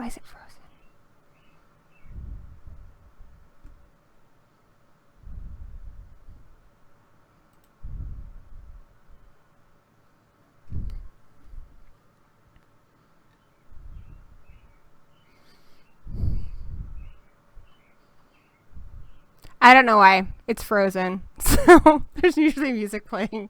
Why is it frozen? I don't know why. It's frozen. So there's usually music playing.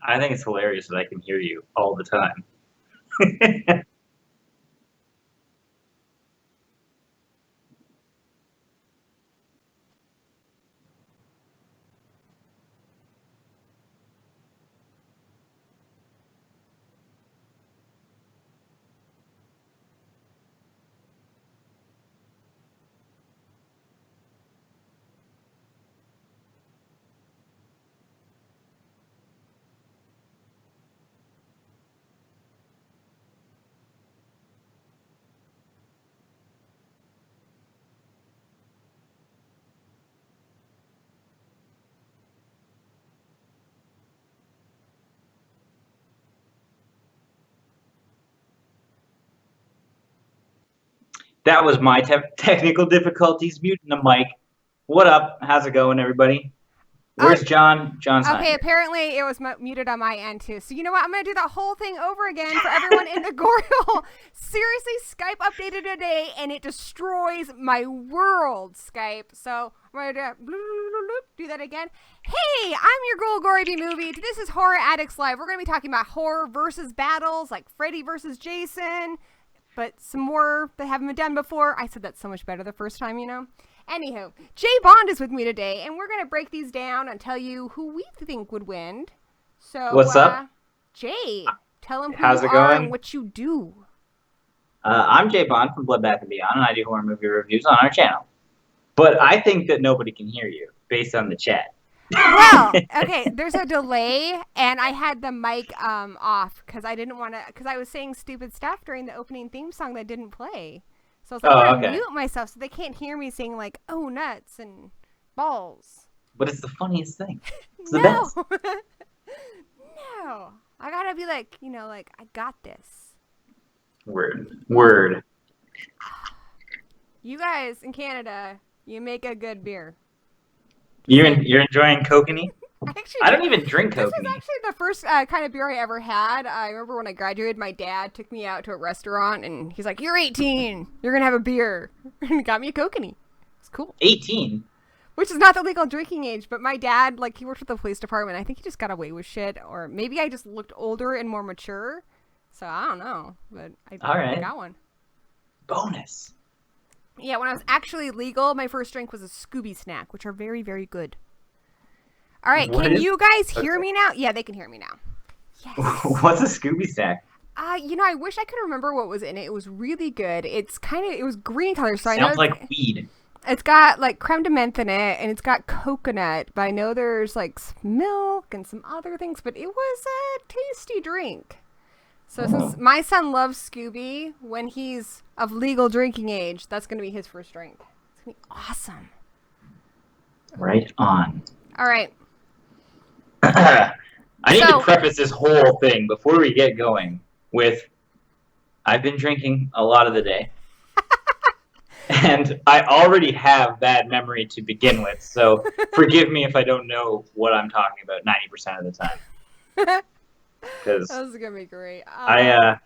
I think it's hilarious that I can hear you all the time. That was my technical difficulties, muting the mic. What up? How's it going, everybody? Where's John? John's not Okay, here. apparently it was muted on my end too. So you know what? I'm going to do that whole thing over again for everyone in the Goriel. Seriously, Skype updated today and it destroys my world, Skype. So I'm going to do that again. Hey, I'm your Ghoul Gory B Movie. This is Horror Addicts Live. We're going to be talking about horror versus battles like Freddy versus Jason, but some more that haven't been done before. I said that so much better the first time, you know. Anywho, Jay Bond is with me today, and we're going to break these down and tell you who we think would win. So, What's up? Jay, tell them who How's you it are going? and what you do. I'm Jay Bond from Bloodbath and Beyond, and I do horror movie reviews on our channel. But I think that nobody can hear you based on the chat. Well, okay, there's a delay, and I had the mic off because I didn't want to, because I was saying stupid stuff during the opening theme song that didn't play. So I was like, I'm going to mute myself so they can't hear me saying like, oh, nuts and balls. But it's the funniest thing. It's the best. No. I got to be like, you know, like, I got this. Word. You guys in Canada, you make a good beer. You're enjoying kokanee? I don't even drink kokanee. This was actually the first kind of beer I ever had. I remember when I graduated, my dad took me out to a restaurant, and he's like, "You're 18. You're gonna have a beer," and he got me a kokanee. It's cool. 18, which is not the legal drinking age, but my dad, like, he worked with the police department. I think he just got away with shit, or maybe I just looked older and more mature. So I don't know, but I got one. Bonus. Yeah, when I was actually legal, my first drink was a Scooby snack, which are very, very good. All right, can you guys hear me now? Yeah, they can hear me now. Yes. What's a Scooby snack? You know, I wish I could remember what was in it. It was really good. It was green color, so Sounds I know like weed. It's got like creme de menthe in it, and it's got coconut, but I know there's like milk and some other things, but it was a tasty drink. So since my son loves Scooby, when he's of legal drinking age, that's going to be his first drink. It's going to be awesome. Right on. All right. I need So- to preface this whole thing before we get going with I've been drinking a lot of the day. And I already have bad memory to begin with, so forgive me if I don't know what I'm talking about 90% of the time. Because This is gonna be great. yeah.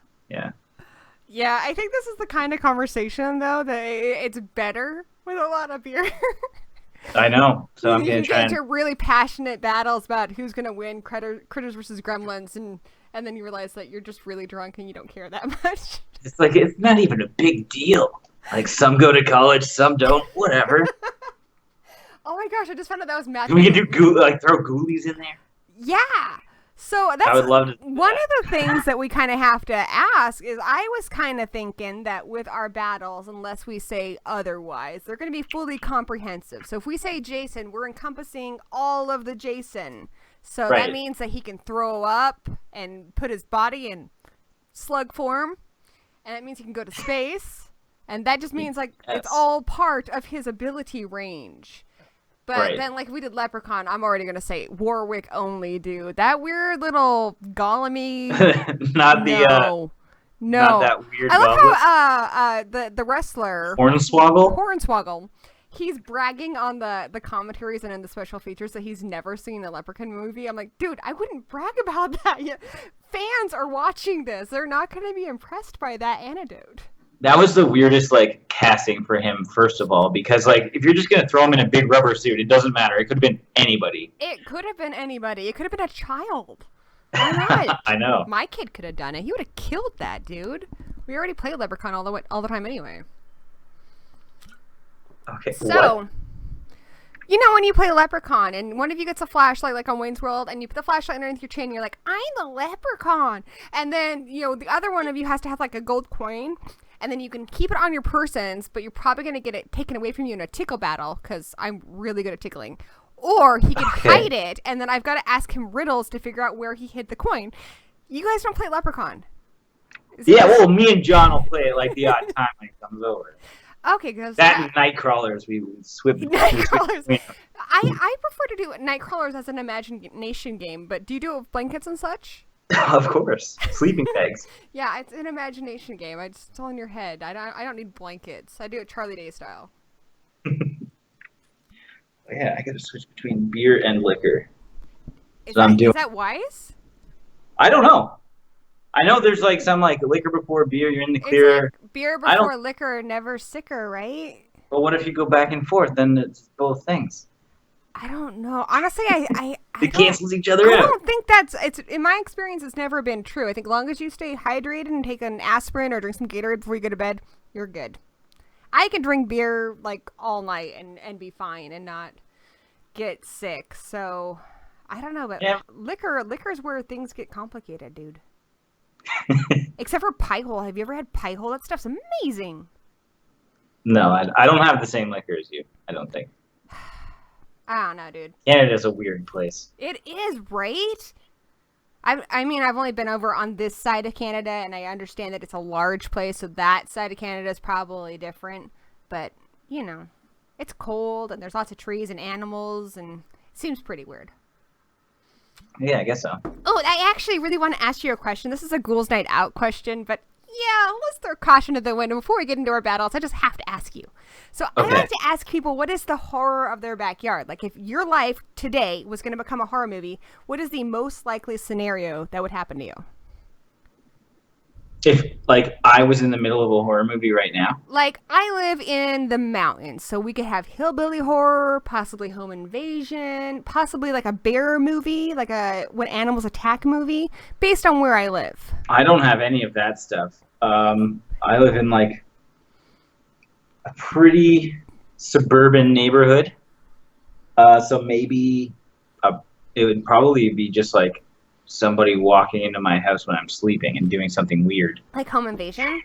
Yeah, I think this is the kind of conversation though that it's better with a lot of beer. I know. So I'm you going can to try get and... into really passionate battles about who's gonna win, Critters versus Gremlins, and then you realize that you're just really drunk and you don't care that much. It's like, it's not even a big deal. Like, some go to college, some don't. Whatever. Oh my gosh, I just found out that was magic. We can do throw Ghoulies in there. Yeah. So that's I would love to do one that. of the things that we kind of have to ask is I was kind of thinking that with our battles, unless we say otherwise, they're going to be fully comprehensive. So if we say Jason, we're encompassing all of the Jason. So Right. that means that he can throw up and put his body in slug form. And that means he can go to space. And that just means like Yes. it's all part of his ability range. But Right. then, like we did Leprechaun, I'm already gonna say Warwick only, dude. That weird little Gollum-y. Not the no, not that weird I love goblet. how the wrestler Hornswoggle? Hornswoggle, he's bragging on the commentaries and in the special features that he's never seen a Leprechaun movie. I'm like, dude, I wouldn't brag about that yet. Fans are watching this; they're not gonna be impressed by that anecdote. That was the weirdest, like, casting for him, first of all, because, like, if you're just going to throw him in a big rubber suit, it doesn't matter. It could have been anybody. It could have been anybody. It could have been a child. Why not? I know. My kid could have done it. He would have killed that dude. We already played Leprechaun all the time anyway. Okay, So, what? you know when you play Leprechaun and one of you gets a flashlight like on Wayne's World and you put the flashlight underneath your chin and you're like, I'm the Leprechaun. And then, you know, the other one of you has to have like a gold coin and then you can keep it on your persons, but you're probably going to get it taken away from you in a tickle battle because I'm really good at tickling. Or he can hide it and then I've got to ask him riddles to figure out where he hid the coin. You guys don't play Leprechaun. Yeah, well, me and John will play it like the odd time when he comes over. Okay, because That and Nightcrawlers, we swip. Nightcrawlers. I prefer to do Nightcrawlers as an imagination game, but do you do it with blankets and such? Of course, sleeping bags. Yeah, it's an imagination game. It's all in your head. I don't need blankets. I do it Charlie Day style. Yeah, I gotta switch between beer and liquor. Is So I'm doing- is that wise? I don't know. I know there's like some like liquor before beer, you're in the clear. It's like beer I don't- before liquor, never sicker, right? But what if you go back and forth? Then it's both things. I don't know. Honestly, I They don't- cancels each other I out. don't think it's in my experience. It's never been true. I think as long as you stay hydrated and take an aspirin or drink some Gatorade before you go to bed, you're good. I can drink beer like all night and be fine and not get sick. So I don't know, but Yeah. liquor's where things get complicated, dude. Except for Pie Hole. Have you ever had Pie Hole? That stuff's amazing. No, I don't have the same liquor as you. I don't think. I don't know, dude. Canada's a weird place. It is, right? I mean, I've only been over on this side of Canada, and I understand that it's a large place, so that side of Canada is probably different. But, you know, it's cold, and there's lots of trees and animals, and it seems pretty weird. Yeah, I guess so. Oh, I actually really want to ask you a question. This is a Ghouls Night Out question, but yeah, let's throw caution to the wind. And before we get into our battles, I just have to ask you. So Okay. I like to ask people, what is the horror of their backyard? Like, if your life today was going to become a horror movie, what is the most likely scenario that would happen to you? If like I was in the middle of a horror movie right now. Like, I live in the mountains, so we could have hillbilly horror, possibly home invasion, possibly like a bear movie, like a when animals attack movie, based on where I live. I don't have any of that stuff. I live in like a pretty suburban neighborhood. So maybe it would probably be just like somebody walking into my house when I'm sleeping and doing something weird. Like home invasion?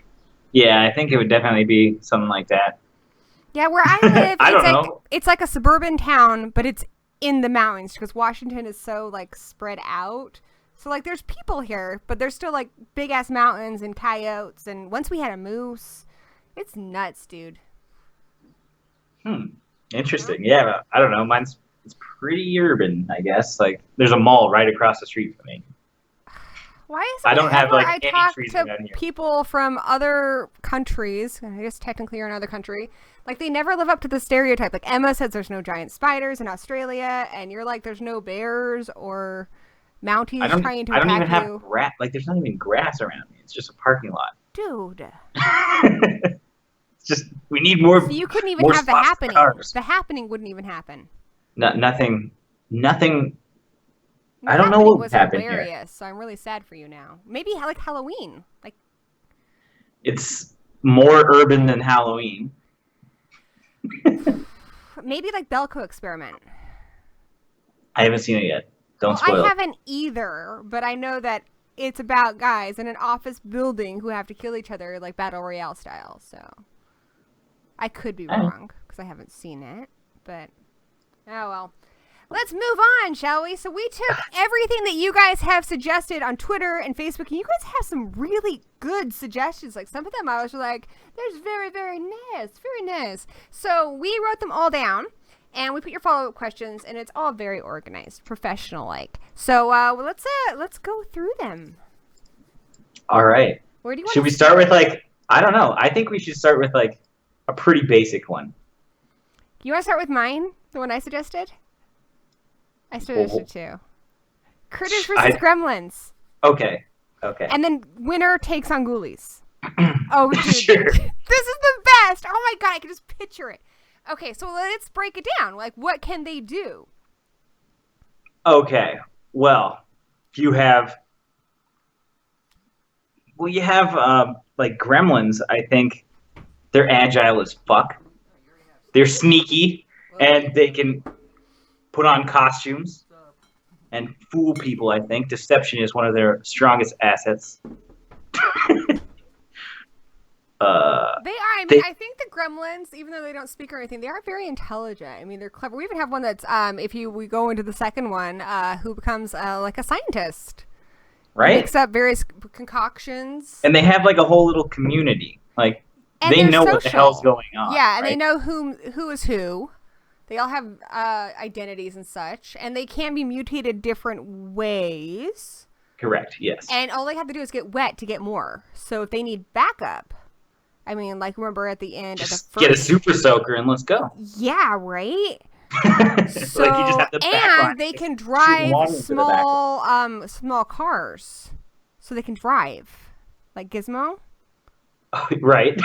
Yeah, I think it would definitely be something like that. Yeah, where I live, I it's don't like know. it's like a suburban town, but it's in the mountains because Washington is so like spread out. So like there's people here, but there's still like big ass mountains and coyotes, and once we had a moose. It's nuts, dude. Interesting. Yeah, I don't know. It's pretty urban, I guess. Like, there's a mall right across the street from me. Why is it I don't have, whenever like, I any talk trees to around here. people from other countries, I guess technically you're in another country, like they never live up to the stereotype. Like Emma says there's no giant spiders in Australia, and you're like there's no bears or Mounties trying to I don't even attack have you. grass. Like, there's not even grass around me. It's just a parking lot. Dude. It's just, we need more. So you couldn't even more have the spots for happening. cars. The happening wouldn't even happen. Nothing. The I don't know what was happened hilarious, here. so I'm really sad for you now. Maybe like Halloween. Like It's more urban than Halloween. maybe like Belko Experiment. I haven't seen it yet. Don't spoil I it. haven't either, but I know that it's about guys in an office building who have to kill each other like Battle Royale style, so I could be wrong because I haven't seen it, but oh well. Let's move on, shall we? So we took everything that you guys have suggested on Twitter and Facebook, and you guys have some really good suggestions. Like some of them I was like, there's very, very nice, very nice. So we wrote them all down, and we put your follow-up questions, and it's all very organized, professional-like. So let's go through them. All right. Where do you want Should we start with, like, I don't know. I think we should start with, like, a pretty basic one. You want to start with mine, the one I suggested? I suggested too. Critters versus Gremlins. Okay. And then winner takes on Ghoulies. Oh, dude. Sure. This is the best. Oh my god, I can just picture it. Okay, so let's break it down. Like, what can they do? Okay. Well, you have like Gremlins. I think they're agile as fuck. They're sneaky, and they can put on costumes and fool people, I think. Deception is one of their strongest assets. I think the Gremlins, even though they don't speak or anything, they are very intelligent. I mean, they're clever. We even have one that's, we go into the second one, who becomes, like a scientist. Right? Makes up various concoctions. And they have, like, a whole little community. Like, they know social. what the hell's going on. Yeah, and right? they know who is who. They all have identities and such, and they can be mutated different ways. Correct, yes. And all they have to do is get wet to get more. So if they need backup, I mean, like, remember at the end of the first... get a super soaker and let's go. Yeah, right? So, like you just have the and they can drive small cars. So they can drive. Like Gizmo. Right.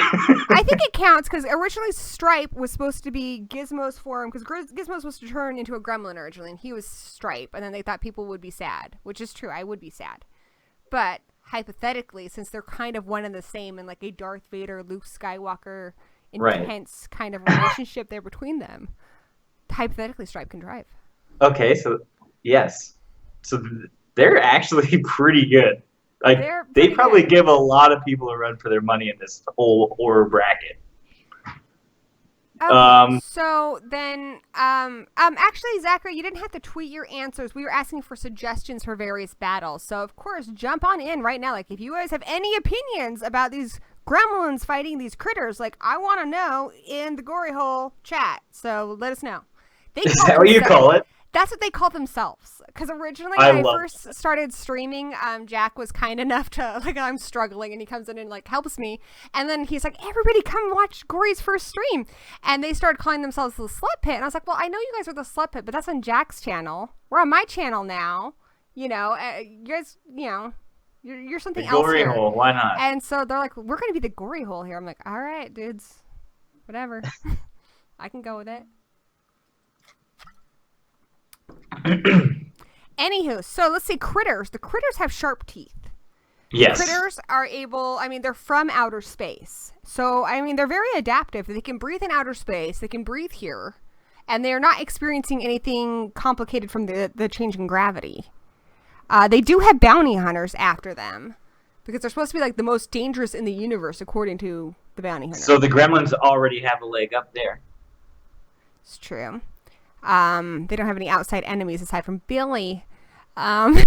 I think it counts because originally Stripe was supposed to be Gizmo's form because Gizmo was supposed to turn into a gremlin originally, and he was Stripe, and then they thought people would be sad, which is true. I would be sad. But hypothetically, since they're kind of one and the same in like a Darth Vader, Luke Skywalker intense kind of relationship there between them, hypothetically Stripe can drive. Okay, so yes. So they're actually pretty good. Like, they probably give a lot of people a run for their money in this whole horror bracket. Okay, so then, actually, Zachary, you didn't have to tweet your answers. We were asking for suggestions for various battles. So, of course, jump on in right now. Like, if you guys have any opinions about these gremlins fighting these critters, like, I want to know in the Gory Hole chat. So, let us know. Is that what you call it? That's what they call themselves. Because originally, when I first started streaming, Jack was kind enough to, like, I'm struggling, and he comes in and, like, helps me. And then he's like, everybody come watch Gory's first stream. And they started calling themselves the Slut Pit. And I was like, well, I know you guys are the Slut Pit, but that's on Jack's channel. We're on my channel now. You know, you guys, you know, you're something else Gory here. Hole, why not? And so they're like, we're going to be the Gory Hole here. I'm like, all right, dudes. Whatever. I can go with it. Anywho, so let's see, critters. The critters have sharp teeth. Yes. Critters are able, I mean, they're from outer space. So, I mean, they're very adaptive. They can breathe in outer space. They can breathe here. And they're not experiencing anything complicated from the change in gravity. They do have bounty hunters after them. Because they're supposed to be, like, the most dangerous in the universe, according to the bounty hunter. So the Gremlins already have a leg up there. It's true. They don't have any outside enemies aside from Billy. The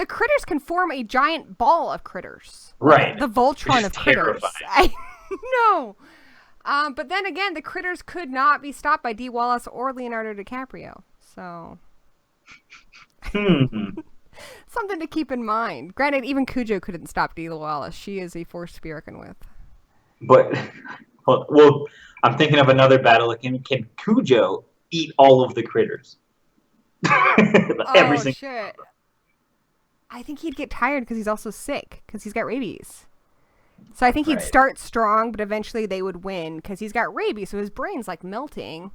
critters can form a giant ball of critters. Right. The Voltron of critters. No. But then again, the critters could not be stopped by Dee Wallace or Leonardo DiCaprio. So something to keep in mind. Granted, even Cujo couldn't stop Dee Wallace. She is a force to be reckoned with. But, well, I'm thinking of another battle. Can Cujo eat all of the critters? Oh, shit. I think he'd get tired because he's also sick, because he's got rabies. So I think he'd start strong, but eventually they would win because he's got rabies, so his brain's like melting.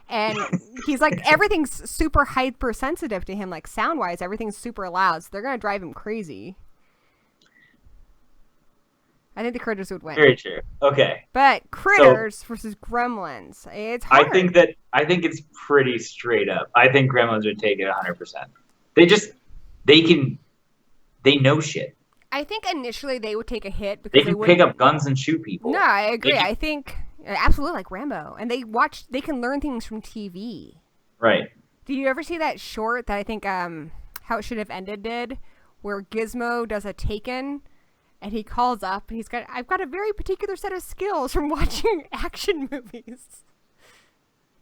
And he's like, everything's super hypersensitive to him, like sound-wise, everything's super loud, so they're going to drive him crazy. I think the critters would win. Very true. Okay. But critters versus gremlins, it's hard. I think it's pretty straight up. I think gremlins would take it 100%. They know shit. I think initially they would take a hit because they can pick up guns and shoot people. No, I agree. I think absolutely like Rambo, and they can learn things from TV. Right. Did you ever see that short that I think How It Should Have Ended did, where Gizmo does a Taken, and he calls up and I've got a very particular set of skills from watching action movies.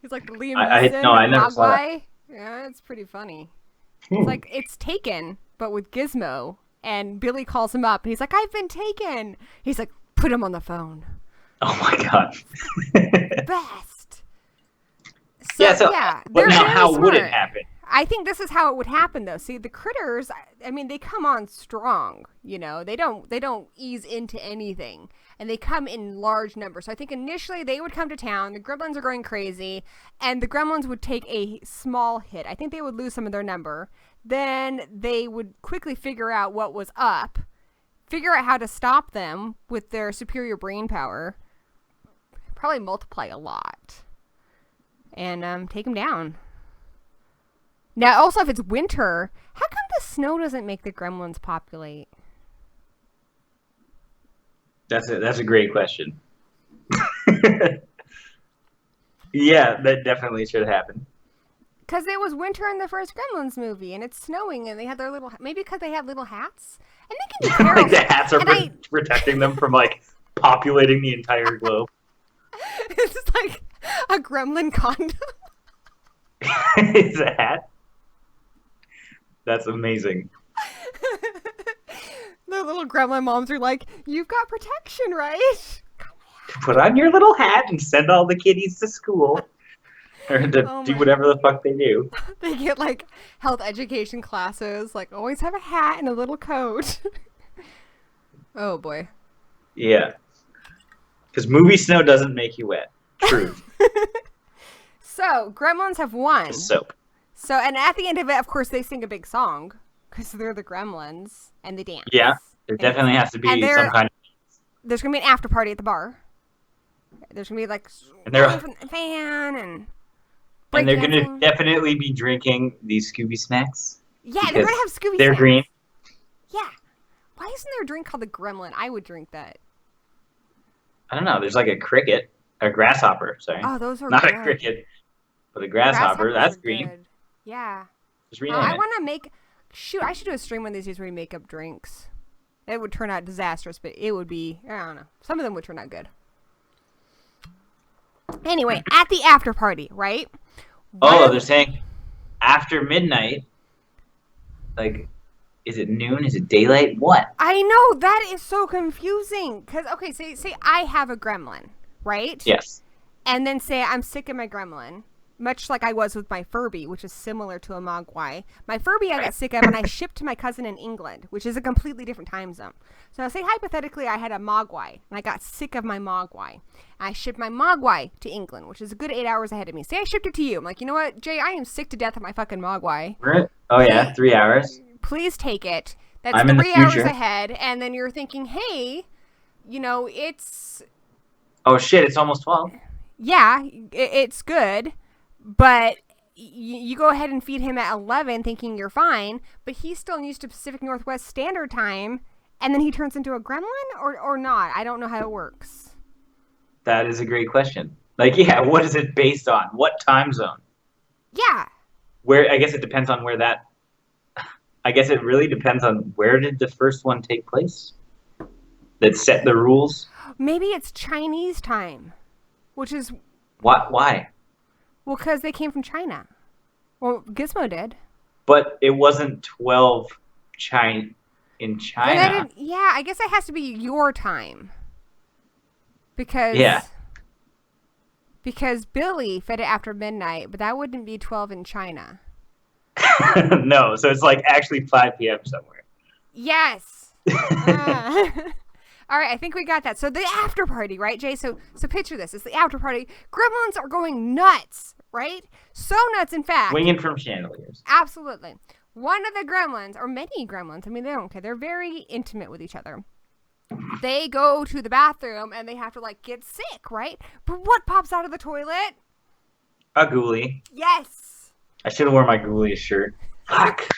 He's like Liam Neeson. I never saw that. Yeah, it's pretty funny. It's like it's Taken, but with Gizmo. And Billy calls him up, and he's like, I've been taken. He's like, put him on the phone. Oh, my God. Best. But now how would it happen? I think this is how it would happen, though. See, the critters, I mean, they come on strong, you know. They don't ease into anything. And they come in large numbers. So I think initially they would come to town. The gremlins are going crazy. And the gremlins would take a small hit. I think they would lose some of their number. Then they would quickly figure out what was up, figure out how to stop them with their superior brain power, probably multiply a lot, and take them down. Now, also, if it's winter, how come the snow doesn't make the gremlins populate? That's a great question. Yeah, that definitely should happen. Because it was winter in the first Gremlins movie, and it's snowing, and they had their little... Maybe because they had little hats? And they can be terrible. Like the hats are protecting them from, like, populating the entire globe. It's like a gremlin condom. It's a hat? That's amazing. The little gremlin moms are like, you've got protection, right? Put on your little hat and send all the kiddies to school. Or to do whatever the fuck they do. They get, like, health education classes. Like, always have a hat and a little coat. Oh, boy. Yeah. Because movie snow doesn't make you wet. True. So, Gremlins have won. Just soap. So, and at the end of it, of course, they sing a big song. Because they're the Gremlins. And they dance. Yeah. There definitely has to be some kind of... There's going to be an after party at the bar. There's going to be, like, from the fan and... And they're going to definitely be drinking these Scooby snacks. Yeah, they're going to have Scooby snacks. They're green. Yeah. Why isn't there a drink called the Gremlin? I would drink that. I don't know. There's like a cricket. A grasshopper, sorry. Oh, those are not good. A cricket, but a grasshopper. That's green. Good. Yeah. Just rename it. I want to make... Shoot, I should do a stream one of these days where we make up drinks. It would turn out disastrous, but it would be... I don't know. Some of them would turn out good. Anyway, at the after party, right? They're saying after midnight. Like, is it noon? Is it daylight? What? I know, that is so confusing. Because, okay, say I have a gremlin, right? Yes. And then say I'm sick of my gremlin, much like I was with my Furby, which is similar to a Mogwai. My Furby I got sick of, and I shipped to my cousin in England, which is a completely different time zone. So say hypothetically I had a Mogwai, and I got sick of my Mogwai. I shipped my Mogwai to England, which is a good 8 hours ahead of me. Say I shipped it to you. I'm like, you know what, Jay, I am sick to death of my fucking Mogwai. Oh, yeah, 3 hours. Please take it. That's I'm 3 hours ahead, and then you're thinking, hey, you know, it's... Oh, shit, it's almost 12. Yeah, it's good, but you go ahead and feed him at 11 thinking you're fine, but he's still used to Pacific Northwest Standard Time, and then he turns into a gremlin, or not? I don't know how it works. That is a great question. Like, yeah, what is it based on? What time zone? Yeah. I guess it depends on where that... I guess it really depends on where did the first one take place? That set the rules? Maybe it's Chinese time, which is... Why? Well, because they came from China. Well, Gizmo did. But it wasn't 12 in China. Yeah, I guess it has to be your time. Because... Yeah. Because Billy fed it after midnight, but that wouldn't be 12 in China. No, so it's like actually 5 p.m. somewhere. Yes. All right, I think we got that. So the after party, right, Jay? So picture this. It's the after party. Gremlins are going nuts, right? So nuts, in fact. Swinging from chandeliers. Absolutely. One of the gremlins, or many gremlins, I mean, they don't care. They're very intimate with each other. They go to the bathroom, and they have to, like, get sick, right? But what pops out of the toilet? A ghoulie. Yes. I should have worn my Ghoulies shirt. Fuck.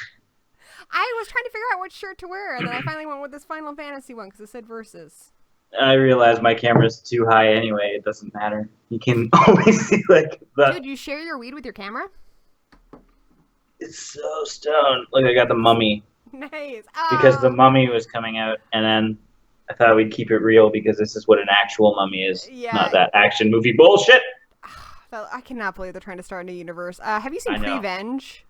I was trying to figure out what shirt to wear, and then I finally went with this Final Fantasy one because it said Versus. I realized my camera's too high anyway. It doesn't matter. You can always see like the. Dude, you share your weed with your camera? It's so stoned. Look, I got the Mummy Nice. because the Mummy was coming out, and then I thought we'd keep it real because this is what an actual mummy is, not that action movie bullshit. I cannot believe they're trying to start a new universe. Have you seen Prevenge?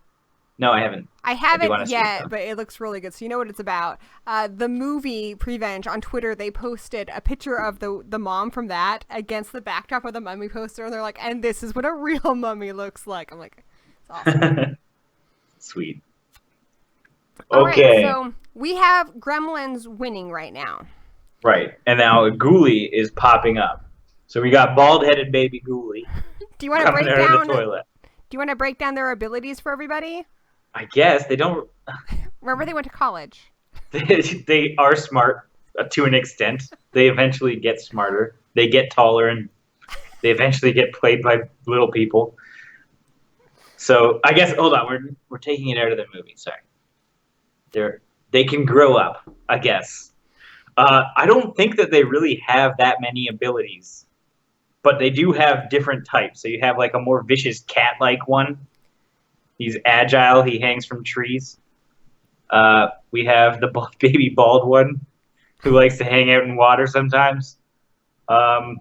No, I haven't. I haven't yet, but it looks really good. So you know what it's about. The movie Prevenge, on Twitter, they posted a picture of the mom from that against the backdrop of the mummy poster. And they're like, and this is what a real mummy looks like. I'm like, it's awesome. Sweet. Okay. Right, so we have Gremlins winning right now. Right. And now a Ghoulie is popping up. So we got bald-headed baby Ghoulie. Do you want to break down the toilet? Do you want to break down their abilities for everybody? I guess they don't. Remember, they went to college. They are smart to an extent. They eventually get smarter. They get taller, and they eventually get played by little people. So I guess hold on, we're taking it out of the movie. Sorry, they can grow up. I guess. I don't think that they really have that many abilities, but they do have different types. So you have like a more vicious cat-like one. He's agile. He hangs from trees. We have the baby bald one who likes to hang out in water sometimes. I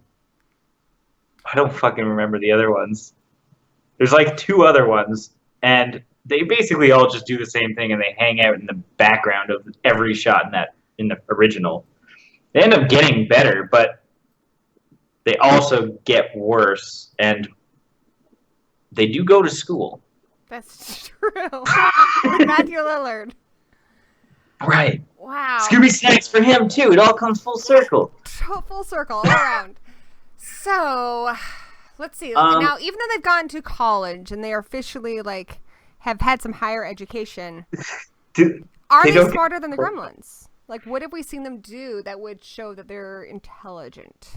don't fucking remember the other ones. There's like 2 other ones, and they basically all just do the same thing, and they hang out in the background of every shot in the original. They end up getting better, but they also get worse, and they do go to school. That's true. With Matthew Lillard. Right. Wow. Scooby Snacks for him, too. It all comes full circle. Full circle, all around. So, let's see. Now, even though they've gone to college and they are officially, like, have had some higher education, are they smarter than the Gremlins? Like, what have we seen them do that would show that they're intelligent?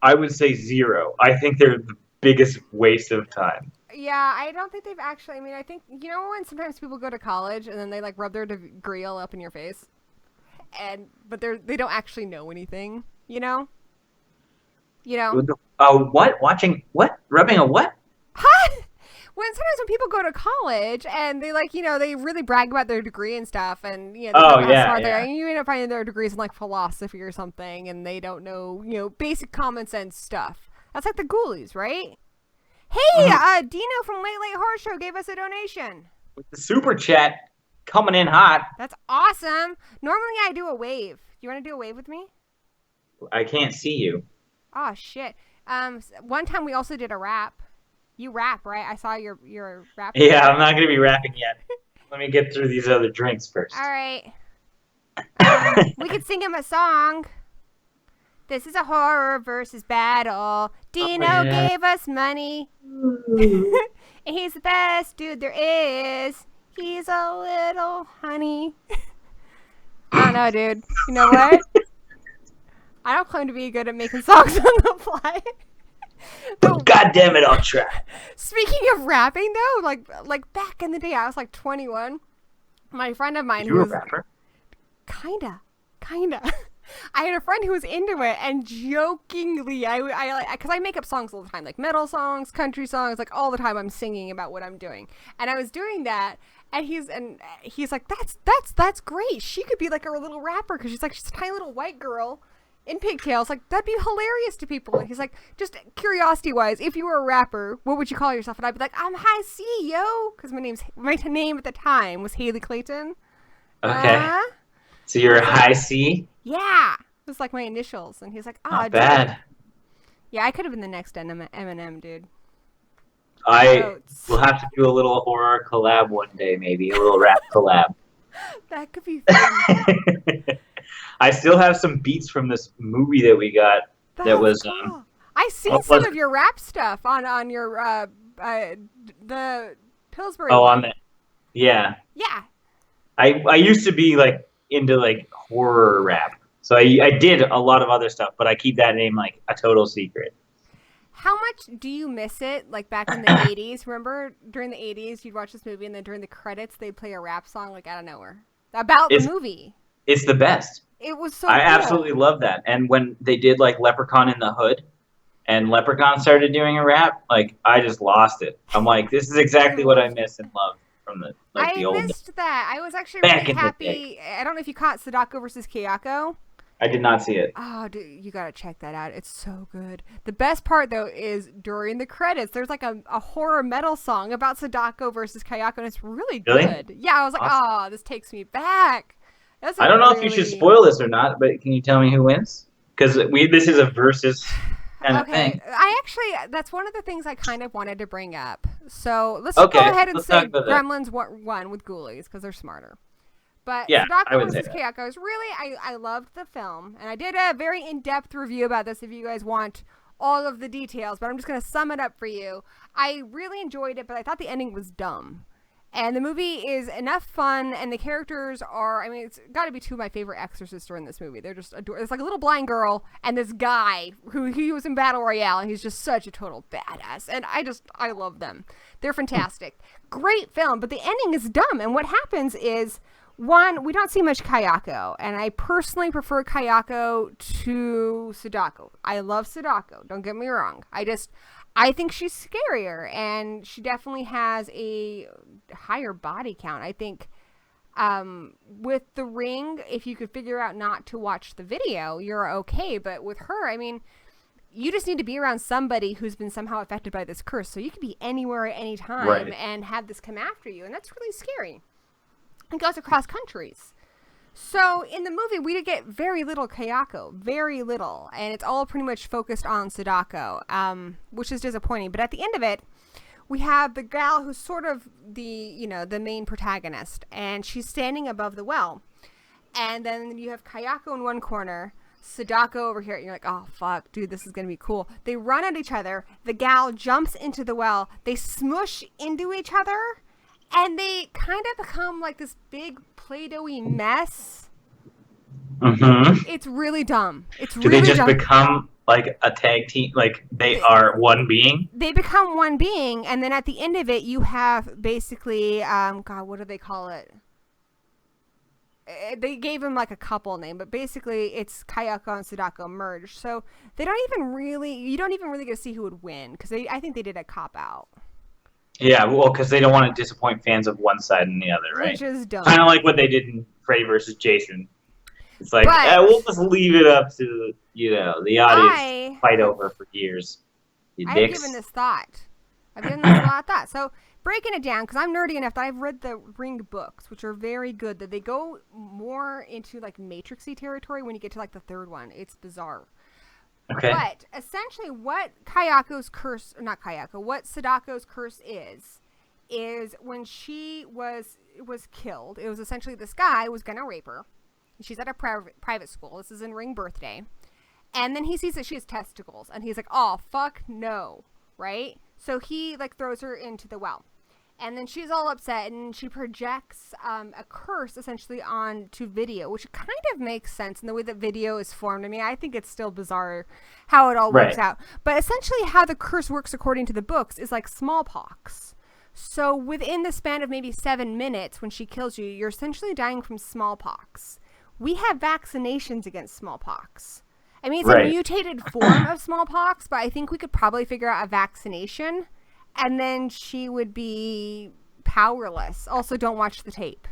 I would say 0. I think they're the biggest waste of time. Yeah, I don't think they've actually... I mean, I think... You know when sometimes people go to college and then they, like, rub their degree all up in your face? But they don't actually know anything, you know? You know? What? Watching... What? Rubbing a what? Huh? Sometimes when people go to college and they, like, you know, they really brag about their degree and stuff, and, you know, and you end up finding their degrees in, like, philosophy or something, and they don't know, you know, basic common sense stuff. That's like the Ghoulies, right? Hey, Dino from Late Late Horror Show gave us a donation. With the super chat coming in hot. That's awesome. Normally I do a wave. You want to do a wave with me? I can't see you. Oh, shit. One time we also did a rap. You rap, right? I saw your rap. Yeah, I'm not going to be rapping yet. Let me get through these other drinks first. All right. We could sing him a song. This is a horror versus battle. Dino gave us money. And he's the best dude there is. He's a little honey. I don't know, dude. You know what? I don't claim to be good at making songs on the fly. But God damn it, I'll try. Speaking of rapping, though, like back in the day, I was like 21. My friend of mine who was a rapper? Kinda. I had a friend who was into it, and jokingly, because I make up songs all the time, like metal songs, country songs, like all the time. I'm singing about what I'm doing, and I was doing that, and he's like, that's great. She could be like a little rapper because she's a tiny little white girl, in pigtails. Like, that'd be hilarious to people. He's like, just curiosity-wise, if you were a rapper, what would you call yourself? And I'd be like, I'm High C, yo, because my name at the time was Haley Clayton. Okay. So you're a High C? Yeah. It was like my initials. And he's like, Not bad. Yeah, I could have been the next Eminem, dude. I will have to do a little horror collab one day, maybe. A little rap collab. That could be fun. I still have some beats from this movie that we got. That was cool. I seen some of your rap stuff on your the Pillsbury. Oh, on that. Yeah. Yeah. I used to be like into like horror rap, so I did a lot of other stuff, but I keep that name like a total secret. How much do you miss it? Like back in the 80s, remember during the 80s, you'd watch this movie and then during the credits, they'd play a rap song like out of nowhere about the movie. It's the best. It was so I cool. absolutely love that. And when they did like Leprechaun in the Hood and Leprechaun started doing a rap, like I just lost it. I'm like, this is exactly what I miss and love from the old. I missed that. I was actually really happy. I don't know if you caught Sadako versus Kayako. I did not see it. Oh, dude, you gotta check that out. It's so good. The best part, though, is during the credits, there's like a horror metal song about Sadako versus Kayako, and it's really good. Really? Yeah, I was like, awesome. Oh, this takes me back. I don't know if you should spoil this or not, but can you tell me who wins? Because this is a versus kind of thing. That's one of the things I kind of wanted to bring up. So let's go ahead and say Gremlins won with Ghoulies, because they're smarter. But yeah, Sadako versus Kayako is really, I loved the film. And I did a very in-depth review about this if you guys want all of the details. But I'm just going to sum it up for you. I really enjoyed it, but I thought the ending was dumb. And the movie is enough fun, and the characters are, I mean, it's got to be two of my favorite exorcists in this movie. They're just adorable. It's like a little blind girl and this guy he was in Battle Royale, and he's just such a total badass. And I love them. They're fantastic. Great film, but the ending is dumb. And what happens is, one, we don't see much Kayako, and I personally prefer Kayako to Sadako. I love Sadako, don't get me wrong. I think she's scarier, and she definitely has a higher body count. I think with The Ring, if you could figure out not to watch the video, you're okay. But with her, I mean, you just need to be around somebody who's been somehow affected by this curse. So you could be anywhere at any time and have this come after you, and that's really scary. It goes across countries. So in the movie, we did get very little Kayako, very little, and it's all pretty much focused on Sadako, which is disappointing. But at the end of it, we have the gal who's sort of the main protagonist, and she's standing above the well. And then you have Kayako in one corner, Sadako over here, and you're like, oh, fuck, dude, this is going to be cool. They run at each other. The gal jumps into the well. They smush into each other. And they kind of become like this big Play-Doh-y mess. Mm-hmm. It's really dumb. Do they just become like a tag team? Like they are one being? They become one being, and then at the end of it, you have basically, God, what do they call it? They gave him like a couple name, but basically it's Kayako and Sadako merged. So you don't even really get to see who would win, because I think they did a cop-out. Yeah, well, because they don't want to disappoint fans of one side and the other, right? Which is dumb. Kind of like what they did in Freddy versus Jason. It's like, we'll just leave it up to, the audience to fight over for years. I've given this thought. a lot of thought. So breaking it down, because I'm nerdy enough that I've read the Ring books, which are very good, that they go more into like Matrix-y territory when you get to like the third one. It's bizarre. Okay. But essentially what Kayako's curse, or not Kayako, what Sadako's curse is when she was killed, it was essentially this guy was going to rape her. She's at a private school. This is in Ring birthday. And then he sees that she has testicles. And he's like, oh, fuck no. Right? So he like throws her into the well. And then she's all upset, and she projects a curse essentially onto video, which kind of makes sense in the way that video is formed. I mean, I think it's still bizarre how it all works out. But essentially how the curse works according to the books is like smallpox. So within the span of maybe 7 minutes when she kills you, you're essentially dying from smallpox. We have vaccinations against smallpox. I mean, it's a mutated form of smallpox, but I think we could probably figure out a vaccination. And then she would be powerless. Also, don't watch the tape.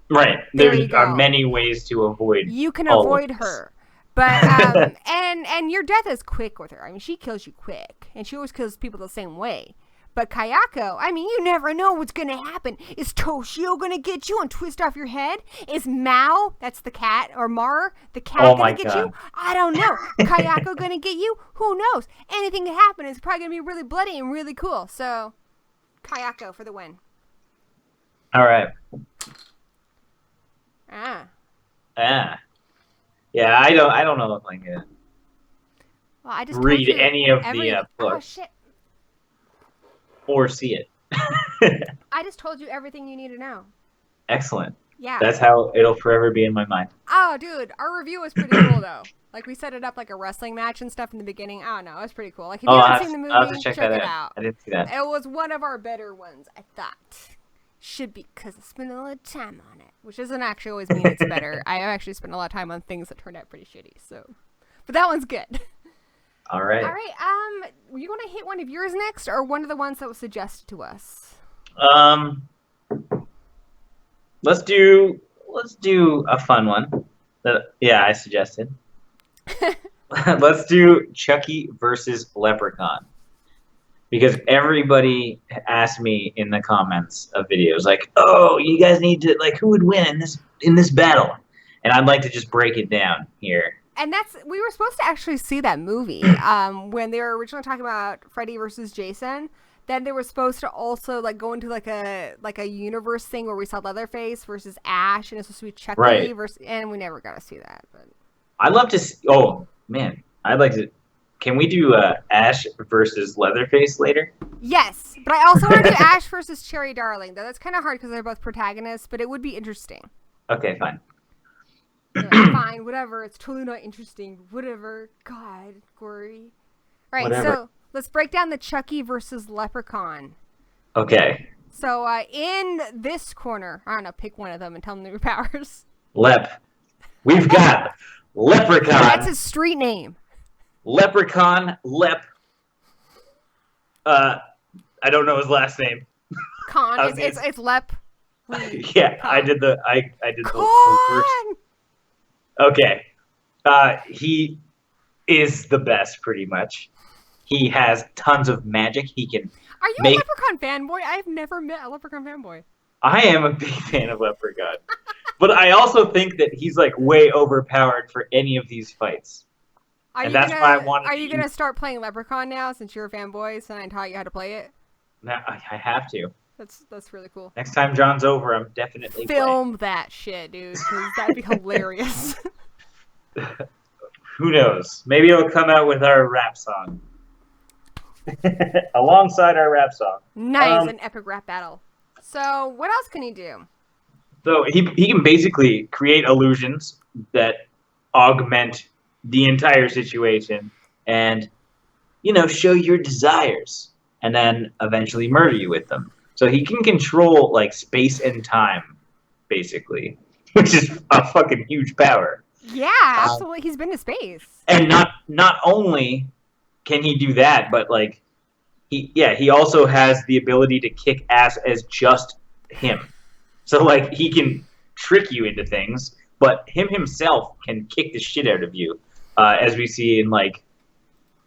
Right. There are many ways to avoid. You can avoid her. But and your death is quick with her. I mean, she kills you quick, and she always kills people the same way. But Kayako, I mean, you never know what's gonna happen. Is Toshio gonna get you and twist off your head? Is Mao, that's the cat, or Mar, the cat, gonna get you? I don't know. Kayako gonna get you? Who knows? Anything can happen. It's probably gonna be really bloody and really cool. So, Kayako for the win. All right. Yeah, I don't know if I'm gonna read any of the books. Oh, shit. Or see it. I just told you everything you need to know. Excellent. Yeah. That's how it'll forever be in my mind. Oh, dude, our review was pretty cool, though. Like, we set it up like a wrestling match and stuff in the beginning. I don't know, it was pretty cool. Like, if you haven't seen the movie, I'll have to check it that out. I didn't see that. It was one of our better ones, I thought. Should be, because I spent a lot of time on it. Which doesn't actually always mean it's better. I actually spent a lot of time on things that turned out pretty shitty, so. But that one's good. All right. You want to hit one of yours next, or one of the ones that was suggested to us? Let's do a fun one. I suggested. Let's do Chucky versus Leprechaun. Because everybody asked me in the comments of videos, like, oh, you guys need to, like, who would win in this battle? And I'd like to just break it down here. And we were supposed to actually see that movie when they were originally talking about Freddy versus Jason. Then they were supposed to also like go into like a universe thing where we saw Leatherface versus Ash, and it's supposed to be Chucky versus, and we never got to see that. But I'd love to see, oh man, I'd like to. Can we do Ash versus Leatherface later? Yes, but I also want to do Ash versus Cherry Darling. Though that's kind of hard because they're both protagonists, but it would be interesting. Okay, fine. Yeah, fine, whatever. It's totally not interesting. Whatever. God, Corey. All right, whatever. So let's break down the Chucky versus Leprechaun. Okay. So in this corner, I don't know, pick one of them and tell them your powers. We've got Leprechaun. That's his street name. Leprechaun, I don't know his last name. Con. It's Lep. Yeah, Con. I did the Con. Okay. He is the best, pretty much. He has tons of magic. He can. Are you a Leprechaun fanboy? I've never met a Leprechaun fanboy. I am a big fan of Leprechaun, but I also think that he's like way overpowered for any of these fights. That's why I wanted. Are you gonna start playing Leprechaun now since you're a fanboy? So I taught you how to play it. No, I have to. That's really cool. Next time John's over, I'm definitely film that shit, dude, because that'd be hilarious. Who knows? Maybe it'll come out with our rap song. Alongside our rap song. Nice, an epic rap battle. So, what else can he do? So, he can basically create illusions that augment the entire situation and, show your desires and then eventually murder you with them. So, he can control, like, space and time, basically, which is a fucking huge power. Yeah, absolutely. He's been to space. And not only can he do that, but like he also has the ability to kick ass as just him. So like he can trick you into things, but himself can kick the shit out of you. As we see in like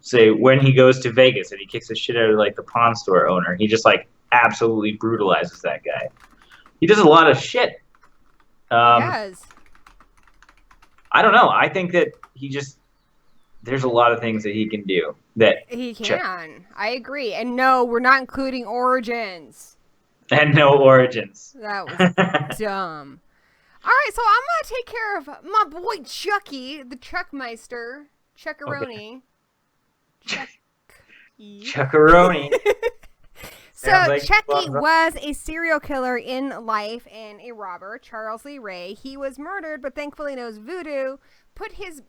say when he goes to Vegas and he kicks the shit out of like the pawn store owner, he just like absolutely brutalizes that guy. He does a lot of shit. He does. I don't know. I think that there's a lot of things that he can do. That he can. I agree. And no, we're not including Origins. And no Origins. That was dumb. All right, so I'm going to take care of my boy Chucky, the Chuckmeister. Chuckaroni. Okay. Chuckaroni. So like Chucky was a serial killer in life and a robber, Charles Lee Ray. He was murdered, but thankfully knows voodoo, put his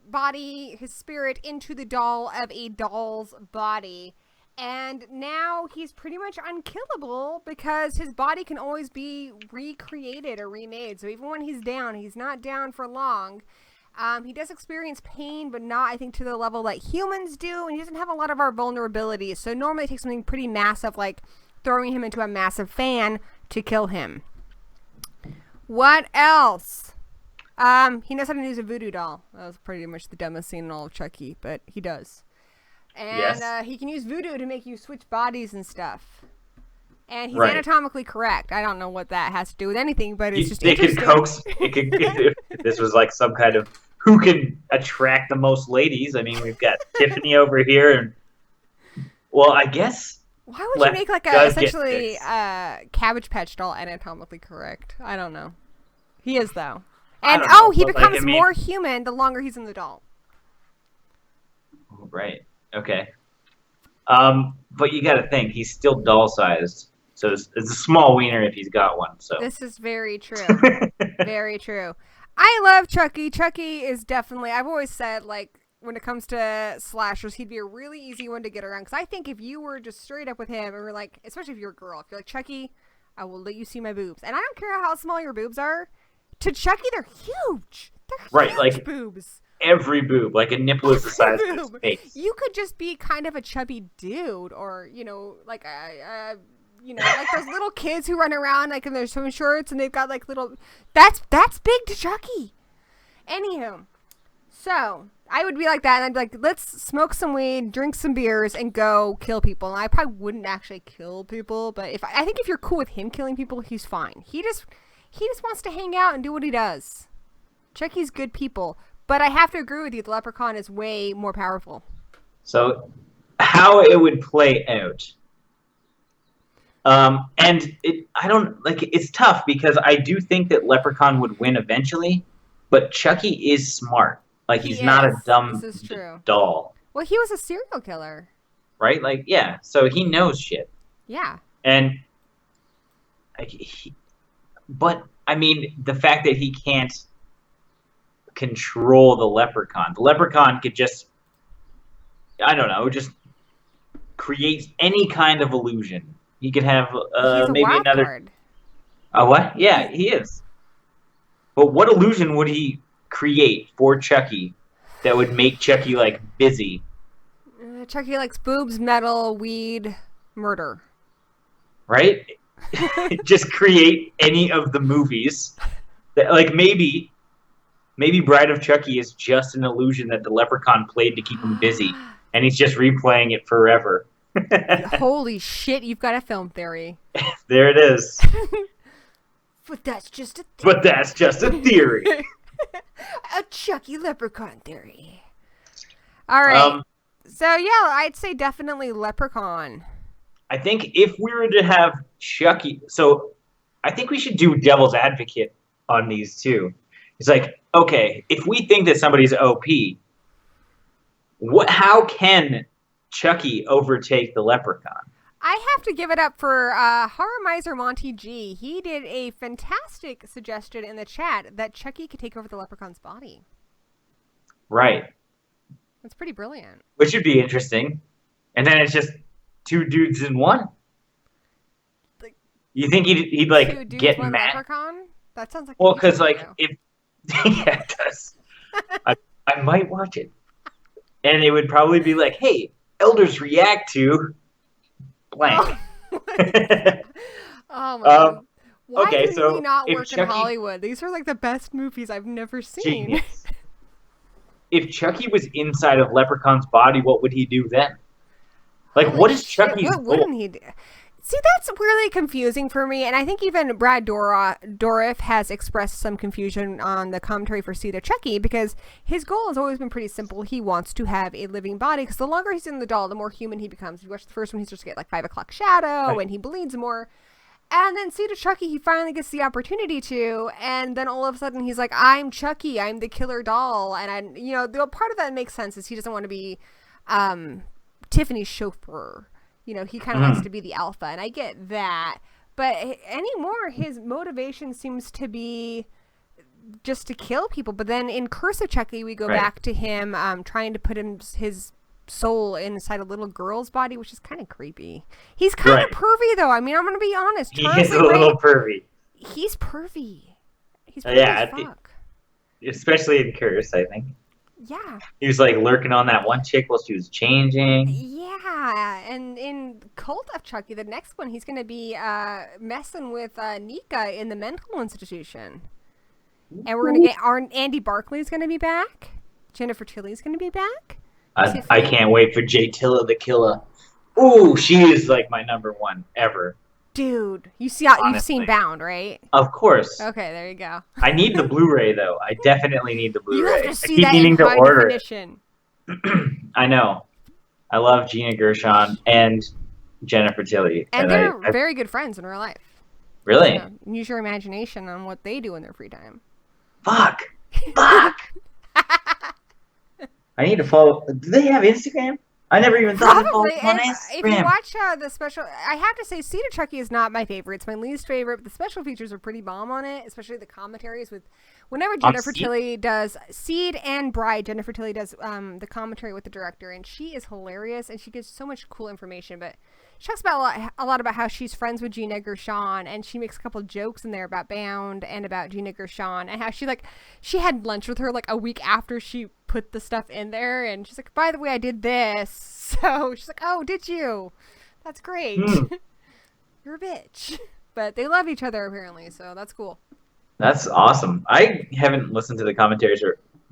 spirit into the doll of a doll's body. And now he's pretty much unkillable because his body can always be recreated or remade. So even when he's down, he's not down for long. He does experience pain, but not, I think, to the level that humans do. And he doesn't have a lot of our vulnerabilities. So normally it takes something pretty massive, like throwing him into a massive fan to kill him. What else? He knows how to use a voodoo doll. That was pretty much the dumbest scene in all of Chucky, but he does. And Yes. he can use voodoo to make you switch bodies and stuff. And he's Right. anatomically correct. I don't know what that has to do with anything, but it's just They could interesting. coax. If this was like some kind of who can attract the most ladies. I mean, we've got Tiffany over here, and well, I guess. Why would you make like a does get essentially fixed. Cabbage Patch doll anatomically correct? I don't know. He is though, I and don't know, he but, becomes more human the longer he's in the doll. Right. Okay. But you got to think he's still doll-sized, so it's a small wiener if he's got one. So This is very true. Very true. I love Chucky. Chucky is definitely. I've always said like when it comes to slashers, he'd be a really easy one to get around. Because I think if you were just straight up with him, and we're like, especially if you're a girl, if you're like Chucky, I will let you see my boobs, and I don't care how small your boobs are. To Chucky, they're huge. They're Right, huge like boobs. every boob, like a nipple is the size of his Boob. face. You could just be kind of a chubby dude, or like like those little kids who run around like in their swim shorts and they've got like little. That's big to Chucky. Anywho, so I would be like that, and I'd be like, let's smoke some weed, drink some beers, and go kill people. And I probably wouldn't actually kill people, but I think if you're cool with him killing people, he's fine. He just wants to hang out and do what he does. Chucky's good people. But I have to agree with you, the Leprechaun is way more powerful. So, how it would play out, it's tough because I do think that Leprechaun would win eventually, but Chucky is smart. Like he's not a dumb This is true. doll, Well, he was a serial killer. right? Like yeah, so he knows shit, Yeah. and but I mean the fact that he can't control the leprechaun could just create any kind of illusion. He could have He's a maybe wild another card. what? Yeah, he is. But what illusion would he create for Chucky that would make Chucky like busy? Chucky likes boobs, metal, weed, murder. Right? Just create any of the movies that, like, maybe Bride of Chucky is just an illusion that the leprechaun played to keep him busy, and he's just replaying it forever. Holy shit, you've got a film theory. There it is. But that's just a theory. A Chucky leprechaun theory. All right. So yeah, I'd say definitely Leprechaun. I think if we were to have Chucky, so I think we should do devil's advocate on these too. It's like, okay, if we think that somebody's OP, how can Chucky overtake the Leprechaun? I have to give it up for Horror Miser Monty G. He did a fantastic suggestion in the chat that Chucky could take over the Leprechaun's body. Right. That's pretty brilliant. Which would be interesting. And then it's just two dudes in one. Like, you think he'd two like dudes, get one mad? Leprechaun? That sounds like Well, a because like video. if yeah, it does. I might watch it, and it would probably be like, "Hey, elders react to blank." Oh my god. Why okay, did so we not if work in Chucky- Hollywood? These are like the best movies I've never seen. Genius. If Chucky was inside of Leprechaun's body, what would he do then? Like, Holy what is shit, Chucky's what goal? wouldn't he do? See, that's really confusing for me, and I think even Brad Dourif has expressed some confusion on the commentary for Seed of Chucky, because his goal has always been pretty simple. He wants to have a living body, because the longer he's in the doll, the more human he becomes. If you watch the first one, he starts to get like 5 o'clock shadow, Right. and he bleeds more. And then Seed of Chucky, he finally gets the opportunity to, and then all of a sudden he's like, I'm Chucky, I'm the killer doll, and the part of that makes sense is he doesn't want to be Tiffany's chauffeur. He kind of wants to be the alpha, and I get that. But anymore, his motivation seems to be just to kill people. But then in Curse of Chucky, we go Right. back to him trying to put his soul inside a little girl's body, which is kind of creepy. He's kind of Right. pervy, though. I mean, I'm going to be honest. He Charles is a Lee Ray, little pervy, he's pervy. He's pervy Yeah, as I think- fuck. especially in Curse, I think. Yeah. He was like lurking on that one chick while she was changing. Yeah, and in Cult of Chucky, the next one, he's going to be messing with Nika in the mental institution. And we're gonna get Andy Barclay's gonna be back. Jennifer Tilly's gonna be back. I can't wait for J Tilla the Killer. Ooh, she is like my number one ever. Dude, you've seen Bound, right? Of course. Okay, there you go. I need the Blu-ray though. I definitely need the Blu-ray. You have to see I keep that needing in to high order definition. I know. I love Gina Gershon and Jennifer Tilly. And they're very good friends in real life. Really? So use your imagination on what they do in their free time. Fuck. I need to follow. Do they have Instagram? I never even thought to follow them on Instagram. If you watch the special, I have to say, Seed of Chucky is not my favorite. It's my least favorite. But the special features are pretty bomb on it, especially the commentaries with. Whenever Jennifer Tilly does Seed and Bride, Jennifer Tilly does the commentary with the director, and she is hilarious, and she gives so much cool information. But she talks about a lot about how she's friends with Gina Gershon, and she makes a couple jokes in there about Bound and about Gina Gershon, and how she had lunch with her like a week after she put the stuff in there, and she's like, by the way, I did this. So she's like, oh, did you? That's great. You're a bitch. But they love each other apparently, so that's cool. That's awesome. I haven't listened to the commentaries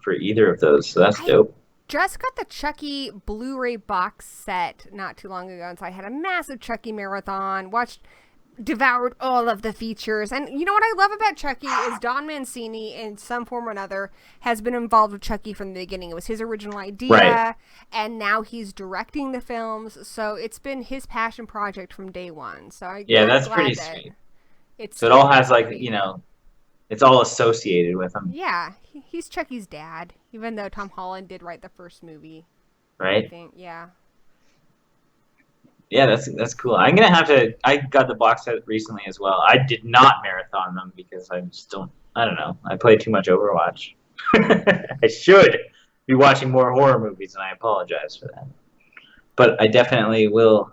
for either of those, so that's dope. Just got the Chucky Blu-ray box set not too long ago, and so I had a massive Chucky marathon, devoured all of the features. And you know what I love about Chucky is Don Mancini, in some form or another, has been involved with Chucky from the beginning. It was his original idea, and now he's directing the films, so it's been his passion project from day one. So that's pretty sweet. So it all has it's all associated with him. Yeah, he's Chucky's dad, even though Tom Holland did write the first movie. Right? I think, yeah. Yeah, that's cool. I'm gonna have to. I got the box set recently as well. I did not marathon them because I just don't. I don't know. I play too much Overwatch. I should be watching more horror movies, and I apologize for that. But I definitely will.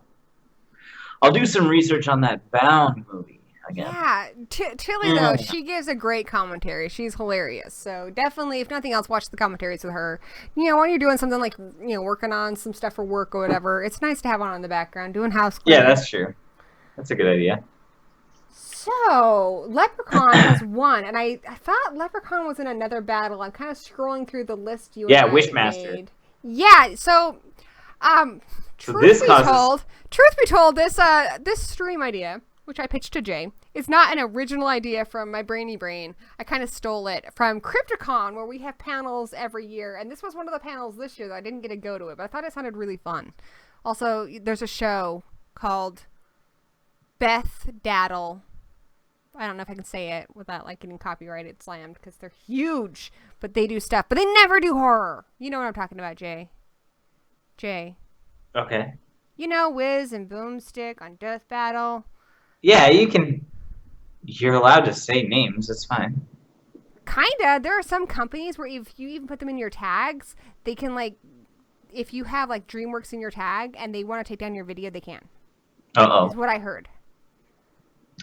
I'll do some research on that Bound movie again. Yeah, Tilly though, she gives a great commentary. She's hilarious. So definitely, if nothing else, watch the commentaries with her. When you're doing something like working on some stuff for work or whatever, it's nice to have on in the background doing house cleaning. Yeah, that's true. That's a good idea. So Leprechaun has won, and I thought Leprechaun was in another battle. I'm kind of scrolling through the list you Wishmaster. made. Yeah, so truth be told, this stream idea, which I pitched to Jay, is not an original idea from my brainy brain. I kind of stole it from Crypticon, where we have panels every year, and this was one of the panels this year that I didn't get to go to it, but I thought it sounded really fun. Also, there's a show called Beth Daddle. I don't know if I can say it without getting copyrighted slammed, because they're huge, but they do stuff, but they never do horror. You know what I'm talking about, Jay. Okay. Wiz and Boomstick on Death Battle. Yeah, you're allowed to say names. It's fine. Kinda. There are some companies where if you even put them in your tags, they can if you have DreamWorks in your tag and they want to take down your video, they can. Uh-oh. Is what I heard.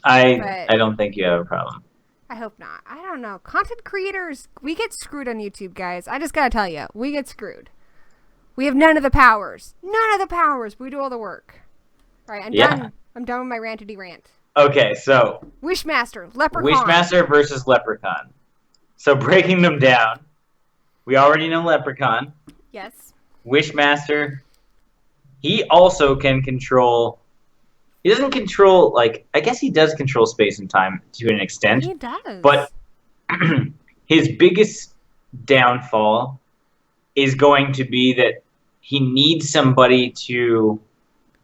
I don't think you have a problem. I hope not. I don't know. Content creators, we get screwed on YouTube, guys. I just gotta tell you, we get screwed. We have none of the powers. None of the powers. We do all the work. All right, I'm done. I'm done with my rantity rant. Okay, so Wishmaster, Leprechaun. Wishmaster versus Leprechaun. So breaking them down, we already know Leprechaun. Yes. Wishmaster, he also can control. He doesn't control I guess he does control space and time to an extent. He does. But his biggest downfall is going to be that he needs somebody to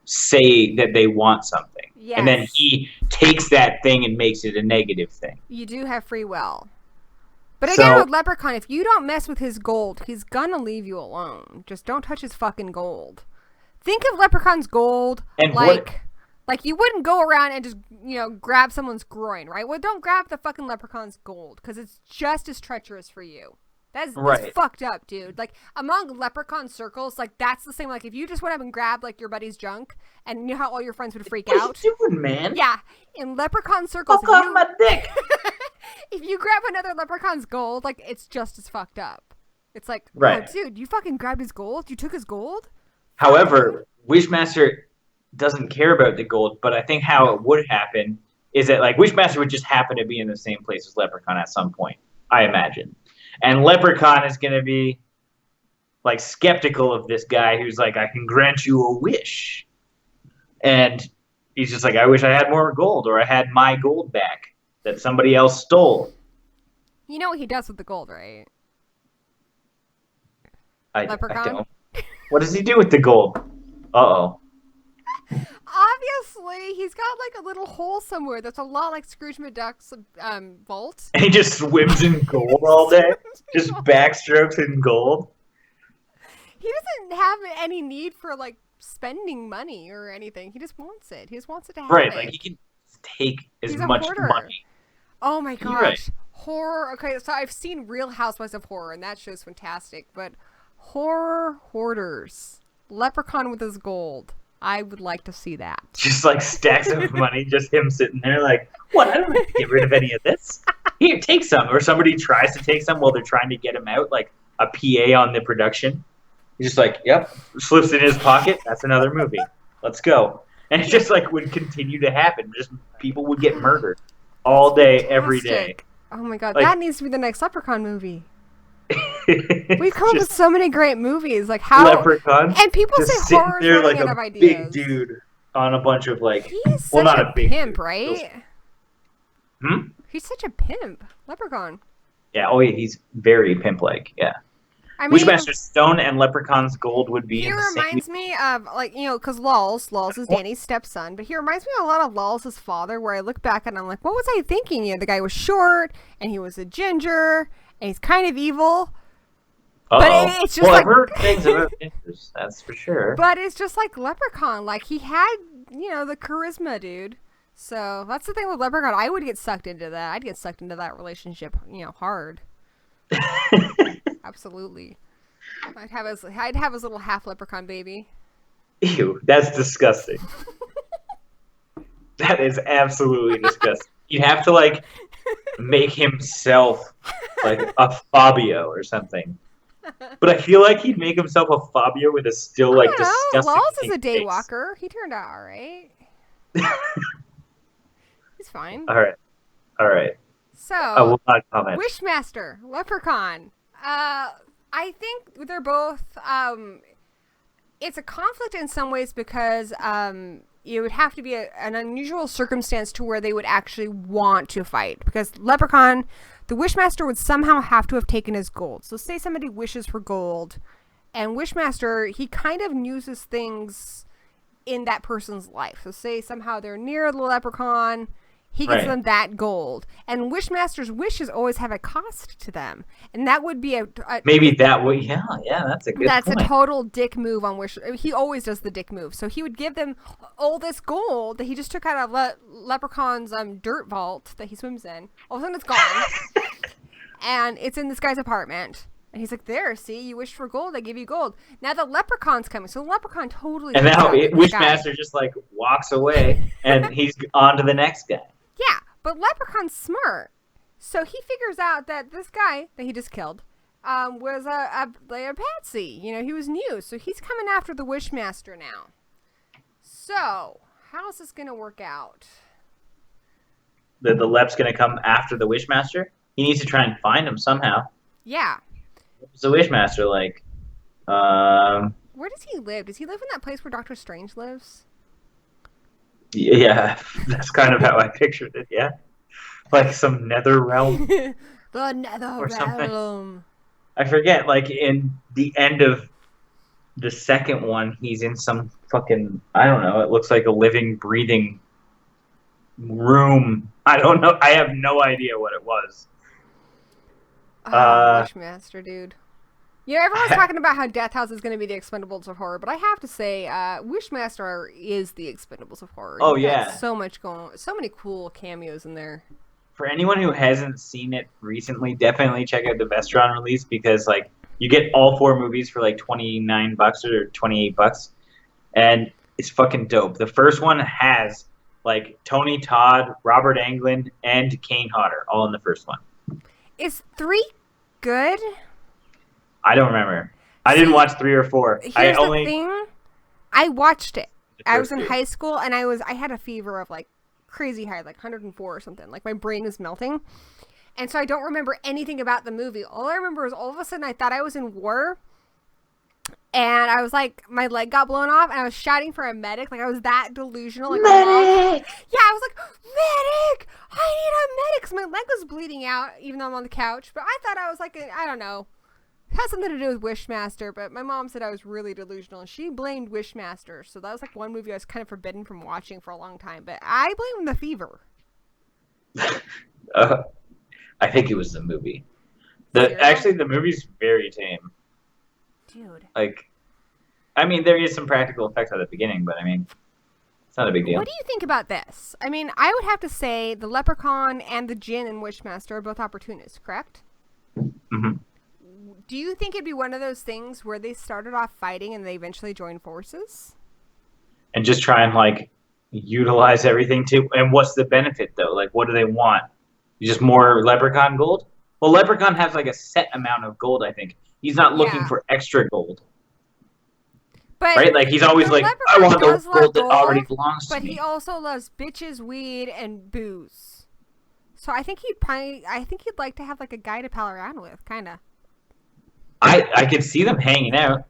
say that they want something. Yes. And then he takes that thing and makes it a negative thing. You do have free will. But again, with Leprechaun, if you don't mess with his gold, he's gonna leave you alone. Just don't touch his fucking gold. Think of Leprechaun's gold like you wouldn't go around and just, grab someone's groin, right? Well, don't grab the fucking Leprechaun's gold, because it's just as treacherous for you. That's fucked up, dude. Among Leprechaun circles, that's the same. If you just went up and grabbed, your buddy's junk, and you know how all your friends would freak out? What are you doing, man? Yeah. In Leprechaun circles, fuck off my dick. If you grab another Leprechaun's gold, it's just as fucked up. It's right. Oh, dude, you fucking grabbed his gold? You took his gold? However, Wishmaster doesn't care about the gold, but I think how it would happen is that, Wishmaster would just happen to be in the same place as Leprechaun at some point. I imagine. And Leprechaun is going to be like skeptical of this guy who's like, I can grant you a wish. And he's just like, I wish I had more gold, or I had my gold back that somebody else stole. You know what he does with the gold, right? I Leprechaun? don't. What does he do with the gold? Uh-oh. Obviously, he's got like a little hole somewhere that's a lot like Scrooge McDuck's vault. And he just swims in gold all day? Just backstrokes in gold? He doesn't have any need for like spending money or anything. He just wants it. He just wants it to happen. Right, like he can take as much money. Oh my gosh. Right. Horror. Okay, so I've seen Real Housewives of Horror, and that show's fantastic. But horror hoarders. Leprechaun with his gold. I would like to see that. Just like stacks of money, just him sitting there like, what? I don't have to get rid of any of this. Here, take some. Or somebody tries to take some while they're trying to get him out, like a PA on the production. He's just like, yep, slips it in his pocket. That's another movie. Let's go. And it just like would continue to happen. Just people would get murdered all day, every day. Oh my god, like, that needs to be the next Leprechaun movie. We've come up with so many great movies, like how Leprechaun, and people say horror there like running out a of ideas. big dude on a bunch of like. He's well, such not a big pimp, dude. right? He's such a pimp, Leprechaun. Yeah. Oh, yeah. He's very pimp-like. Yeah. I mean, Wishmaster's stone and Leprechaun's gold would be. He in the reminds me of, like, you know, because Lulz is Danny's stepson, but he reminds me a lot of Lulz's father, where I look back and I'm like, what was I thinking? You know, the guy was short, and he was a ginger, and he's kind of evil. But it's just I've heard things about gingers, that's for sure. But it's just like Leprechaun. Like, he had, you know, the charisma, dude. So that's the thing with Leprechaun. I would get sucked into that. I'd get sucked into that relationship, you know, hard. Absolutely. I'd have his little half leprechaun baby. Ew, that's disgusting. That is absolutely disgusting. You'd have to like make himself like a Fabio or something. But I feel like he'd make himself a Fabio with a still like disgusting. Lulz is a face. daywalker. He turned out all right. He's fine. All right. So I will not comment. Wishmaster, Leprechaun. I think they're both. It's a conflict in some ways because it would have to be an unusual circumstance to where they would actually want to fight. Because Leprechaun, the Wishmaster would somehow have to have taken his gold. So say somebody wishes for gold, and Wishmaster, he kind of uses things in that person's life. So say somehow they're near the Leprechaun, he gives them that gold. And Wishmaster's wishes always have a cost to them. And that would be maybe that way. Yeah, that's a good That's point. a total dick move on Wish. He always does the dick move. So he would give them all this gold that he just took out of Leprechaun's dirt vault that he swims in. All of a sudden it's gone. And it's in this guy's apartment. And he's like, there, see, you wished for gold, I give you gold. Now the Leprechaun's coming. So the Leprechaun totally... And now Wishmaster just like walks away and he's on to the next guy. Yeah, but Leprechaun's smart. So he figures out that this guy that he just killed was a patsy. You know, he was new. So he's coming after the Wishmaster now. So, how's this going to work out? The Lep's going to come after the Wishmaster? He needs to try and find him somehow. Yeah. What's the Wishmaster like? Where does he live? Does he live in that place where Doctor Strange lives? Yeah, that's kind of how I pictured it, yeah. Like some nether realm. The nether realm. I forget, like in the end of the second one, he's in some fucking, I don't know, it looks like a living, breathing room. I don't know, I have no idea what it was. Wishmaster, dude. Yeah, everyone's talking about how Death House is going to be the Expendables of horror, but I have to say, Wishmaster is the Expendables of horror. Oh, yeah. So much going, so many cool cameos in there. For anyone who hasn't seen it recently, definitely check out the Vestron release because, like, you get all 4 movies for like $29 or $28, and it's fucking dope. The first one has like Tony Todd, Robert Englund, and Kane Hodder all in the first one. Is 3 good? I don't remember. I didn't watch 3 or 4. Here's the thing. I watched it. I was in 2. high school, and I had a fever of like crazy high, like 104 or something. Like my brain was melting. And so I don't remember anything about the movie. All I remember is all of a sudden I thought I was in war. And I was like, my leg got blown off, and I was shouting for a medic. Like, I was that delusional. Like, Medic! Yeah, I was like, medic! I need a medic! Because my leg was bleeding out, even though I'm on the couch. But I thought I was like, I don't know. It has something to do with Wishmaster, but my mom said I was really delusional, and she blamed Wishmaster. So that was like one movie I was kind of forbidden from watching for a long time. But I blame the fever. I think it was the movie. Serial? Actually, the movie's very tame. Dude. Like, I mean, there is some practical effects at the beginning, but I mean, it's not a big deal. What do you think about this? I mean, I would have to say the Leprechaun and the Djinn in Wishmaster are both opportunists, correct? Mm-hmm. Do you think it'd be one of those things where they started off fighting and they eventually joined forces? And just try and, like, utilize everything too. And what's the benefit, though? Like, what do they want? Just more Leprechaun gold? Well, Leprechaun has, like, a set amount of gold, I think. He's not looking for extra gold. But right? Like, he's always like, I want the gold that already belongs to me. But he also loves bitches, weed, and booze. So I think he'd like to have, like, a guy to pal around with, kind of. I could see them hanging out.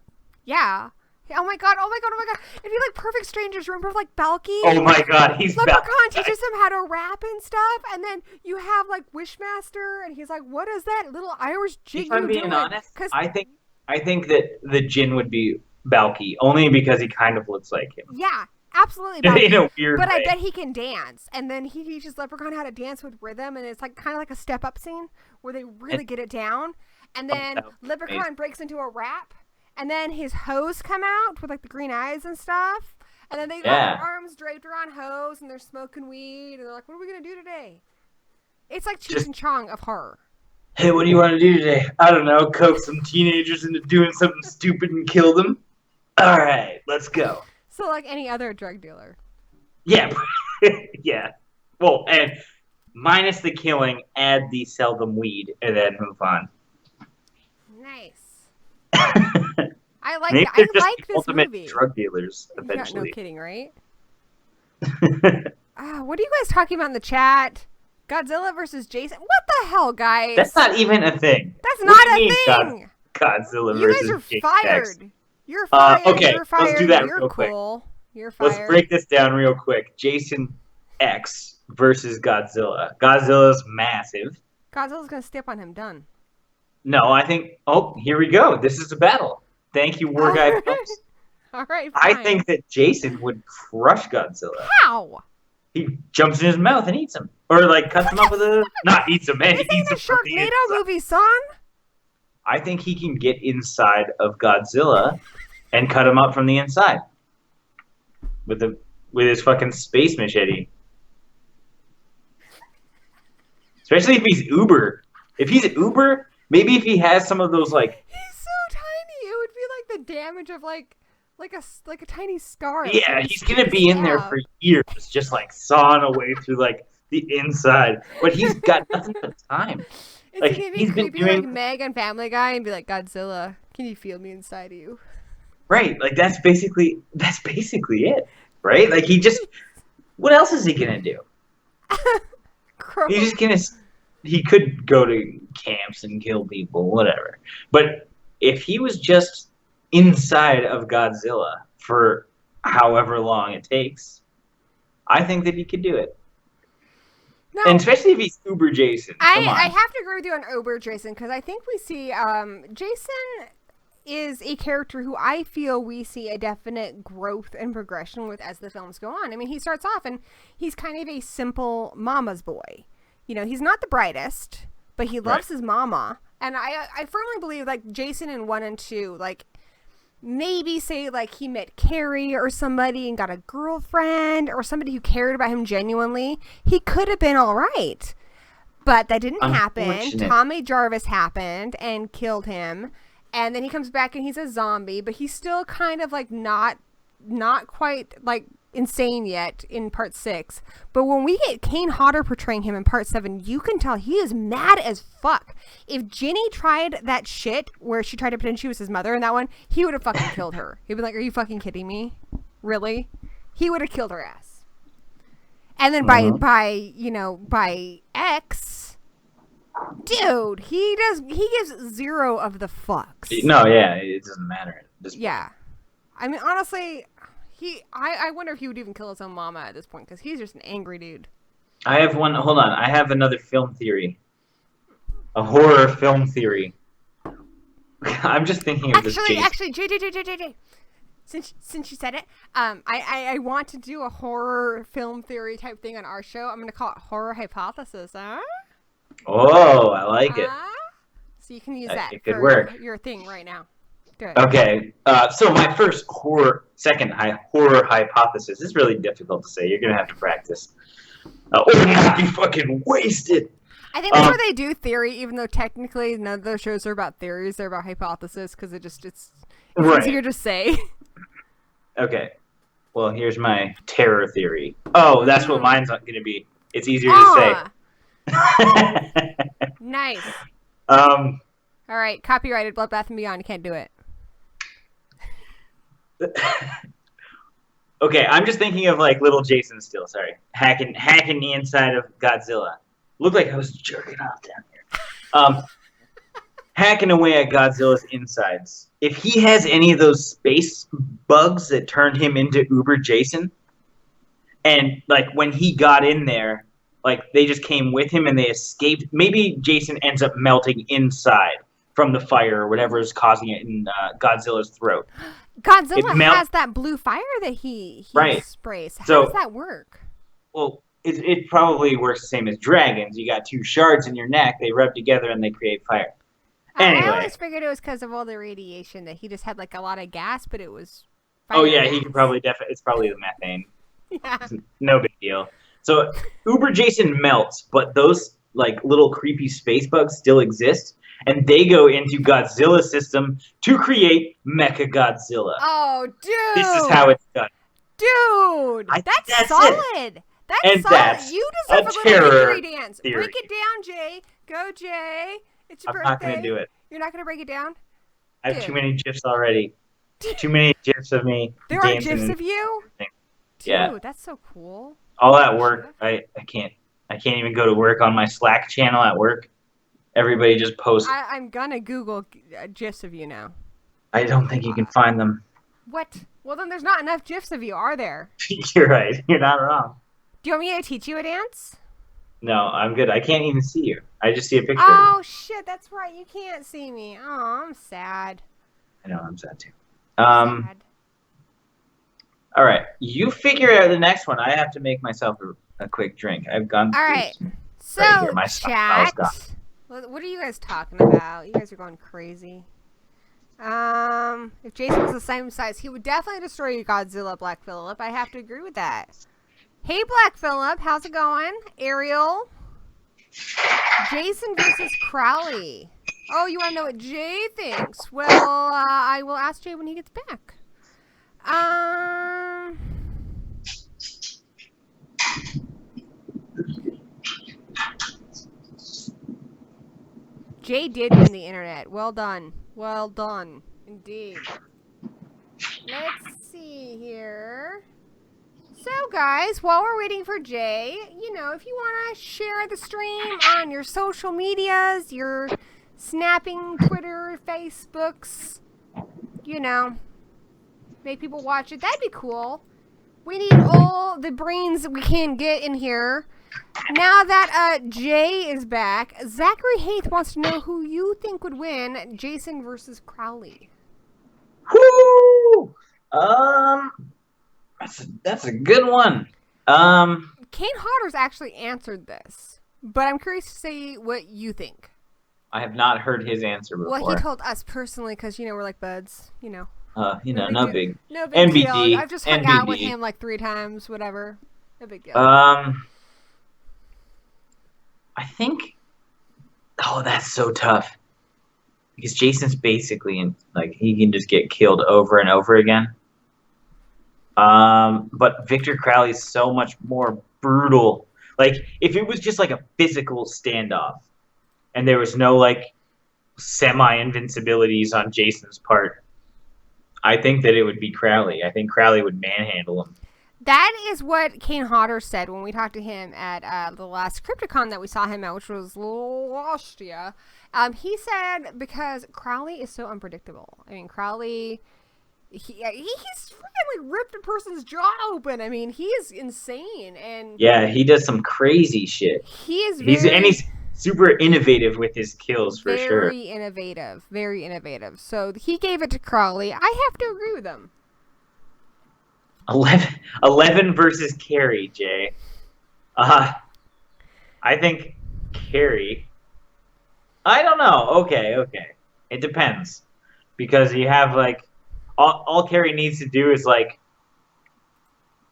Yeah. Oh my god. It'd be like perfect strangers. Remember, like, Balky? Oh my god, he's Leprechaun teaches him how to rap and stuff, and then you have, like, Wishmaster, and he's like, what is that little Irish jig if I'm you being doing? honest, I think that the Djinn would be Balky, only because he kind of looks like him. Yeah, absolutely Balky. In a weird but way. I bet he can dance, and then he teaches Leprechaun how to dance with rhythm, and it's like kind of like a step-up scene where they really get it down, and then Leprechaun breaks into a rap. And then his hoes come out with, like, the green eyes and stuff. And then they have their arms draped around hoes, and they're smoking weed. And they're like, what are we going to do today? It's like Cheech and Chong of horror. Hey, what do you want to do today? I don't know, coax some teenagers into doing something stupid and kill them? All right, let's go. So like any other drug dealer. Yeah. Yeah. Well, and minus the killing, add the sell them weed, and then move on. Nice. I like Maybe I just like the this ultimate movie. Drug dealers eventually. Yeah, no kidding, right? What are you guys talking about in the chat? Godzilla versus Jason? What the hell, guys? That's not even a thing. That's not a thing. Godzilla you versus guys are Jason fired. X. You're fired. Okay, You're fired. let's do that You're real quick. Cool. You're fired. Let's break this down real quick. Jason X versus Godzilla. Godzilla's massive. Godzilla's gonna step on him. Done. No, I think. Oh, here we go. This is a battle. Thank you, War Guy. All right. Fine. I think that Jason would crush Godzilla. How? He jumps in his mouth and eats him, or like cuts him up with a. Not eats him, man. This He ain't eats a him from the Sharknado inside. movie, son. I think he can get inside of Godzilla and cut him up from the inside with his fucking space machete. Especially if he's Uber. If he's Uber, maybe if he has some of those like. He's so tiny, it would be like the damage of like a tiny scar. Yeah, he's gonna be in there for years, just like sawing away through like the inside. But he's got nothing but time. It's Like gonna be he's been creepy doing like Meg on Family Guy and be like, Godzilla, can you feel me inside of you? right. Like that's basically it, right? Like he just. What else is he gonna do? He's just gonna. He could go to camps and kill people, whatever. But if he was just inside of Godzilla for however long it takes, I think that he could do it. No, And especially if he's Uber Jason. I Come on. have to agree with you on Uber Jason because I think we see Jason is a character who I feel we see a definite growth and progression with as the films go on. I mean, he starts off and he's kind of a simple mama's boy. You know, he's not the brightest, but he loves his mama. And I firmly believe, like, Jason in 1 and 2, like, maybe say, like, he met Carrie or somebody and got a girlfriend or somebody who cared about him genuinely. He could have been all right. But that didn't happen. Tommy Jarvis happened and killed him. And then he comes back and he's a zombie, but he's still kind of, like, not quite, like, insane yet in part 6. But when we get Kane Hodder portraying him in part 7, you can tell he is mad as fuck. If Ginny tried that shit where she tried to pretend she was his mother in that one, he would have fucking killed her. He'd be like, are you fucking kidding me? Really? He would have killed her ass. And then by X, Dude, he gives zero of the fucks. No, yeah, it doesn't matter. Yeah. I mean, honestly, I wonder if he would even kill his own mama at this point, because he's just an angry dude. I have one. Hold on. I have another film theory. A horror film theory. I'm just thinking of this. Actually, J. Since you said it, I want to do a horror film theory type thing on our show. I'm going to call it Horror Hypothesis, huh? Oh, I like it. So you can use that it could for work. Your thing right now. Good. Okay. So my second horror hypothesis is really difficult to say. You're going to have to practice. Or not be fucking wasted. I think that's where they do theory, even though technically none of those shows are about theories. They're about hypothesis, because it's easier to say. Okay. Well, here's my terror theory. Oh, that's what mine's going to be. It's easier to say. Nice. All right, copyrighted Bloodbath and Beyond. You can't do it. Okay, I'm just thinking of like little Jason still. Sorry, hacking the inside of Godzilla. Looked like I was jerking off down here. Hacking away at Godzilla's insides. If he has any of those space bugs that turned him into Uber Jason, and like when he got in there, like they just came with him and they escaped. Maybe Jason ends up melting inside from the fire or whatever is causing it in Godzilla's throat. Godzilla has that blue fire that he sprays. How does that work? Well, it probably works the same as dragons. You got two shards in your neck. They rub together and they create fire. Anyway. I always figured it was because of all the radiation that he just had like a lot of gas, but it was fire. Oh, yeah, he could probably it's probably the methane. Yeah. No big deal. So Uber Jason melts, but those like little creepy space bugs still exist. And they go into Godzilla's system to create Mecha Godzilla. Oh, dude! This is how it's done. Dude! That's solid! It. That's solid! You deserve a little victory dance. Theory. Break it down, Jay. Go, Jay. It's your birthday. I'm not going to do it. You're not going to break it down? I have too many GIFs already. Too many GIFs of me. There are GIFs of you? Dude, yeah. That's so cool. All at work. I can't even go to work on my Slack channel at work. Everybody just posts. I'm gonna Google GIFs of you now. I don't think you can find them. What? Well, then there's not enough GIFs of you, are there? You're right. You're not wrong. Do you want me to teach you a dance? No, I'm good. I can't even see you. I just see a picture Oh, of you. Shit. That's right. You can't see me. Oh, I'm sad. I know. I'm sad, too. Sad. All right. You figure out the next one. I have to make myself a quick drink. I've gone through. All right. So, my chat. What are you guys talking about? You guys are going crazy. If Jason was the same size, he would definitely destroy Godzilla, Black Phillip. I have to agree with that. Hey, Black Phillip, how's it going? Ariel. Jason versus Crowley. Oh, you want to know what Jay thinks? Well, I will ask Jay when he gets back. Jay did win the internet. Well done. Well done. Indeed. Let's see here. So, guys, while we're waiting for Jay, you know, if you want to share the stream on your social medias, your snapping Twitter, Facebooks, you know, make people watch it, that'd be cool. We need all the brains that we can get in here. Now that Jay is back, Zachary Haith wants to know who you think would win, Jason versus Crowley. Woo! That's a good one. Kane Hodder's actually answered this, but I'm curious to see what you think. I have not heard his answer before. Well, he told us personally because, you know, we're like buds, you know. No big MBD. Deal. I've just hung out with him like 3 times, whatever. No big deal. I think. Oh, that's so tough. Because Jason's basically he can just get killed over and over again. But Victor Crowley's so much more brutal. Like, if it was just like a physical standoff, and there was no like semi-invincibilities on Jason's part, I think that it would be Crowley. I think Crowley would manhandle him. That is what Kane Hodder said when we talked to him at the last Crypticon that we saw him at, which was last year. He said because Crowley is so unpredictable. I mean, Crowley, he's freaking like ripped a person's jaw open. I mean, he is insane. And yeah, he does some crazy shit. He's super innovative with his kills, for sure. Very innovative. Very innovative. So he gave it to Crowley. I have to agree with him. 11 versus Carrie, Jay. I think Carrie... I don't know. Okay. It depends. Because you have, like... All Carrie needs to do is, like...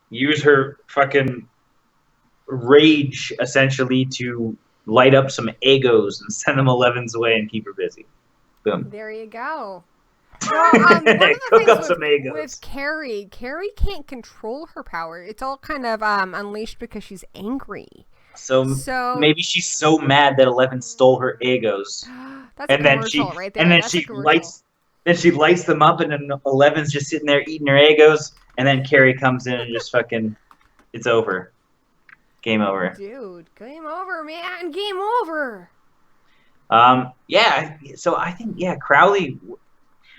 use her fucking rage, essentially, to... light up some egos and send them 11s away and keep her busy. Boom. There you go. Well, one of the Cook up things some egos. with Carrie can't control her power. It's all kind of unleashed because she's angry. So maybe she's so mad that 11 stole her egos. That's and a then commercial right there. And then That's she lights them up, and then 11's just sitting there eating her egos, and then Carrie comes in and just fucking, it's over. Game over. Dude, game over, man. Game over. Yeah, so I think, Crowley,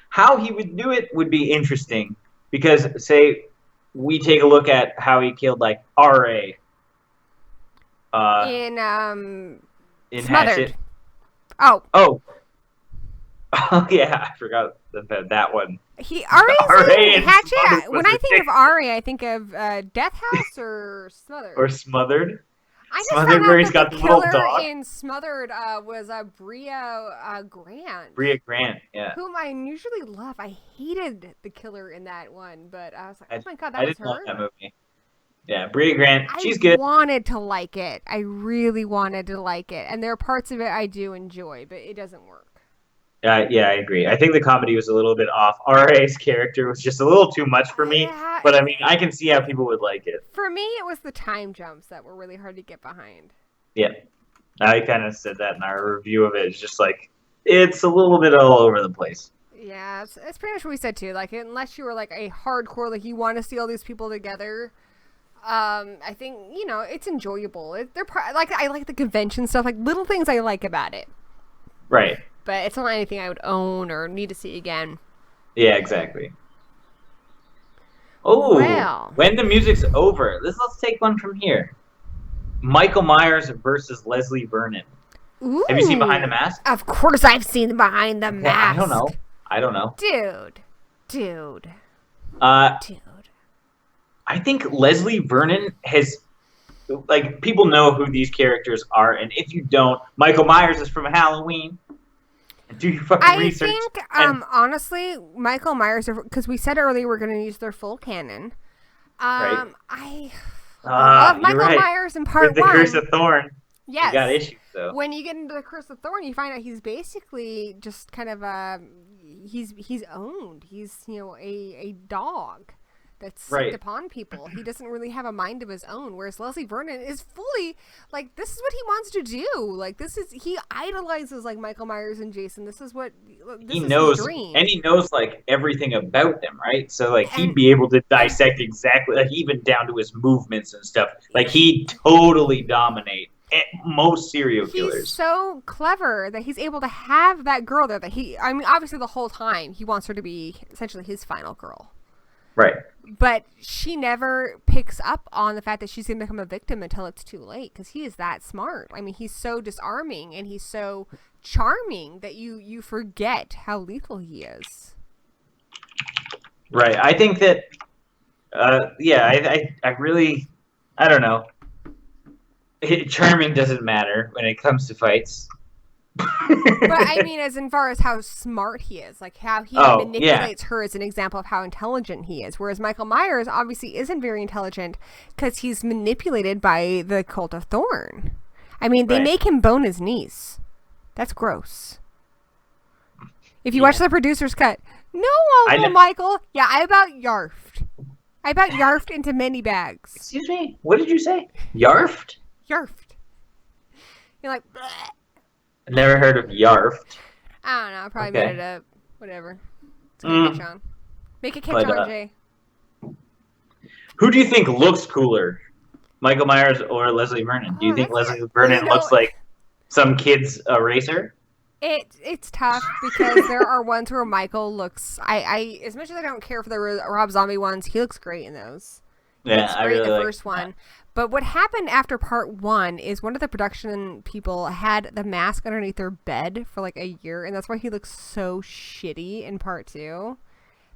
how he would do it would be interesting. Because, say, we take a look at how he killed, like, R.A. In Smothered. Hatchet. Oh. Oh, yeah, I forgot that one. R.A.'s in Hatchet. When I think of R.A., I think of Death House or Smothered. Or Smothered. I just Smothered, found where out he's got the the little killer dog. in Smothered was Bria Grant. Bria Grant, yeah. Whom I usually love. I hated the killer in that one, but I was like, oh my god, I that was didn't her? love that movie. Yeah, Bria Grant, she's good. I wanted to like it. I really wanted to like it. And there are parts of it I do enjoy, but it doesn't work. Yeah, I agree. I think the comedy was a little bit off. R.A.'s character was just a little too much for me. Yeah, but I mean, I can see how people would like it. For me, it was the time jumps that were really hard to get behind. Yeah. I kind of said that in our review of it. It's just like, it's a little bit all over the place. Yeah, it's pretty much what we said too. Like, unless you were like a hardcore, like you want to see all these people together, I think, it's enjoyable. I like the convention stuff, like little things I like about it. Right. But it's not anything I would own or need to see again. Yeah, exactly. Oh, well. When the music's over, let's take one from here. Michael Myers versus Leslie Vernon. Ooh. Have you seen Behind the Mask? Of course I've seen Behind the Mask. I don't know. Dude. I think Leslie Vernon has... Like, people know who these characters are, and if you don't, Michael Myers is from Halloween. Do your fucking research. I think, honestly, Michael Myers, because we said earlier we're going to use their full canon. Right. I love Michael Myers in part 1. With the Curse of Thorn. Yes. You got issues, though. When you get into the Curse of Thorn, you find out he's basically just kind of he's owned. He's, a dog that's sicked upon people. He doesn't really have a mind of his own, whereas Leslie Vernon is fully, like, this is what he wants to do. Like, he idolizes, like, Michael Myers and Jason. This is his dream. And he knows, like, everything about them, right? So, like, he'd be able to dissect exactly, like, even down to his movements and stuff. Like, he'd totally dominate most serial killers. He's so clever that he's able to have that girl there obviously the whole time he wants her to be essentially his final girl. Right. But she never picks up on the fact that she's going to become a victim until it's too late, because he is that smart. I mean, he's so disarming and he's so charming that you forget how lethal he is. Right. I think that, I really, I don't know. Charming doesn't matter when it comes to fights. But I mean, as far as how smart he is, like how he manipulates her is an example of how intelligent he is. Whereas Michael Myers obviously isn't very intelligent because he's manipulated by the Cult of Thorn. I mean, they make him bone his niece. That's gross. If you watch the producer's cut, no, Uncle Michael. Yeah, I about yarfed. I about yarfed into many bags. Excuse me? What did you say? Yarfed? Yarfed. You're like, bleh. I've never heard of yarfed. I don't know. I probably made it up. Whatever. It's gonna catch on. Make it catch on, Jay. Who do you think looks cooler, Michael Myers or Leslie Vernon? Do you Oh, think that's Leslie Vernon looks like some kid's eraser? It's tough because there are ones where Michael looks. I as much as I don't care for the Rob Zombie ones, he looks great in those. He Yeah, looks I great in really the like first one. But what happened after part 1 is one of the production people had the mask underneath their bed for like a year, and that's why he looks so shitty in part 2.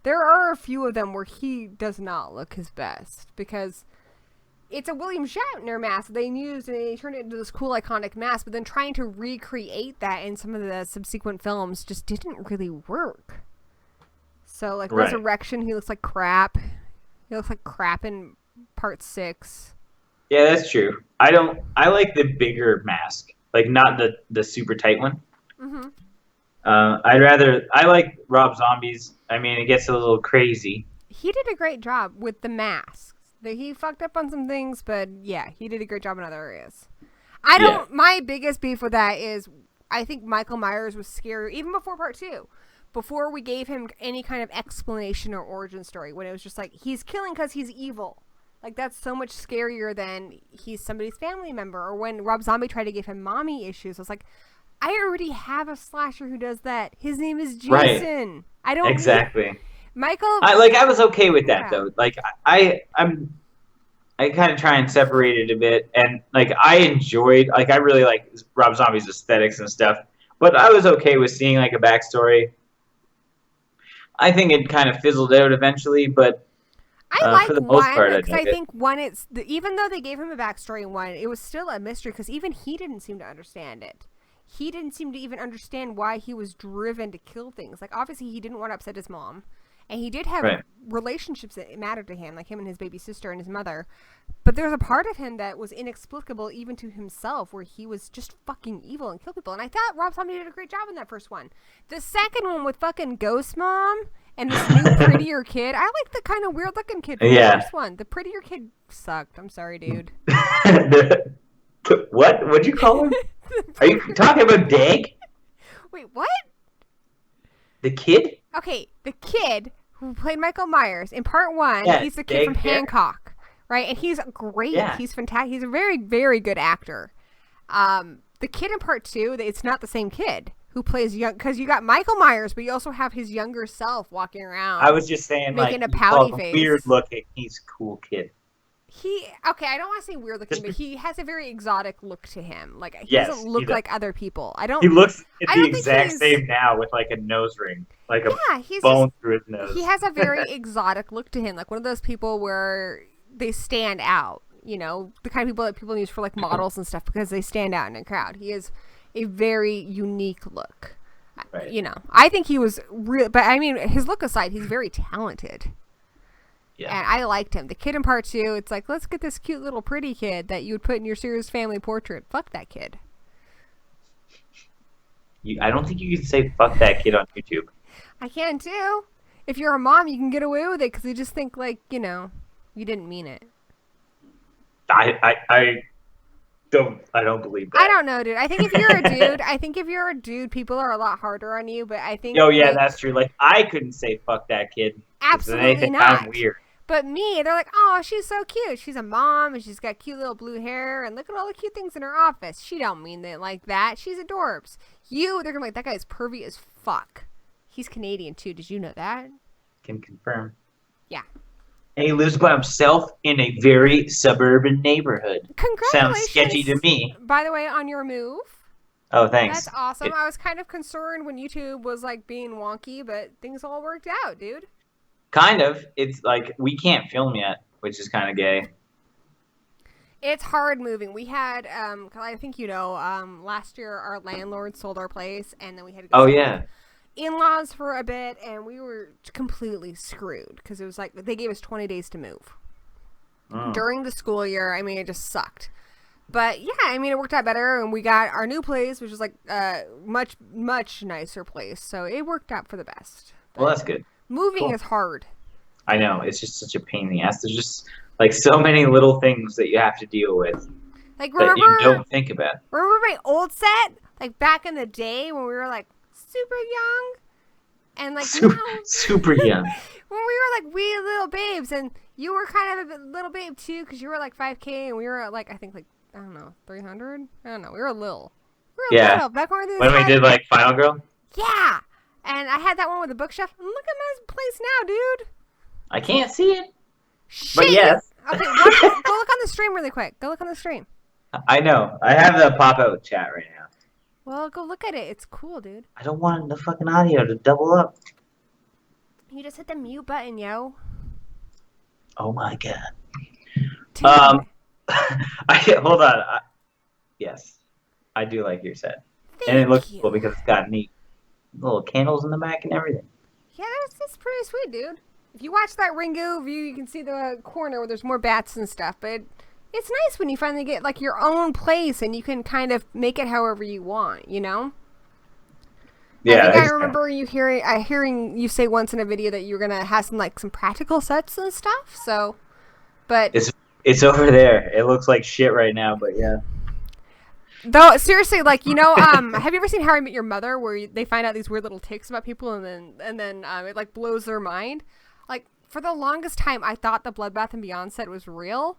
There are a few of them where he does not look his best because it's a William Shatner mask they used, and they turned it into this cool iconic mask, but then trying to recreate that in some of the subsequent films just didn't really work. So like Right. Resurrection, he looks like crap. He looks like crap in part 6. Yeah, that's true. I like the bigger mask, like not the super tight one. Mm-hmm. I like Rob Zombie's. I mean, it gets a little crazy. He did a great job with the masks. He fucked up on some things, but yeah, he did a great job in other areas. My biggest beef with that is I think Michael Myers was scary even before part 2. Before we gave him any kind of explanation or origin story, when it was just like, he's killing because he's evil. Like, that's so much scarier than he's somebody's family member. Or when Rob Zombie tried to give him mommy issues, I was like, I already have a slasher who does that. His name is Jason. Right. I don't Exactly. Michael. I was okay with that Yeah. though. Like I kind of try and separate it a bit, and like I really like Rob Zombie's aesthetics and stuff, but I was okay with seeing like a backstory. I think it kind of fizzled out eventually, but I like for the most part, because I think one, even though they gave him a backstory in 1, it was still a mystery because even he didn't seem to understand it. He didn't seem to even understand why he was driven to kill things. Like, obviously, he didn't want to upset his mom. And he did have relationships that mattered to him, like him and his baby sister and his mother. But there's a part of him that was inexplicable even to himself, where he was just fucking evil and killed people. And I thought Rob Zombie did a great job in that first one. The second one with fucking Ghost Mom and this new prettier kid, I like the kind of weird looking kid from the first one. The prettier kid sucked. I'm sorry, dude. What? What'd you call him? Are you talking about Dag? Wait, what? The kid? Okay, the kid who played Michael Myers in part 1, he's the kid Dag, from Hancock, right? And he's great. Yeah. He's fantastic. He's a very, very good actor. The kid in part 2, it's not the same kid who plays young, because you got Michael Myers, but you also have his younger self walking around. I was just saying, making like, a pouty face. Weird looking. He's a cool kid. I don't want to say weird looking, but he has a very exotic look to him. Like, he Yes, doesn't look like other people. He looks I the don't think exact he's- same now with like a nose ring, like a he's bone through his nose. He has a very exotic look to him, like one of those people where they stand out. You know, the kind of people that people use for like models and stuff because they stand out in a crowd. He has a very unique look. Right. You know, I think he was real, but I mean, his look aside, he's very talented. Yeah. And I liked him. The kid in part 2, it's like, let's get this cute little pretty kid that you would put in your serious family portrait. Fuck that kid. I don't think you can say "fuck that kid" on YouTube. I can too. If you're a mom, you can get away with it because they just think like, you know, you didn't mean it. I don't believe that. I don't know, dude. I think if you're a dude, people are a lot harder on you. But I think. Oh yeah, that's true. Like I couldn't say "fuck that kid." Absolutely they think not. I'm weird. But me, they're like, oh, she's so cute. She's a mom, and she's got cute little blue hair, and look at all the cute things in her office. She don't mean it like that. She's adorbs. They're gonna be like, that guy's pervy as fuck. He's Canadian too. Did you know that? Can confirm. Yeah. And he lives by himself in a very suburban neighborhood. Congratulations. Sounds sketchy to me. By the way, on your move. Oh, thanks. That's awesome. I was kind of concerned when YouTube was like being wonky, but things all worked out, dude. Kind of. It's like we can't film yet, which is kind of gay. It's hard moving. We had, I think you know, last year our landlord sold our place, and then we had to go in-laws for a bit, and we were completely screwed because it was like they gave us 20 days to move during the school year. I mean, it just sucked. But yeah, I mean, it worked out better, and we got our new place, which was like a much nicer place. So it worked out for the best. But well, that's good. moving is hard. I know. It's just such a pain in the ass. There's just like so many little things that you have to deal with Like that you don't think about. Remember my old set? Like back in the day when we were like super young? And like Super young. when we were like wee little babes, and You were kind of a little babe too, because you were like 5K and we were at like, I think like, I don't know, 300? I don't know. We were a little. Yeah. Back when we did like Final Girl? Yeah. And I had that one with the bookshelf. Look at my place now, dude. I can't see it. Shit. But yes. Okay, go look on the stream really quick. Go look on the stream. I know. I have the pop-out chat right now. Well, go look at it. It's cool, dude. I don't want the fucking audio to double up. You just hit the mute button, yo. Oh my god. Dude. Hold on. Yes. I do like your set. Thank And it looks you. cool because it's got neat little candles in the back and everything. Yeah, that's pretty sweet, dude. If you watch that Ringo view, you can see the corner where there's more bats and stuff. But it's nice when you finally get like your own place and you can kind of make it however you want, you know? Yeah. I remember hearing you say once in a video that you were gonna have some practical sets and stuff. So, but it's over there. It looks like shit right now, but yeah. Though seriously, like have you ever seen How I Met Your Mother, where they find out these weird little tics about people, and then it like blows their mind? Like for the longest time, I thought the Bloodbath and Beyond set was real,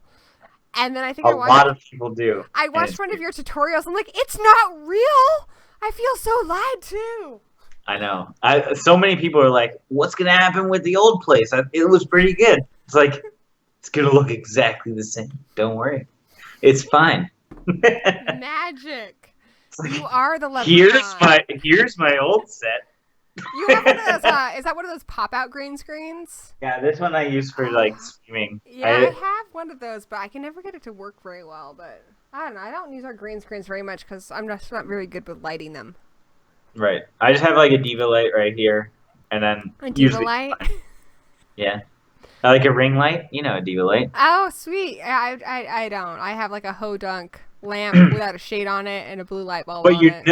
and then I think a lot of people do. I watched one of your tutorials. I'm like, it's not real. I feel so lied to. I know. So many people are like, "What's gonna happen with the old place? It was pretty good." It's like it's gonna look exactly the same. Don't worry, it's fine. Magic. Like, you are the Leprechaun. Here's my old set. You have one of those. Is that one of those pop-out green screens? Yeah, this one I use for like streaming. Yeah, I have one of those, but I can never get it to work very well. But I don't know. I don't use our green screens very much because I'm just not very good with lighting them. Right. I just have like a diva light right here, and then a diva light. Yeah. I like a ring light. You know, a diva light. Oh, sweet. I don't. I have like a Hodunk lamp without a shade on it and a blue light bulb but on it.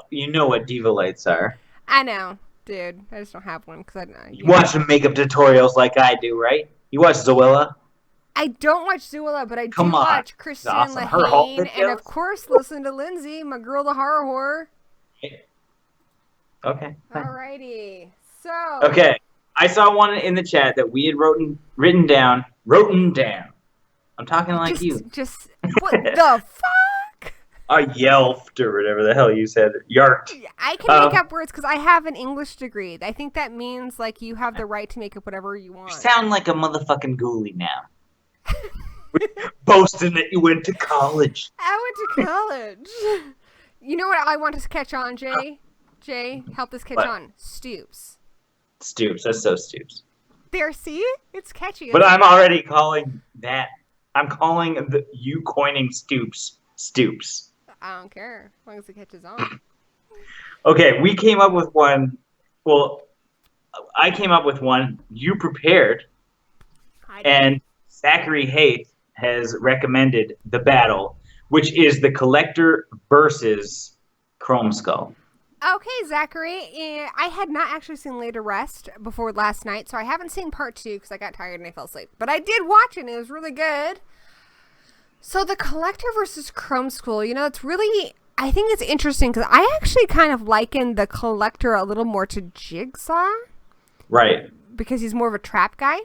you know what diva lights are. I know, dude. I just don't have one because I don't. You watch some makeup tutorials like I do, right? You watch Zoella? I don't watch Zoella, but I do watch Christine awesome. Lahane, and of course listen to Lindsay, my girl, the horror whore. Okay. Alrighty. So. Okay. I saw one in the chat that we had written down. I'm talking like you. Just what the fuck? I yelped or whatever the hell you said. Yarked. I can make up words because I have an English degree. I think that means like you have the right to make up whatever you want. You sound like a motherfucking ghoulie now. Boasting that you went to college. I went to college. You know what I want to catch on, Jay? Jay, help this catch on. Stoops. Stoops. That's so Stoops. There, see? It's catchy. But I'm already calling that. I'm calling you coining Stoops. I don't care. As long as it catches on. Okay, we came up with one. Well, I came up with one. You prepared. And Zachary Haith has recommended the battle, which is the Collector versus Chrome Skull. Okay, Zachary. I had not actually seen Laid to Rest before last night, so I haven't seen part 2 because I got tired and I fell asleep. But I did watch it, and it was really good. So the Collector versus Chrome Skull, it's really... I think it's interesting because I actually kind of liken the Collector a little more to Jigsaw. Right. Because he's more of a trap guy.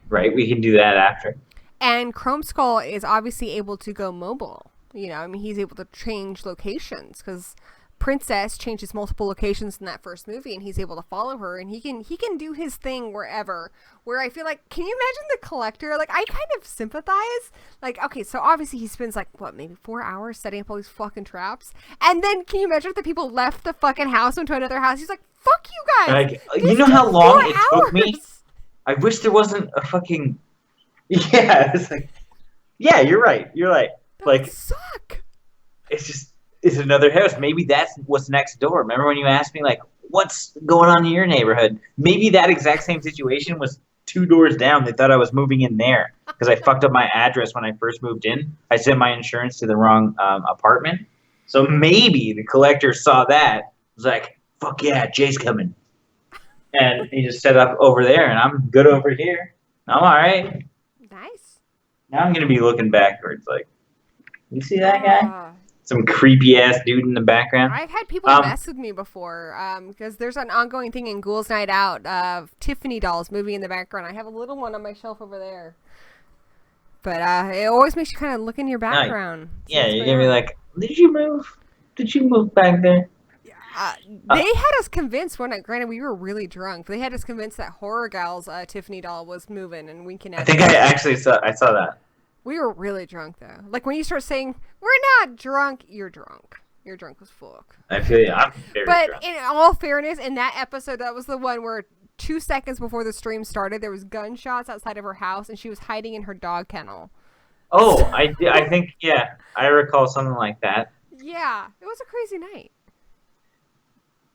Right, we can do that after. And Chrome Skull is obviously able to go mobile. He's able to change locations because... Princess changes multiple locations in that first movie, and he's able to follow her, and he can do his thing wherever. Where I feel like, can you imagine the Collector? Like, I kind of sympathize. Like, okay, so obviously he spends like maybe 4 hours setting up all these fucking traps, and then can you imagine if the people left the fucking house and went to another house? He's like, "Fuck you guys!" Like, you know how long it took me? I wish there wasn't a fucking. Yeah, it's like. Yeah, you're right. That like, suck. It's just. It's another house. Maybe that's what's next door. Remember when you asked me, like, what's going on in your neighborhood? Maybe that exact same situation was 2 doors down. They thought I was moving in there because I fucked up my address when I first moved in. I sent my insurance to the wrong apartment. So maybe the Collector saw that. Was like, fuck yeah, Jay's coming. And he just set up over there, and I'm good over here. I'm all right. Nice. Now I'm going to be looking backwards like, you see that guy? some creepy ass dude in the background. I've had people mess with me before because there's an ongoing thing in Ghouls Night Out of Tiffany dolls moving in the background. I have a little one on my shelf over there. But it always makes you kind of look in your background. Yeah, you're going to be like, did you move? Did you move back there? They had us convinced one night, granted we were really drunk, but they had us convinced that Horror Gal's Tiffany doll was moving and winking at us. I think I actually saw that. We were really drunk, though. Like, when you start saying, we're not drunk, you're drunk. You're drunk as fuck. I feel you. I'm very drunk. But in all fairness, in that episode, that was the one where 2 seconds before the stream started, there was gunshots outside of her house, and she was hiding in her dog kennel. Oh, I think, yeah. I recall something like that. Yeah. It was a crazy night.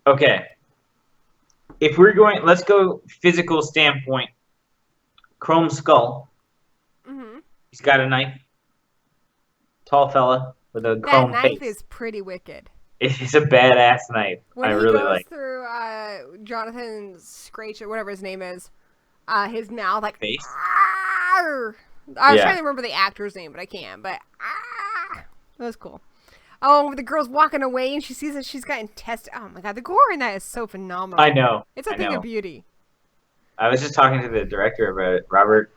Okay. If we're going, let's go physical standpoint. Chrome Skull. Mm-hmm. He's got a knife. Tall fella with a chrome face. That knife is pretty wicked. It's a badass knife. When I he really goes like. through Jonathan Screech or whatever his name is, his mouth like. Face? Arr! I was trying to remember the actor's name, but I can't. But that was cool. Oh, the girl's walking away and she sees that she's got intestine. Oh my god, the gore in that is so phenomenal. I know. It's a thing of beauty. I was just talking to the director about it, Robert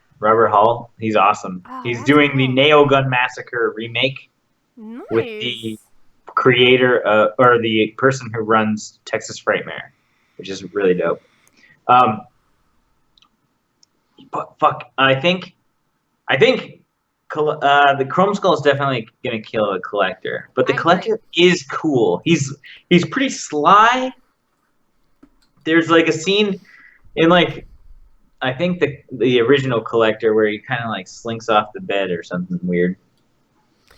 Hall. He's awesome. Oh, He's doing the Nail Gun Massacre remake with the creator or the person who runs Texas Frightmare, which is really dope. But fuck, I think the Chrome Skull is definitely gonna kill a collector, but the collector is cool. He's pretty sly. There's like a scene in like I think the original collector where he kind of like slinks off the bed or something weird.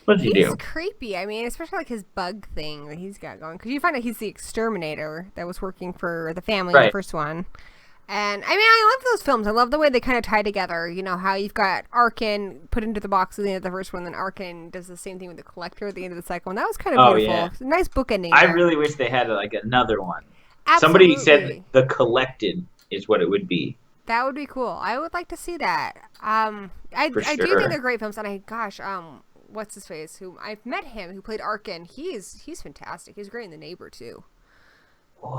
What does he do? He's creepy. I mean, especially like his bug thing that he's got going. Because you find out he's the exterminator that was working for the family in the first one. And, I mean, I love those films. I love the way they kind of tie together. You know, how you've got Arkin put into the box at the end of the first one, then Arkin does the same thing with the Collector at the end of the second one. That was kind of beautiful. Yeah. It's a nice book ending there. I really wish they had, like, another one. Absolutely. Somebody said The Collected is what it would be. That would be cool. I would like to see that. I do think they're great films. And what's his face? I've met him, who played Arkin. He's fantastic. He's great in The Neighbor, too.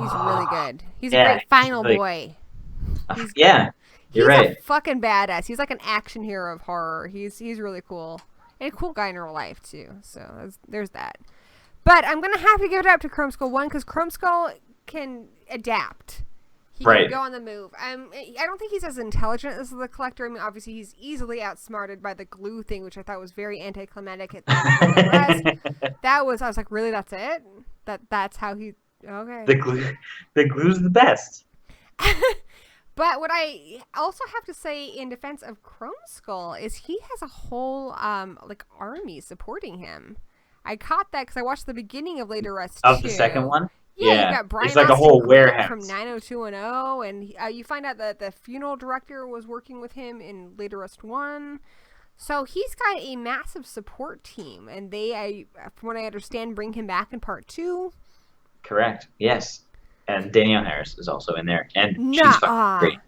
He's really good. He's a great final boy. You're right. He's a fucking badass. He's like an action hero of horror. He's really cool. And a cool guy in real life, too. So there's that. But I'm going to have to give it up to Chrome Skull 1 because Chrome Skull can adapt. He can go on the move. I don't think he's as intelligent as the Collector. I mean, obviously, he's easily outsmarted by the glue thing, which I thought was very anticlimactic at the rest. I was like, really, that's it? That's how he... Okay. The glue's the best. But what I also have to say in defense of Chrome Skull is he has a whole army supporting him. I caught that because I watched the beginning of Later Rest 2. Of the second one? Yeah, you got Brian it's like a whole warehouse from 90210, and you find out that the funeral director was working with him in Later Rest 1. So he's got a massive support team, and they, from what I understand, bring him back in part 2. Correct. Yes. And Danielle Harris is also in there, and she's fucking great.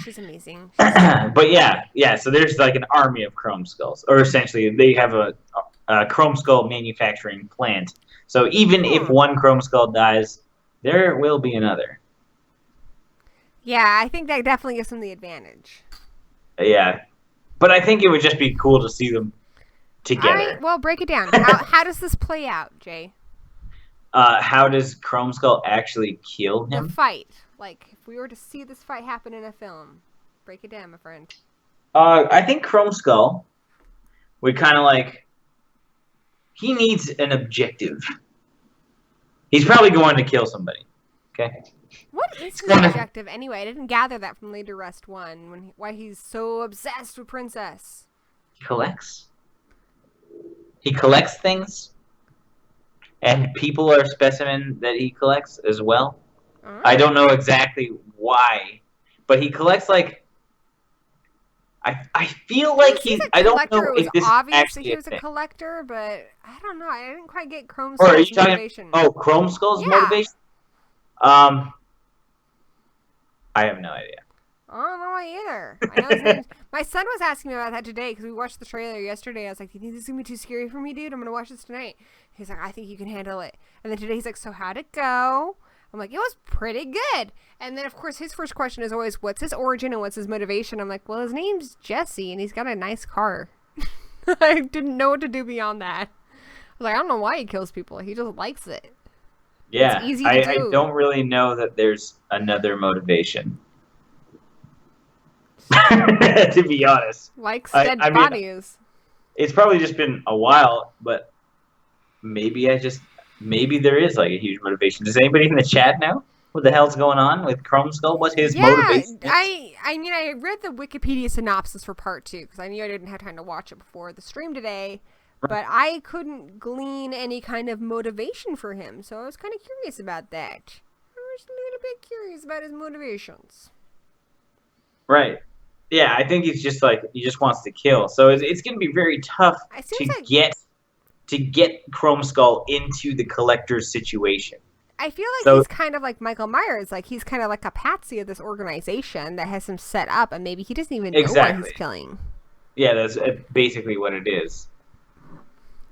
She's amazing. But yeah. So there's like an army of Chrome Skulls, or essentially they have a Chrome Skull manufacturing plant. So even if one Chrome Skull dies, there will be another. Yeah, I think that definitely gives them the advantage. Yeah, but I think it would just be cool to see them together. All right, well, break it down. How does this play out, Jay? How does Chrome Skull actually kill him? The fight. Like, if we were to see this fight happen in a film, break it down, my friend. I think Chrome Skull would kind of like... He needs an objective. He's probably going to kill somebody. Okay? What is his objective anyway? I didn't gather that from Later Rest 1. Why he's so obsessed with Princess. He collects. He collects things. And people are specimen that he collects as well. Right. I don't know exactly why. But he collects like... I feel like he's... I don't know if this is actually he was a collector, but I don't know. I didn't quite get Chrome Skull's motivation. Chrome Skull's motivation? I have no idea. I don't know either. I know his name. My son was asking me about that today because we watched the trailer yesterday. I was like, "Do you think this is gonna be too scary for me, dude? I'm gonna watch this tonight." He's like, "I think you can handle it." And then today he's like, "So how'd it go?" I'm like, "It was pretty good." And then of course his first question is always, "What's his origin and what's his motivation?" I'm like, "Well, his name's Jesse and he's got a nice car." I didn't know what to do beyond that. I was like, "I don't know why he kills people. He just likes it." Yeah, It's easy to do. I don't really know that there's another motivation. To be honest, Likes dead I mean, bodies. it's probably just been a while, but maybe there is like a huge motivation. Does anybody in the chat know what the hell's going on with Chrome Skull? What his motivation is? I mean, I read the Wikipedia synopsis for part 2 because I knew I didn't have time to watch it before the stream today, but I couldn't glean any kind of motivation for him, so I was kind of curious about that. I was a little bit curious about his motivations. Right. Yeah, I think he's just like he just wants to kill. So it's going to be very tough to get Chrome Skull into the collector's situation. I feel like he's kind of like Michael Myers. Like he's kind of like a patsy of this organization that has him set up, and maybe he doesn't even know why he's killing. Yeah, that's basically what it is.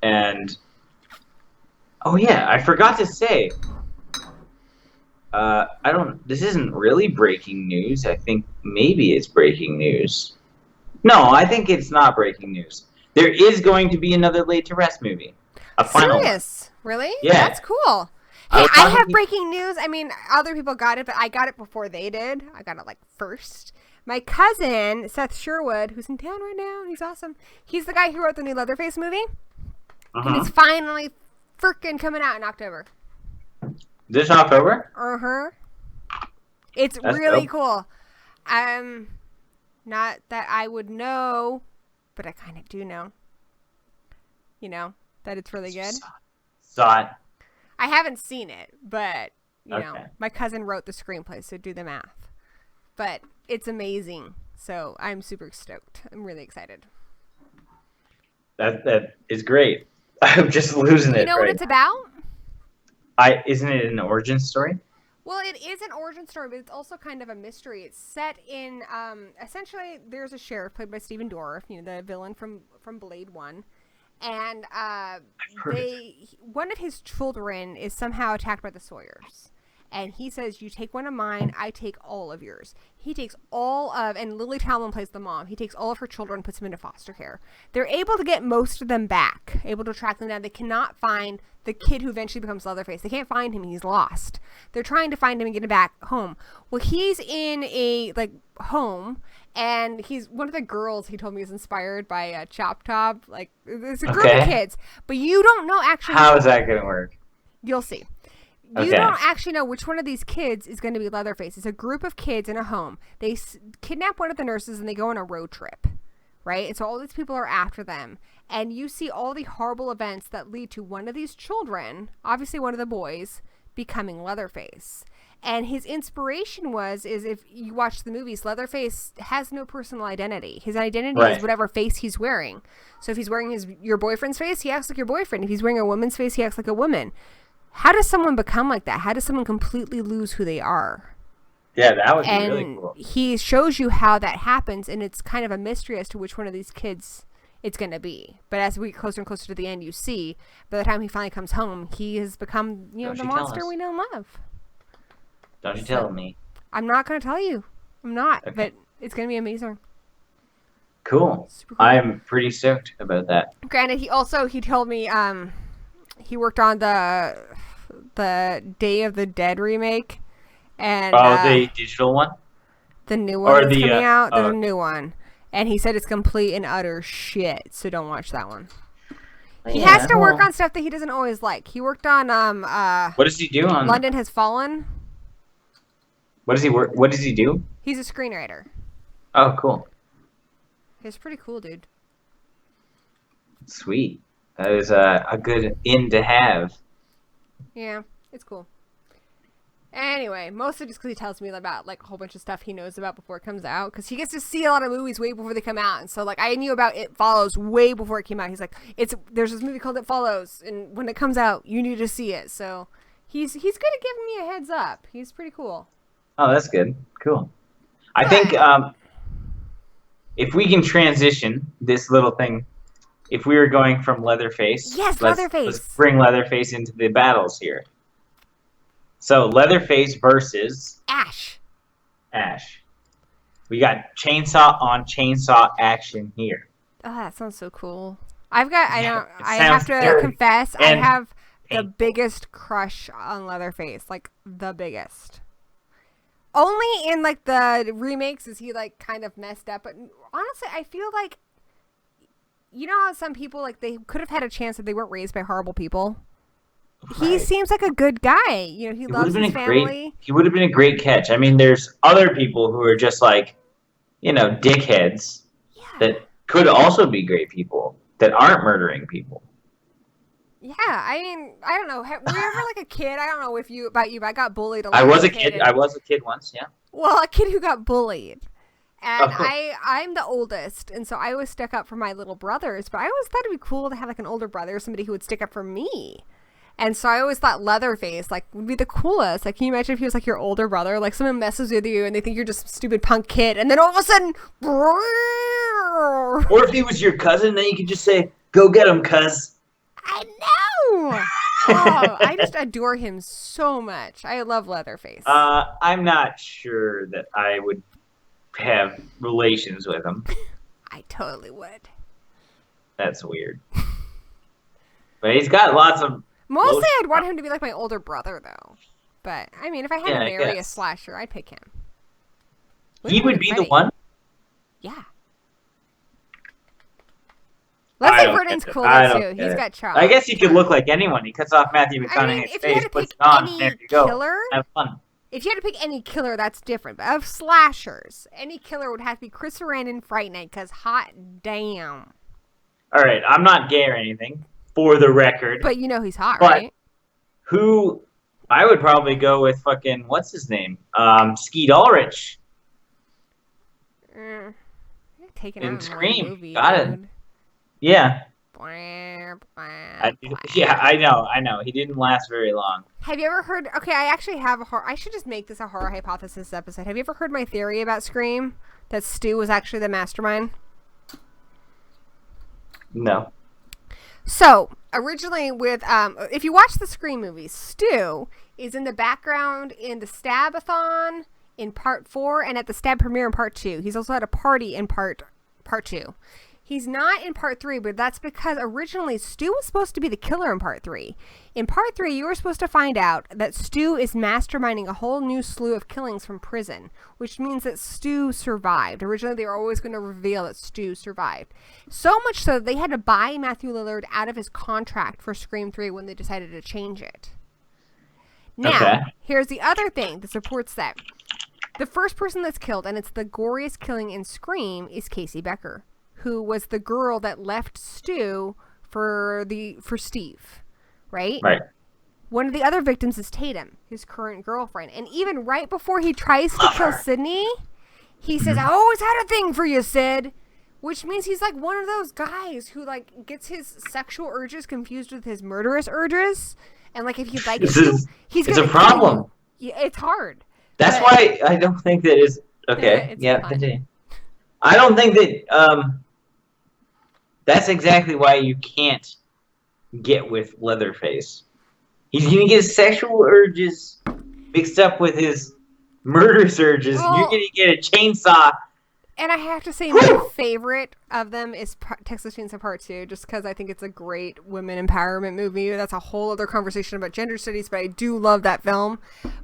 And oh yeah, I forgot to say. This isn't really breaking news. I think maybe it's breaking news. No, I think it's not breaking news. There is going to be another Laid to Rest movie. A final one. Serious? Really? Yeah. That's cool. Hey, I have breaking news. I mean, other people got it, but I got it before they did. I got it like first. My cousin, Seth Sherwood, who's in town right now, he's awesome. He's the guy who wrote the new Leatherface movie. And it's finally freaking coming out in October. This October? It's really cool. Not that I would know, but I kind of do know. You know, that it's really good. Saw it. I haven't seen it, but, you know, my cousin wrote the screenplay, so do the math. But it's amazing, so I'm super stoked. I'm really excited. That is great. I'm just losing it. You know what it's about? Isn't it an origin story? Well, it is an origin story, but it's also kind of a mystery. It's set in, essentially, there's a sheriff played by Stephen Dorff, you know, the villain from Blade 1. And one of his children is somehow attacked by the Sawyers. And he says, "You take one of mine, I take all of yours." He takes and Lily Tomlin plays the mom. He takes all of her children, puts them into foster care. They're able to get most of them back, able to track them down. They cannot find the kid who eventually becomes Leatherface. They can't find him. He's lost. They're trying to find him and get him back home. Well, he's in a, home, and he's one of the girls he told me is inspired by Chop Top. Like, there's a group of kids, but you don't know actually. How is that going to work? You'll see. You don't actually know which one of these kids is going to be Leatherface. It's a group of kids in a home. They kidnap one of the nurses and they go on a road trip, right? And so all these people are after them. And you see all the horrible events that lead to one of these children, obviously one of the boys, becoming Leatherface. And his inspiration is if you watch the movies, Leatherface has no personal identity. His identity is whatever face he's wearing. So if he's wearing your boyfriend's face, he acts like your boyfriend. If he's wearing a woman's face, he acts like a woman. How does someone become like that? How does someone completely lose who they are? Yeah, that would be really cool. He shows you how that happens, and it's kind of a mystery as to which one of these kids it's going to be. But as we get closer and closer to the end, you see, by the time he finally comes home, he has become, the monster we know and love. Don't you tell me. I'm not going to tell you. I'm not, but it's going to be amazing. Cool. Super cool. I'm pretty stoked about that. Granted, he told me he worked on the Day of the Dead remake, and the digital one, the new one that's coming out. There's a new one, and he said it's complete and utter shit. So don't watch that one. He has to work on stuff that he doesn't always like. He worked on what does he do on London Has Fallen? What does he work? What does he do? He's a screenwriter. Oh, cool. He's pretty cool, dude. Sweet. That is a good in to have. Yeah, it's cool. Anyway, mostly just because he tells me about a whole bunch of stuff he knows about before it comes out. Because he gets to see a lot of movies way before they come out. And so I knew about It Follows way before it came out. He's like, there's this movie called It Follows, and when it comes out, you need to see it. So he's good at giving me a heads up. He's pretty cool. Oh, that's good. Cool. I think if we can transition this little thing, if we were going from Leatherface, Yes, let's bring Leatherface into the battles here. So Leatherface versus Ash. We got chainsaw on chainsaw action here. Oh, that sounds so cool. I have to scary. confess, I And have the painful. biggest crush on Leatherface, like the biggest. Only in like the remakes is he like kind of messed up, but honestly, I feel like, you know how some people like they could have had a chance if they weren't raised by horrible people. He seems like a good guy. You know, he loves his family. He would have been a great catch. I mean, there's other people who are just like, you know, dickheads that could also be great people that aren't murdering people. Yeah, I mean, I don't know. Were you ever like a kid? I don't know about you, but I got bullied a lot. I was a kid. I was a kid once, yeah. Well, a kid who got bullied. And Uh-huh. I'm the oldest, and so I always stuck up for my little brothers, but I always thought it'd be cool to have like an older brother, somebody who would stick up for me. And so I always thought Leatherface like would be the coolest. Like, can you imagine if he was like your older brother? Like, someone messes with you and they think you're just a stupid punk kid, and then all of a sudden, or if he was your cousin, then you could just say, "Go get him, cuz." I know. Oh, I just adore him so much. I love Leatherface. I'm not sure that I would have relations with him. I totally would. That's weird. But he's got lots of. Mostly, I'd want him to be like my older brother, though. But I mean, if I had to marry a slasher, I'd pick him. He would be the one. Yeah. Leslie Burton's cool too. He's got chops. I guess he could look like anyone. He cuts off Matthew McConaughey's face, puts it on, and there you go. Have fun. If you had to pick any killer, that's different. But of slashers, any killer would have to be Chris Sarandon, Fright Night, because hot damn. All right, I'm not gay or anything, for the record. But you know he's hot, but right? Who? I would probably go with fucking what's his name? Skeet Ulrich. Taking in out Scream. movie, Got it. dude. Yeah. Blah, blah, Yeah, I know. He didn't last very long. Have you ever heard? Okay, I actually have a horror. I should just make this a horror hypothesis episode. Have you ever heard my theory about Scream? That Stu was actually the mastermind. No. So originally, with if you watch the Scream movies, Stu is in the background in the Stab-a-thon in Part 4 and at the Stab premiere in Part 2. He's also at a party in Part 2. He's not in Part 3, but that's because originally Stu was supposed to be the killer in Part 3. In Part 3, you were supposed to find out that Stu is masterminding a whole new slew of killings from prison, which means that Stu survived. Originally, they were always going to reveal that Stu survived. So much so that they had to buy Matthew Lillard out of his contract for Scream 3 when they decided to change it. Now, here's the other thing that supports that. The first person that's killed, and it's the goriest killing in Scream, is Casey Becker, who was the girl that left Stu for Steve, right? Right. One of the other victims is Tatum, his current girlfriend. And even right before he tries to kill Sydney, he says, "I always had a thing for you, Sid." Which means he's like one of those guys who like gets his sexual urges confused with his murderous urges. And like if he likes you, he's gonna It's a problem. Yeah, it's hard. That's why I don't think that is okay. Yeah, continue. I don't think that that's exactly why you can't get with Leatherface. He's gonna get his sexual urges mixed up with his murder urges. Well, you're gonna get a chainsaw. And I have to say, my favorite of them is Texas Chainsaw Part 2, just because I think it's a great women empowerment movie. That's a whole other conversation about gender studies, but I do love that film.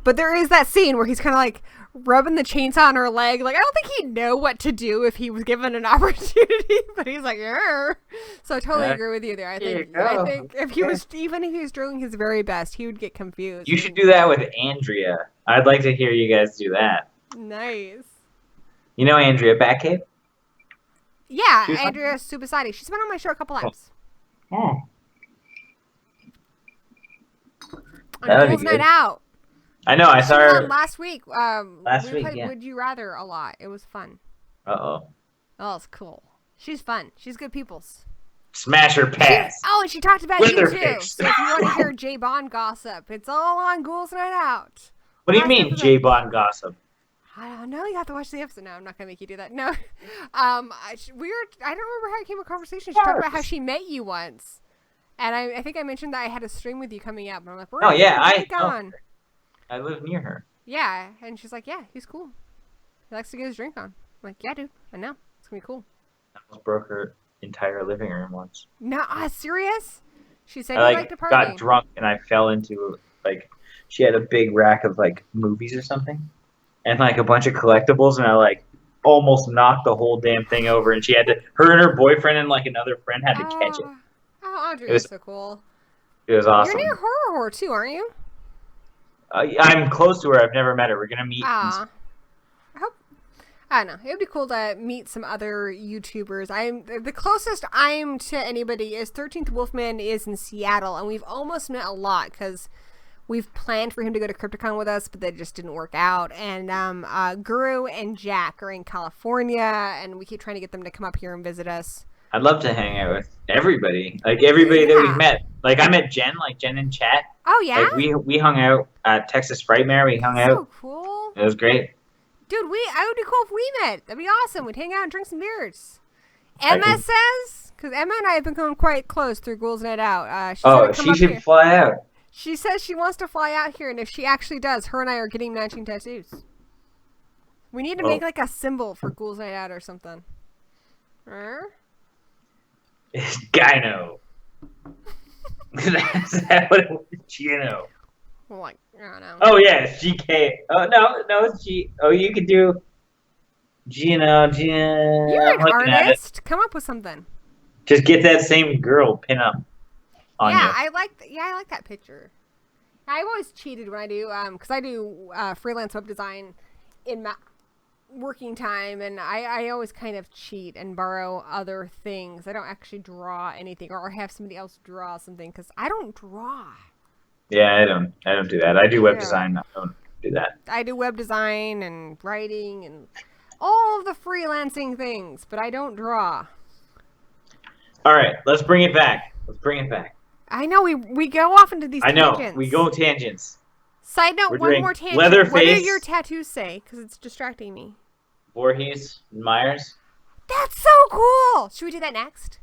But there is that scene where he's kind of like rubbing the chainsaw on her leg. Like, I don't think he'd know what to do if he was given an opportunity, but he's like, "Yeah." So I totally agree with you there. I think if he was, even if he was doing his very best, he would get confused. You should do that with Andrea. I'd like to hear you guys do that. Nice. You know Andrea Batcave? Yeah, Andrea Subasati. She's been on my show a couple times. Oh. On Ghouls Night Out. I know, I saw her last week. we played yeah. Would You Rather a lot. It was fun. Uh-oh. Oh, it's cool. She's fun. She's good peoples. Smash her pass. And she talked about you too. Leatherface. So if you want to hear J. Bond gossip, it's all on Ghouls Night Out. What do you mean, J. Bond gossip? I don't know. You have to watch the episode. No, I'm not gonna make you do that. No, I don't remember how it came a conversation. She talked about how she met you once, and I think I mentioned that I had a stream with you coming up. And I'm like, Oh yeah, I live near her. Yeah, and she's like, yeah, he's cool. He likes to get his drink on. I'm like, yeah, dude, I know. It's gonna be cool. I almost broke her entire living room once. No, serious? She said I you liked to party. got drunk and I fell into she had a big rack of movies or something, and a bunch of collectibles, and I almost knocked the whole damn thing over, and her and her boyfriend and another friend had to catch it. Oh, Audrey is so cool. It was awesome. You're near horror too, aren't you? I'm close to her. I've never met her. We're gonna meet. I don't know. It would be cool to meet some other YouTubers. The closest I'm to anybody is 13th Wolfman is in Seattle, and we've almost met a lot because we've planned for him to go to Crypticon with us, but that just didn't work out. And Guru and Jack are in California, and we keep trying to get them to come up here and visit us. I'd love to hang out with everybody. Everybody that we've met. I met Jen, Jen in chat. Oh, yeah? We hung out at Texas Frightmare. We hung out. So cool. It was great. Dude, I would be cool if we met. That'd be awesome. We'd hang out and drink some beers. Emma says, because Emma and I have become quite close through Ghouls Night Out. She should fly out. She says she wants to fly out here, and if she actually does, her and I are getting matching tattoos. We need to make a symbol for Ghouls Night Out or something. Gyno. Is that what it was? Gino. I don't know. Oh, yeah, it's GK. Oh, no, it's G. Oh, you could do Gino. You're an artist. Come up with something. Just get that same girl pin up on you. I like that picture. I've always cheated when I do, because I do freelance web design in my working time, and I always kind of cheat and borrow other things. I don't actually draw anything or have somebody else draw something because I don't draw. Yeah, I don't do that. I do web design. I don't do that. I do web design and writing and all of the freelancing things, but I don't draw. All right, let's bring it back. I know we go off into these tangents. I know, we go tangents. Side note, one more tangent. Leatherface. What do your tattoos say? Because it's distracting me. Voorhees, Myers. That's so cool! Should we do that next?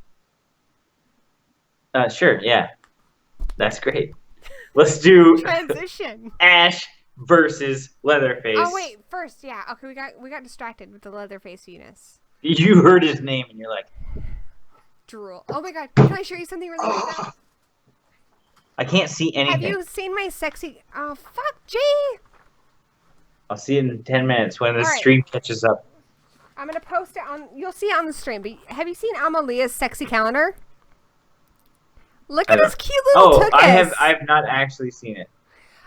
Sure, yeah. That's great. Let's do transition. Ash versus Leatherface. Oh wait, first, yeah. Okay, we got distracted with the Leatherface Venus. You heard his name and you're like, drool. Oh my god, can I show you something really cool? I can't see anything. Have you seen my sexy... Oh, fuck, G! I'll see it in 10 minutes when the stream catches up. I'm going to post it on... You'll see it on the stream, but have you seen Amalia's sexy calendar? Look at this cute little tuchus. I have not actually seen it.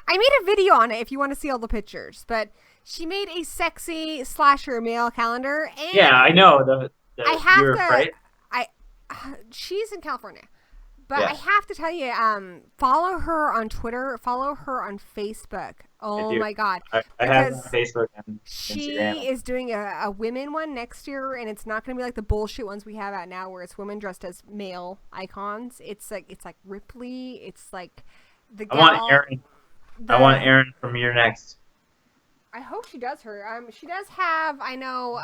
I made a video on it if you want to see all the pictures, but she made a sexy slasher male calendar. And yeah, I know. I have to... Right? She's in California. But I have to tell you, follow her on Twitter, follow her on Facebook. Oh my god. I have on Facebook and she Instagram. is doing a women one next year, and it's not going to be like the bullshit ones we have out now where it's women dressed as male icons. It's like Ripley. It's like the gal. I want Erin from Your Next. I hope she does her. She does have, I know,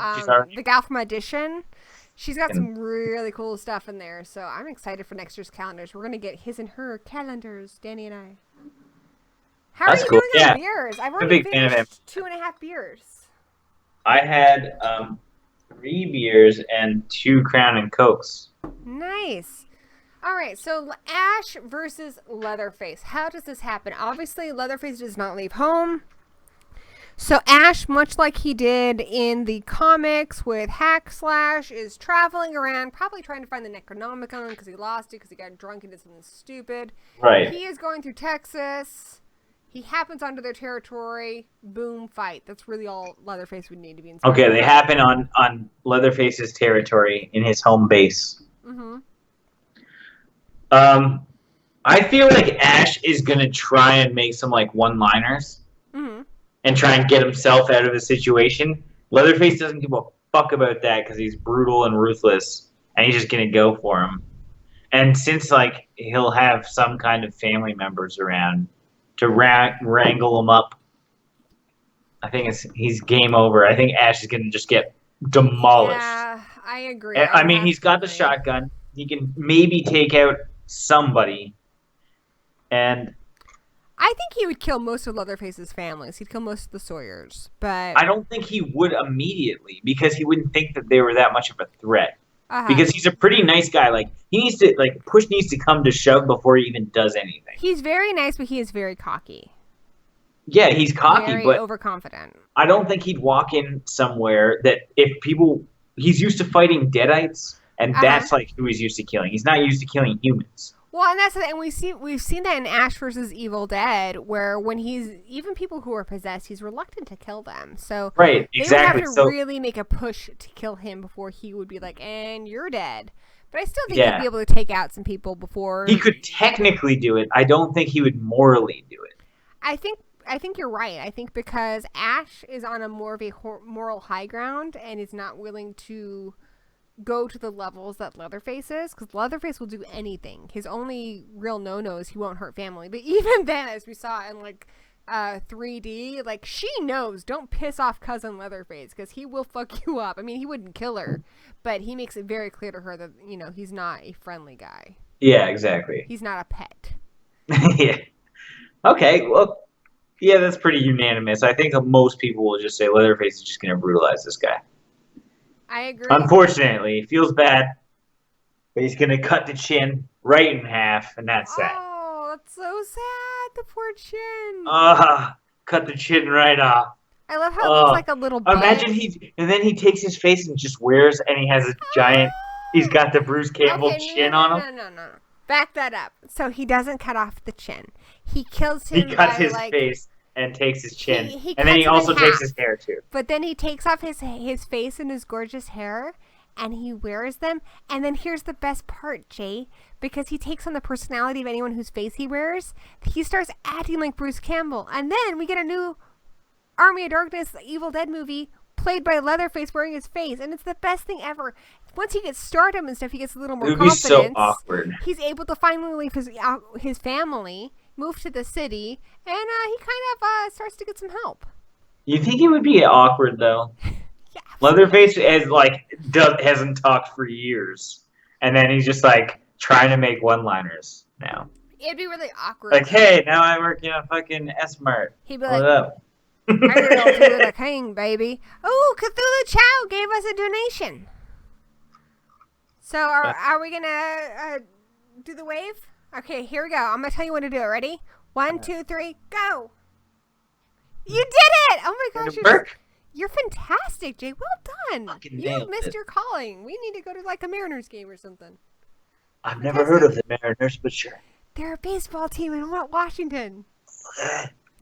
the gal from Audition. She's got some really cool stuff in there, so I'm excited for next year's calendars. We're going to get his and her calendars, Danny and I. How are you doing on beers? I've already finished 2.5 beers. I had 3 beers and 2 Crown and Cokes. Nice. All right, so Ash versus Leatherface. How does this happen? Obviously, Leatherface does not leave home. So Ash, much like he did in the comics with Hack Slash, is traveling around, probably trying to find the Necronomicon because he lost it because he got drunk and did something stupid. Right. He is going through Texas. He happens onto their territory. Boom, fight. That's really all Leatherface would need to be inspired. Okay, they happen on Leatherface's territory in his home base. Mm-hmm. I feel like Ash is going to try and make some one-liners. Mm-hmm. And try and get himself out of the situation. Leatherface doesn't give a fuck about that because he's brutal and ruthless, and he's just gonna go for him. And since he'll have some kind of family members around to wrangle him up, I think he's game over. I think Ash is gonna just get demolished. Yeah, I agree. I mean, he's got the agree. shotgun. He can maybe take out somebody. And I think he would kill most of Leatherface's families. He'd kill most of the Sawyers, but I don't think he would immediately because he wouldn't think that they were that much of a threat. Because he's a pretty nice guy. Like he needs to push needs to come to shove before he even does anything. He's very nice, but he is very cocky. Yeah, he's cocky, very but overconfident. I don't think he'd walk in somewhere that he's used to fighting deadites, and that's like who he's used to killing. He's not used to killing humans. Well, and that's and we've seen that in Ash versus Evil Dead, where when even people who are possessed, he's reluctant to kill them. So right, exactly. They would have to really make a push to kill him before he would be like, "And you're dead." But I still think he'd be able to take out some people before he could technically do it. I don't think he would morally do it. I think you're right. I think because Ash is on a more of a moral high ground and is not willing to go to the levels that Leatherface is, because Leatherface will do anything. His only real no-no is he won't hurt family. But even then, as we saw in 3D, she knows, don't piss off cousin Leatherface, because he will fuck you up. I mean, he wouldn't kill her, but he makes it very clear to her that, he's not a friendly guy. Yeah, exactly. He's not a pet. Yeah. Okay, well, yeah, that's pretty unanimous. I think most people will just say Leatherface is just going to brutalize this guy. I agree. Unfortunately, it feels bad, but he's going to cut the chin right in half, and that's that. Oh, that's so sad. The poor chin. Cut the chin right off. I love how it looks like a little bug. Imagine and then he takes his face and just wears, and he has a giant, he's got the Bruce Campbell chin on him. No. Back that up. So he doesn't cut off the chin. He kills him. He cuts his face and takes his chin. And then he also takes his hair, too. But then he takes off his face and his gorgeous hair, and he wears them. And then here's the best part, Jay. Because he takes on the personality of anyone whose face he wears, he starts acting like Bruce Campbell. And then we get a new Army of Darkness Evil Dead movie played by Leatherface wearing his face. And it's the best thing ever. Once he gets stardom and stuff, he gets a little more confidence. It would be so awkward. He's able to finally leave his family, move to the city, and he kind of starts to get some help. You think it would be awkward, though? Yeah. Leatherface hasn't talked for years. And then he's just, trying to make one-liners now. It'd be really awkward. Hey, now I work in a fucking S-Mart. He'd be like, what up? I real to the king, baby. Oh, Cthulhu Chow gave us a donation. So are we going to do the wave? Okay, here we go. I'm going to tell you when to do it. Ready? 1, 2, 3, go. You did it! Oh my gosh. You're fantastic, Jay. Well done. You missed your calling. We need to go to a Mariners game or something. I've never heard of the Mariners, but sure. They're a baseball team in Washington.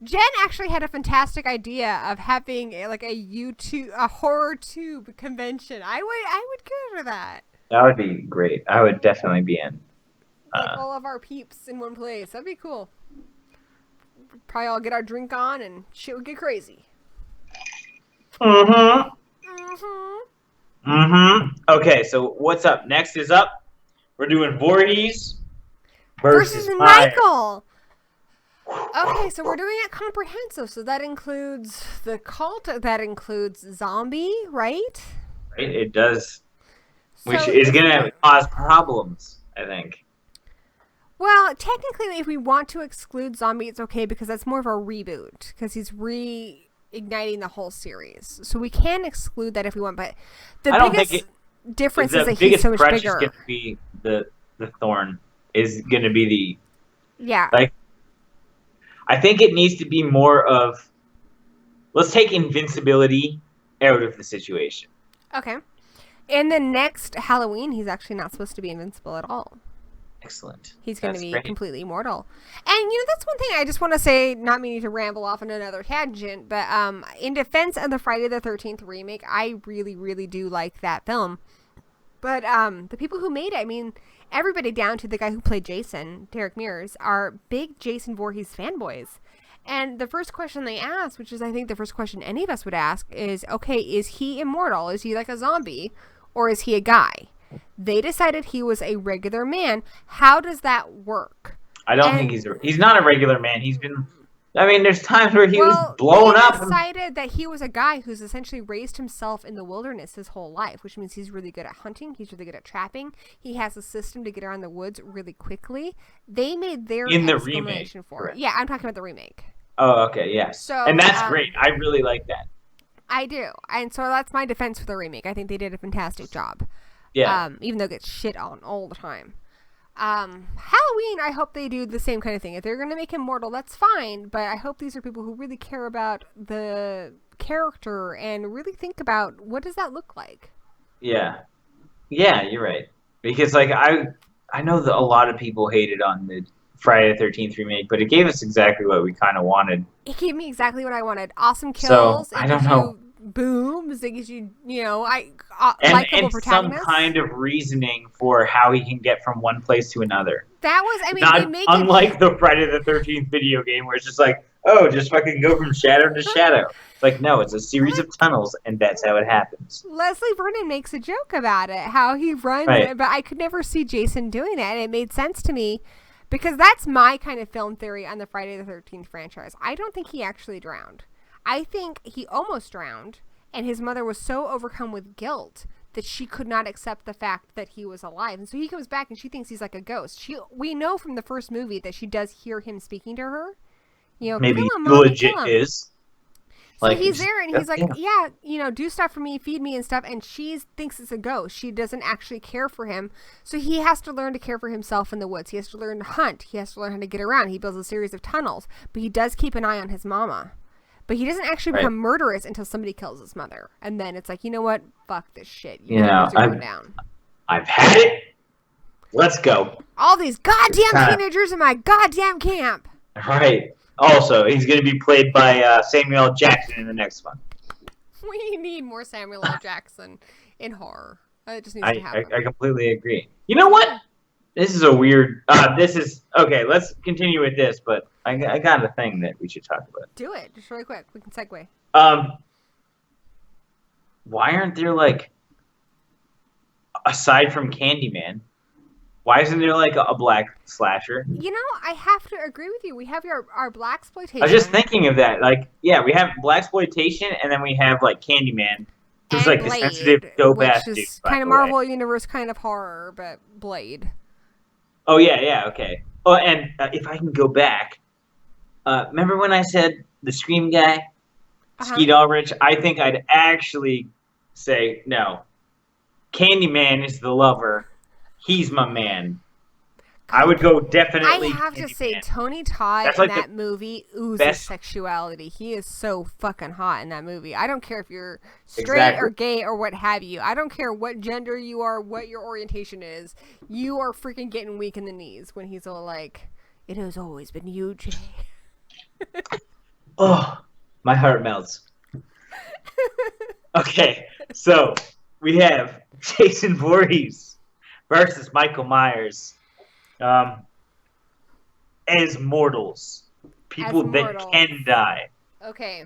Jen actually had a fantastic idea of having a horror tube convention. I would go for that. That would be great. I would definitely be in. All of our peeps in one place. That'd be cool. Probably all get our drink on and shit would get crazy. Okay, so what's up? Next is up. We're doing Voorhees versus Michael. Okay, so we're doing it comprehensive. So that includes the cult. That includes zombie, right? Right, it does. Which is going to cause problems, I think. Well, technically, if we want to exclude zombie, it's okay because that's more of a reboot. Because he's reigniting the whole series. So we can exclude that if we want. But the biggest difference is that he's so much bigger. The biggest threat is going to be the Thorn. Is going to be the... Yeah. I think it needs to be more of... Let's take invincibility out of the situation. Okay. In the next Halloween, he's actually not supposed to be invincible at all. Excellent. He's going to be completely immortal. And, that's one thing I just want to say, not meaning to ramble off on another tangent, but in defense of the Friday the 13th remake, I really, really do like that film. But the people who made it, everybody down to the guy who played Jason, Derek Mears, are big Jason Voorhees fanboys. And the first question they asked, which is I think the first question any of us would ask, is, okay, is he immortal? Is he like a zombie? Or is he a guy? They decided he was a regular man. How does that work? I don't think he's not a regular man. He's been I mean, there's times where he was blown they up. decided that he was a guy who's essentially raised himself in the wilderness his whole life, which means he's really good at hunting. He's really good at trapping. He has a system to get around the woods really quickly. They made their in the explanation remake for it. Yeah, I'm talking about the remake. Oh, okay, yes. So, and that's great. I really like that. I do. And so that's my defense for the remake. I think they did a fantastic job. Yeah. Even though it gets shit on all the time. Halloween, I hope they do the same kind of thing. If they're going to make him mortal, that's fine. But I hope these are people who really care about the character and really think about what does that look like. Yeah. Yeah, you're right. Because, like, I know that a lot of people hated on the Friday the 13th remake, but it gave us exactly what we kind of wanted. It gave me exactly what I wanted. Awesome kills. So, I don't know. Booms. It gives you, and likable protagonists. Some kind of reasoning for how he can get from one place to another. That was, I mean, they make unlike the Friday the 13th video game where it's just like, oh, just fucking go from shadow to shadow. It's like, no, it's a series of tunnels, and that's how it happens. Leslie Vernon makes a joke about it, how he runs it, but I could never see Jason doing that, and it made sense to me. Because that's my kind of film theory on the Friday the 13th franchise. I don't think he actually drowned. I think he almost drowned, and his mother was so overcome with guilt that she could not accept the fact that he was alive. And so he comes back, and she thinks he's like a ghost. We know from the first movie that she does hear him speaking to her. Maybe kill him, he legit is. So he's there, and he's like, yeah, do stuff for me, feed me and stuff. And she thinks it's a ghost. She doesn't actually care for him. So he has to learn to care for himself in the woods. He has to learn to hunt. He has to learn how to get around. He builds a series of tunnels. But he does keep an eye on his mama. But he doesn't actually become murderous until somebody kills his mother. And then it's like, you know what? Fuck this shit. I've had it. Let's go. All these goddamn teenagers in my goddamn camp. Right. Also, he's going to be played by Samuel L. Jackson in the next one. We need more Samuel L. Jackson in horror. It just needs to happen. I completely agree. You know what? This is a weird... Okay, let's continue with this, but I got a thing that we should talk about. Do it. Just really quick. We can segue. Why aren't there, like... Aside from Candyman... Why isn't there, like, a black slasher? I have to agree with you. We have our blaxploitation. I was just thinking of that. Like, yeah, we have blaxploitation, and then we have, like, Candyman, who's, like, Blade, the sensitive, dope-ass dude. Which is kind of Marvel Universe kind of horror, but Blade. Oh, yeah, okay. Oh, and if I can go back, remember when I said the Scream guy? Skeet Ulrich? I think I'd actually say, no. Candyman is the lover. He's my man. I would go definitely. I have to say, Tony Todd in that movie oozes sexuality. He is so fucking hot in that movie. I don't care if you're straight or gay or what have you. I don't care what gender you are, what your orientation is. You are freaking getting weak in the knees when he's all like, "It has always been you, Jay." Oh, my heart melts. Okay, so we have Jason Voorhees versus Michael Myers as mortals. People that can die. Okay.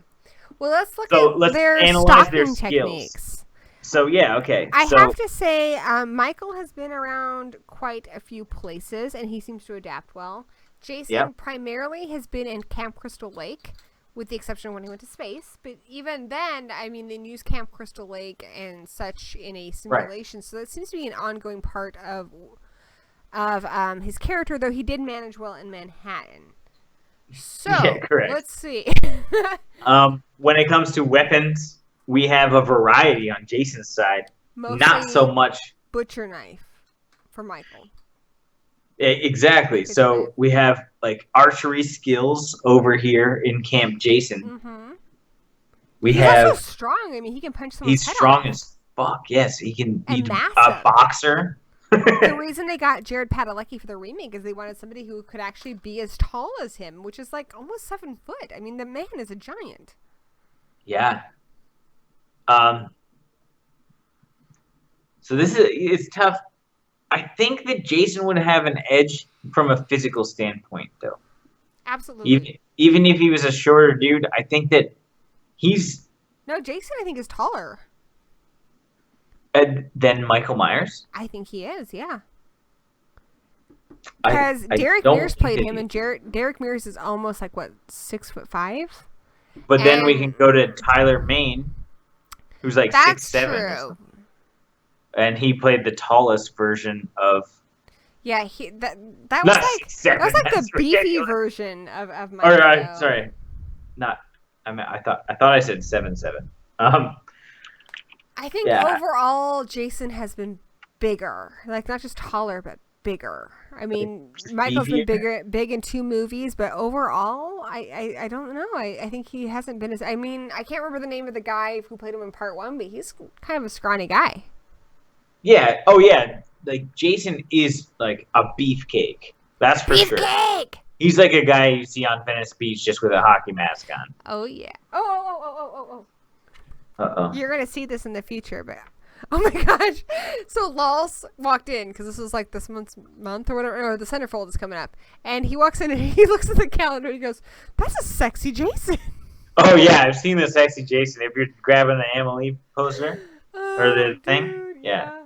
Well, let's look at their stalking techniques. So, yeah, okay. I have to say, Michael has been around quite a few places, and he seems to adapt well. Jason primarily has been in Camp Crystal Lake, with the exception of when he went to space. But even then, I mean, they use Camp Crystal Lake and such in a simulation. Right. So that seems to be an ongoing part of his character, though he did manage well in Manhattan. So, let's see. When it comes to weapons, we have a variety on Jason's side. Mostly not so much butcher knife for Michael. Exactly. So we have like archery skills over here in Camp Jason. Mm-hmm. He's also strong. I mean, he can punch someone's head strong off. As fuck. Yes, he can. And he's a boxer. The reason they got Jared Padalecki for the remake is they wanted somebody who could actually be as tall as him, which is like almost 7 foot. I mean, the man is a giant. Yeah. So it's tough. I think that Jason would have an edge from a physical standpoint, though. Absolutely. Even if he was a shorter dude, I think that he's... No, Jason, I think, is taller. Than Michael Myers? I think he is, yeah. Because I Derek don't Mears think played that him, and Derek Mears is almost like, what, 6'5"? But then we can And- go to Tyler Mane, who's like That's 6'7" or true. something. And he played the tallest version of. Yeah, that was Not like 6'7", that was like the that's beefy ridiculous. version of my. Or sorry, not. I thought I said 7'7". I think Yeah. overall Jason has been bigger, like not just taller but bigger. I mean, Michael's been big in 2 movies, but overall, I don't know. I think he hasn't been as. I mean, I can't remember the name of the guy who played him in part 1, but he's kind of a scrawny guy. Yeah. Oh yeah. Like Jason is like a beefcake. That's for sure. Beefcake. He's like a guy you see on Venice Beach just with a hockey mask on. Oh yeah. Oh. Uh-oh. You're gonna see this in the future, but oh my gosh! So Lols walked in because this was like this month or whatever, or the centerfold is coming up, and he walks in and he looks at the calendar and he goes, "That's a sexy Jason." Oh yeah, I've seen the sexy Jason. If you're grabbing the Emily poster or the thing, Dude, yeah.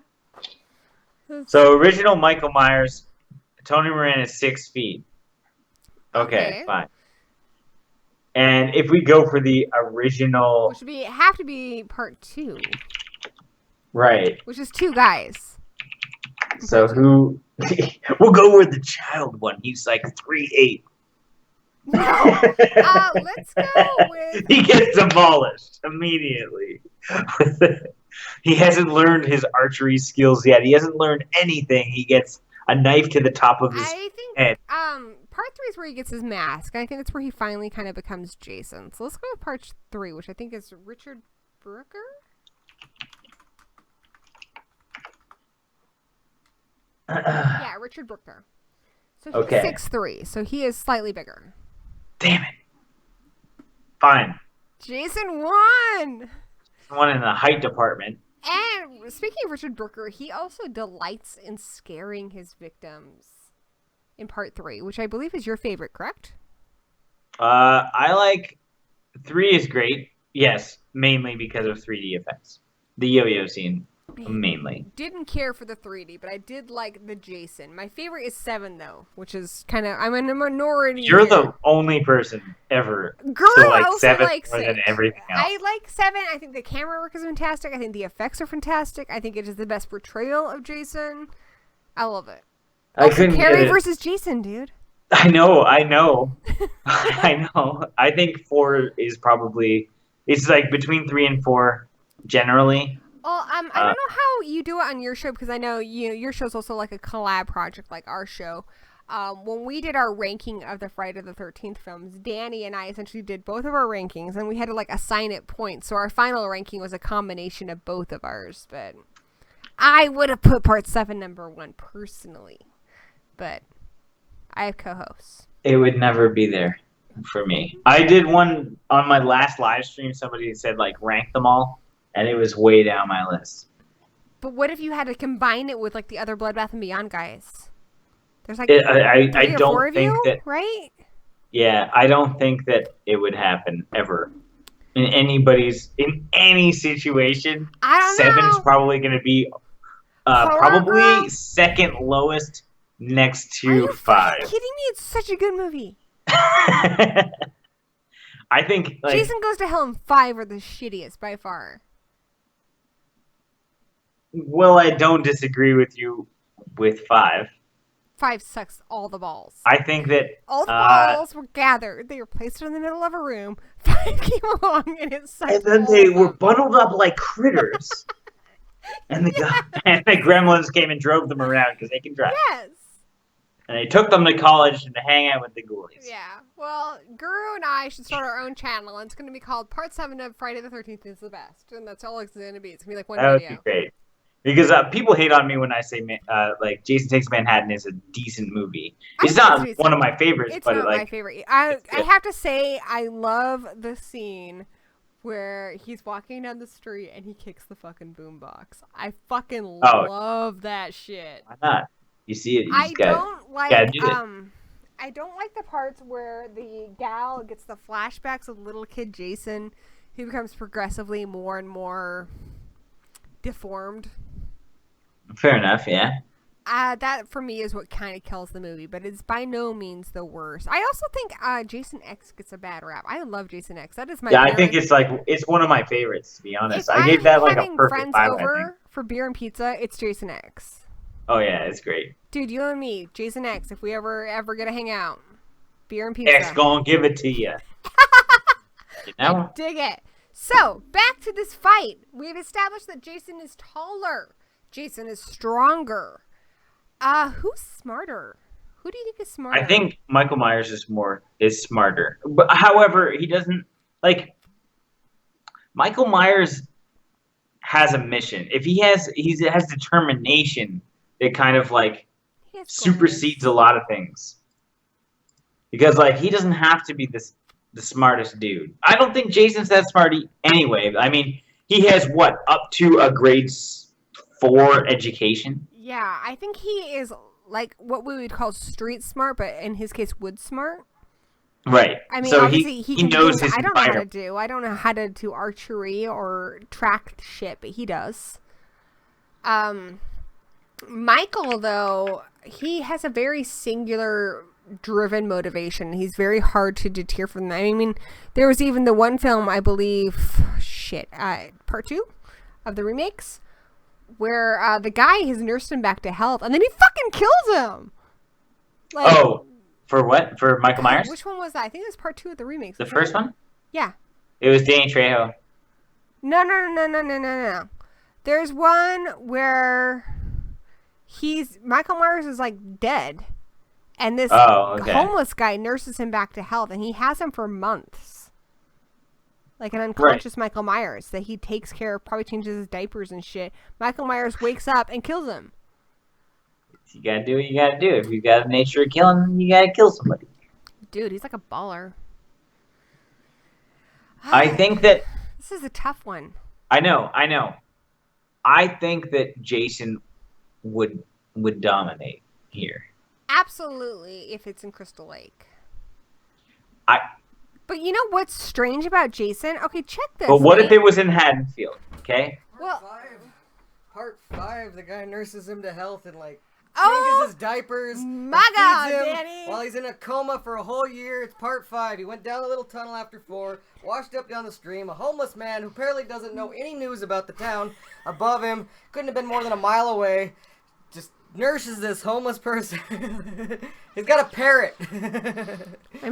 So original Michael Myers, Tony Moran is 6 feet. Okay, fine. And if we go for the original, which would have to be part 2, right? Which is 2 guys. So who? We'll go with the child one. He's like 3'8". No, let's go with. He gets demolished immediately. He hasn't learned his archery skills yet. He hasn't learned anything. He gets a knife to the top of his head. Part 3 is where he gets his mask. I think that's where he finally kind of becomes Jason. So let's go with part 3, which I think is Richard Brooker. Yeah, Richard Brooker. So he's 6'3", so he is slightly bigger. Damn it. Fine. Jason won! One in the height department. And speaking of Richard Brooker, he also delights in scaring his victims in part 3, which I believe is your favorite, correct? I like 3 is great. Yes, mainly because of 3D effects. The yo-yo scene, mainly. Didn't care for the 3D, but I did like the Jason. My favorite is 7, though, which is kind of, I'm in a minority. You're the only person ever to like also 7 likes more than it. everything else. I like 7. I think the camera work is fantastic. I think the effects are fantastic. I think it is the best portrayal of Jason. I love it. Also, Carrie versus Jason, dude. I know. I know. I think 4 is probably, it's like between 3 and 4 generally. Well, I don't know how you do it on your show, because I know your show's also like a collab project like our show. When we did our ranking of the Friday the 13th films, Danny and I essentially did both of our rankings, and we had to like assign it points. So our final ranking was a combination of both of ours. But I would have put part 7 number 1 personally. But I have co-hosts. It would never be there for me. I did one on my last live stream. Somebody said like rank them all, and it was way down my list. But what if you had to combine it with like the other Bloodbath and Beyond guys? There's like I don't 4 of think you, that, right? Yeah, I don't think that it would happen ever in any situation. I don't know. 7's probably going to be probably second lowest next to 5. Are you kidding me? It's such a good movie. I think like, Jason Goes to Hell and 5 are the shittiest by far. Well, I don't disagree with you with 5. 5 sucks all the balls. I think that all the balls were gathered. They were placed in the middle of a room. 5 came along and it sucked. And then they were bundled up like critters. and the Gremlins came and drove them around because they can drive. Yes. And they took them to college and to hang out with the Ghoulies. Yeah. Well, Guru and I should start our own channel, and it's going to be called Part 7 of Friday the 13th is the Best. And that's all it's going to be. It's going to be like one video. That would be great. Because people hate on me when I say like Jason Takes Manhattan is a decent movie. It's not one of my favorites, it's but not like my favorite. I have to say I love the scene where he's walking down the street and he kicks the fucking boombox. I fucking love that shit. Why not? You see it. I don't like the parts where the gal gets the flashbacks of little kid Jason, who becomes progressively more and more deformed. Fair enough, yeah. That for me is what kind of kills the movie, but it's by no means the worst. I also think Jason X gets a bad rap. I love Jason X. That is my I think it's one of my favorites, to be honest. I gave that like a perfect friends 5, over for beer and pizza, it's Jason X. Oh yeah, it's great. Dude, you and me, Jason X, if we ever get to hang out. Beer and pizza. X gonna give it to you. You know? I dig it. So, back to this fight. We've established that Jason is taller. Jason is stronger. Who's smarter? Who do you think is smarter? I think Michael Myers is smarter. But however, he doesn't Michael Myers has a mission. If he has determination, it kind of supersedes a lot of things. Because he doesn't have to be the smartest dude. I don't think Jason's that smart anyway. I mean, he has up to a grade 4 education. Yeah, I think he is what we would call street smart, but in his case, wood smart. Right. I mean, so obviously he knows his I don't know how to do. I don't know how to do archery or track shit, but he does. Michael, though, he has a very singular driven motivation. He's very hard to deter from that. I mean, there was even the one film, I believe, part 2 of the remakes, where the guy has nursed him back to health, and then he fucking kills him. For what? For Michael Myers? Which one was that? I think it was part 2 of the remakes. The first one? Yeah. It was Danny Trejo. No. There's one where Michael Myers is dead, and this homeless guy nurses him back to health, and he has him for months. Like an unconscious Michael Myers that he takes care of, probably changes his diapers and shit. Michael Myers wakes up and kills him. You gotta do what you gotta do. If you got a nature of killing, you gotta kill somebody. Dude, he's like a baller. I think that... This is a tough one. I know. I think that Jason would dominate here. Absolutely, if it's in Crystal Lake. But you know what's strange about Jason? Okay, check this. But what if it was in Haddonfield? Okay. Part 5, the guy nurses him to health and changes his diapers. My God, feeds him Danny. While he's in a coma for a whole year. It's part 5. He went down a little tunnel after 4, washed up down the stream. A homeless man who apparently doesn't know any news about the town above him, couldn't have been more than a mile away, just nurses this homeless person. He's got a parrot.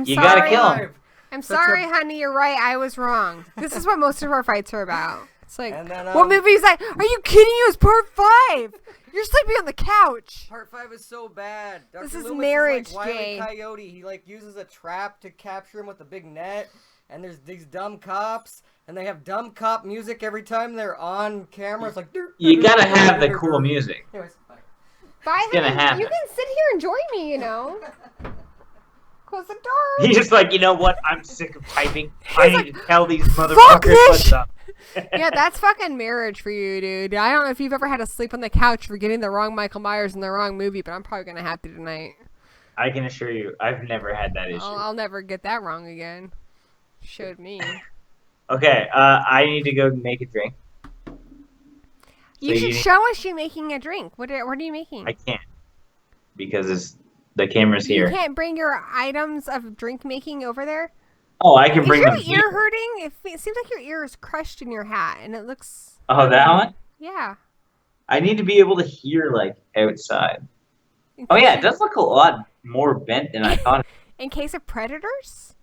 You gotta kill him. I'm sorry, honey, you're right. I was wrong. This is what most of our fights are about. It's what movie is that? Are you kidding? It was part 5. You're sleeping on the couch. Part 5 is so bad. Dr. This is Loomis marriage, is Wile E. Jay. Coyote. He uses a trap to capture him with a big net. And there's these dumb cops, and they have dumb cop music every time they're on camera. It's you gotta have the cool music. Anyways, bye. Bye, it's gonna happen. You can sit here and join me, Close the door. He's just you know what? I'm sick of typing. I need to tell these motherfuckers what's up. Yeah, that's fucking marriage for you, dude. I don't know if you've ever had to sleep on the couch for getting the wrong Michael Myers in the wrong movie, but I'm probably gonna have to tonight. I can assure you, I've never had that issue. I'll never get that wrong again. Showed me. Okay, I need to go make a drink. You should show us you making a drink. What are you making? I can't because the camera's here. You can't bring your items of drink making over there? Oh, I can bring them. Is your ear hurting? It seems like your ear is crushed in your hat, and it looks... Oh, that one? Yeah. I need to be able to hear, outside. Oh, yeah, it does look a lot more bent than I thought. In case of predators?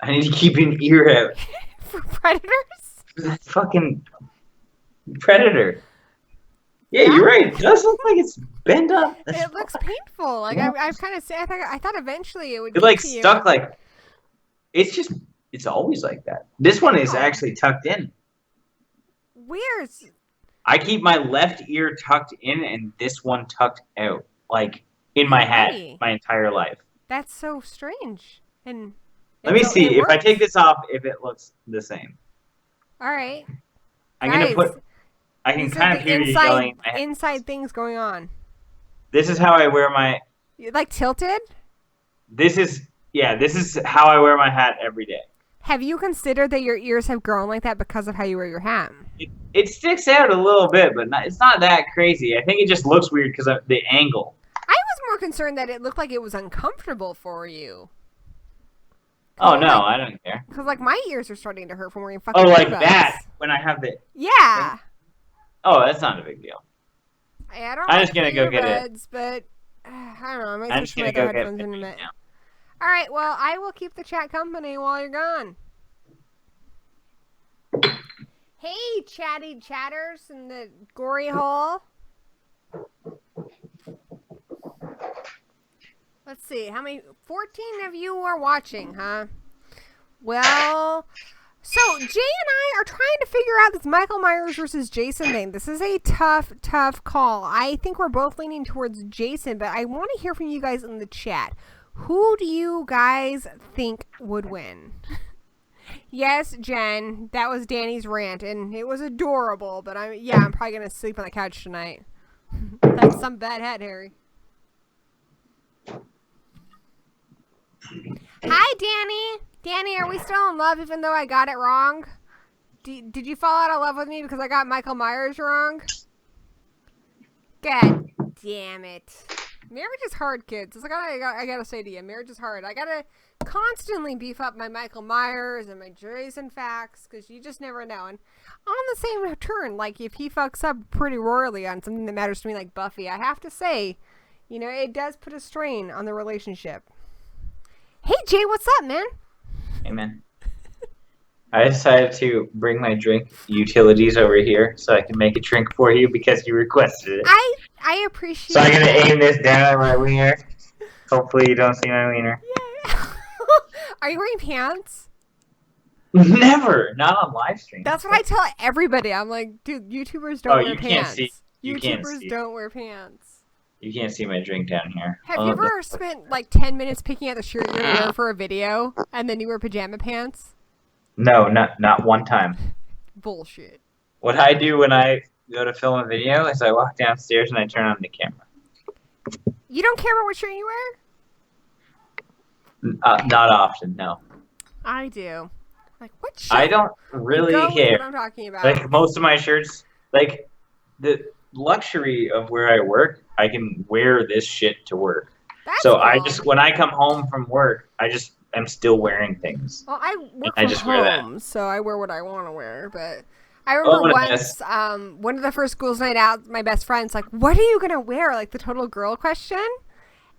I need to keep an ear out. For predators? That fucking predator. Yeah, you're right. It does look like it's bent up. It looks painful. I've kind of said, I thought eventually it would. It stuck it's always like that. This one is actually tucked in. Weird. I keep my left ear tucked in and this one tucked out, in my hat, my entire life. That's so strange. And let me see if I take this off, if it looks the same. All right. I'm gonna put. I can kind of hear you yelling. Inside things going on. This is how I wear my. Tilted? This is how I wear my hat every day. Have you considered that your ears have grown like that because of how you wear your hat? It sticks out a little bit, but it's not that crazy. I think it just looks weird because of the angle. I was more concerned that it looked like it was uncomfortable for you. Oh no, I don't care. Because like my ears are starting to hurt from wearing fucking. Oh, like earbuds. that when I have the. Yeah. Thing? Oh, that's not a big deal. I'm just gonna go get it. But I don't know. I might I'm switch just my gonna other go headphones get in a it minute. now. All right. Well, I will keep the chat company while you're gone. Hey, chatty chatters in the gory hole. Let's see. How many? 14 of you are watching, huh? Well, so Jay and I are trying to figure out this Michael Myers versus Jason thing. This is a tough call. I think we're both leaning towards Jason, but I want to hear from you guys in the chat. Who do you guys think would win? Yes, Jen, that was Danny's rant, and it was adorable, but I'm probably going to sleep on the couch tonight. That's some bad head, Harry. Hi, Danny. Danny, are we still in love even though I got it wrong? Did you fall out of love with me because I got Michael Myers wrong? God damn it. Marriage is hard, kids. That's like I gotta say to you. Marriage is hard. I gotta constantly beef up my Michael Myers and my Jason facts because you just never know. And on the same turn, like if he fucks up pretty royally on something that matters to me like Buffy, I have to say, you know, it does put a strain on the relationship. Hey, Jay, what's up, man? Hey, man. I decided to bring my drink utilities over here so I can make a drink for you because you requested it. I appreciate So I'm going to aim this down at my wiener. Hopefully you don't see my wiener. Yeah. Are you wearing pants? Never. Not on live stream. That's what I tell everybody. I'm like, dude, YouTubers don't wear pants. YouTubers don't wear pants. You can't see my drink down here. Have you ever spent like 10 minutes picking out the shirt you're gonna wear for a video, and then you wear pajama pants? No, not one time. Bullshit. What I do when I go to film a video is I walk downstairs and I turn on the camera. You don't care about what shirt you wear? Not often, no. I do. Like, what shirt? I don't really care. What I'm talking about. Like, most of my shirts, like, the luxury of where I work, I can wear this shit to work. That's so cool. when I come home from work, I'm still wearing things. Well, I work from home, so I wear what I want to wear. But I remember once, one of the first Ghouls Night Out, my best friend's like, "What are you gonna wear?" Like the total girl question.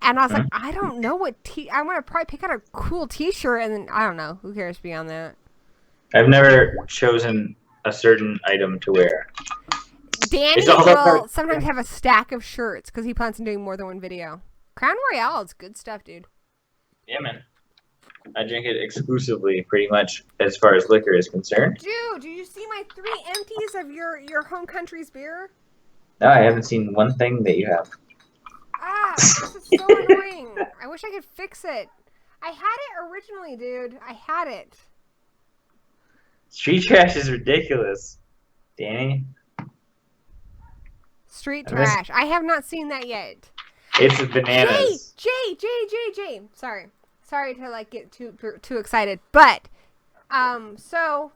And I was like, I don't know what I'm gonna probably pick out a cool T-shirt, and then I don't know. Who cares beyond that? I've never chosen a certain item to wear. Danny will sometimes have a stack of shirts because he plans on doing more than one video. Crown Royale is good stuff, dude. Yeah, man. I drink it exclusively, pretty much, as far as liquor is concerned. Dude, do you see my 3 empties of your home country's beer? No, I haven't seen one thing that you have. Ah, this is so annoying. I wish I could fix it. I had it originally, dude. I had it. Street trash is ridiculous, Danny. Street trash. I have not seen that yet. It's bananas. Jay. Sorry to like get too excited, but so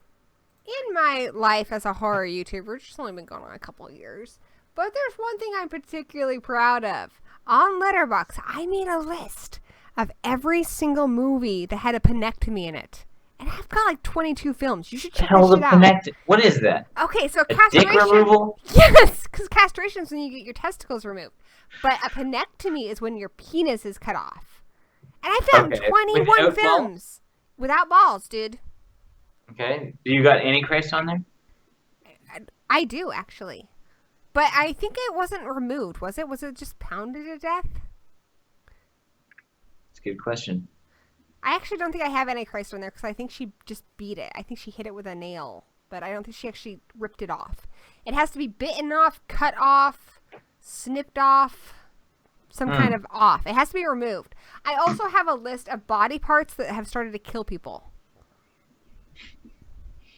in my life as a horror YouTuber, which has only been going on a couple of years, but there's one thing I'm particularly proud of. On Letterboxd, I made a list of every single movie that had a penectomy in it. And I've got like 22 films. You should check this shit out. What is that? Okay, so castration. Dick removal? Yes, because castration is when you get your testicles removed. But a penectomy is when your penis is cut off. And I found 21 films. Without balls, dude. Okay. Do you got Antichrist on there? I do, actually. But I think it wasn't removed, was it? Was it just pounded to death? That's a good question. I actually don't think I have Antichrist on there because I think she just beat it. I think she hit it with a nail. But I don't think she actually ripped it off. It has to be bitten off, cut off, snipped off, some kind of off. It has to be removed. I also have a list of body parts that have started to kill people.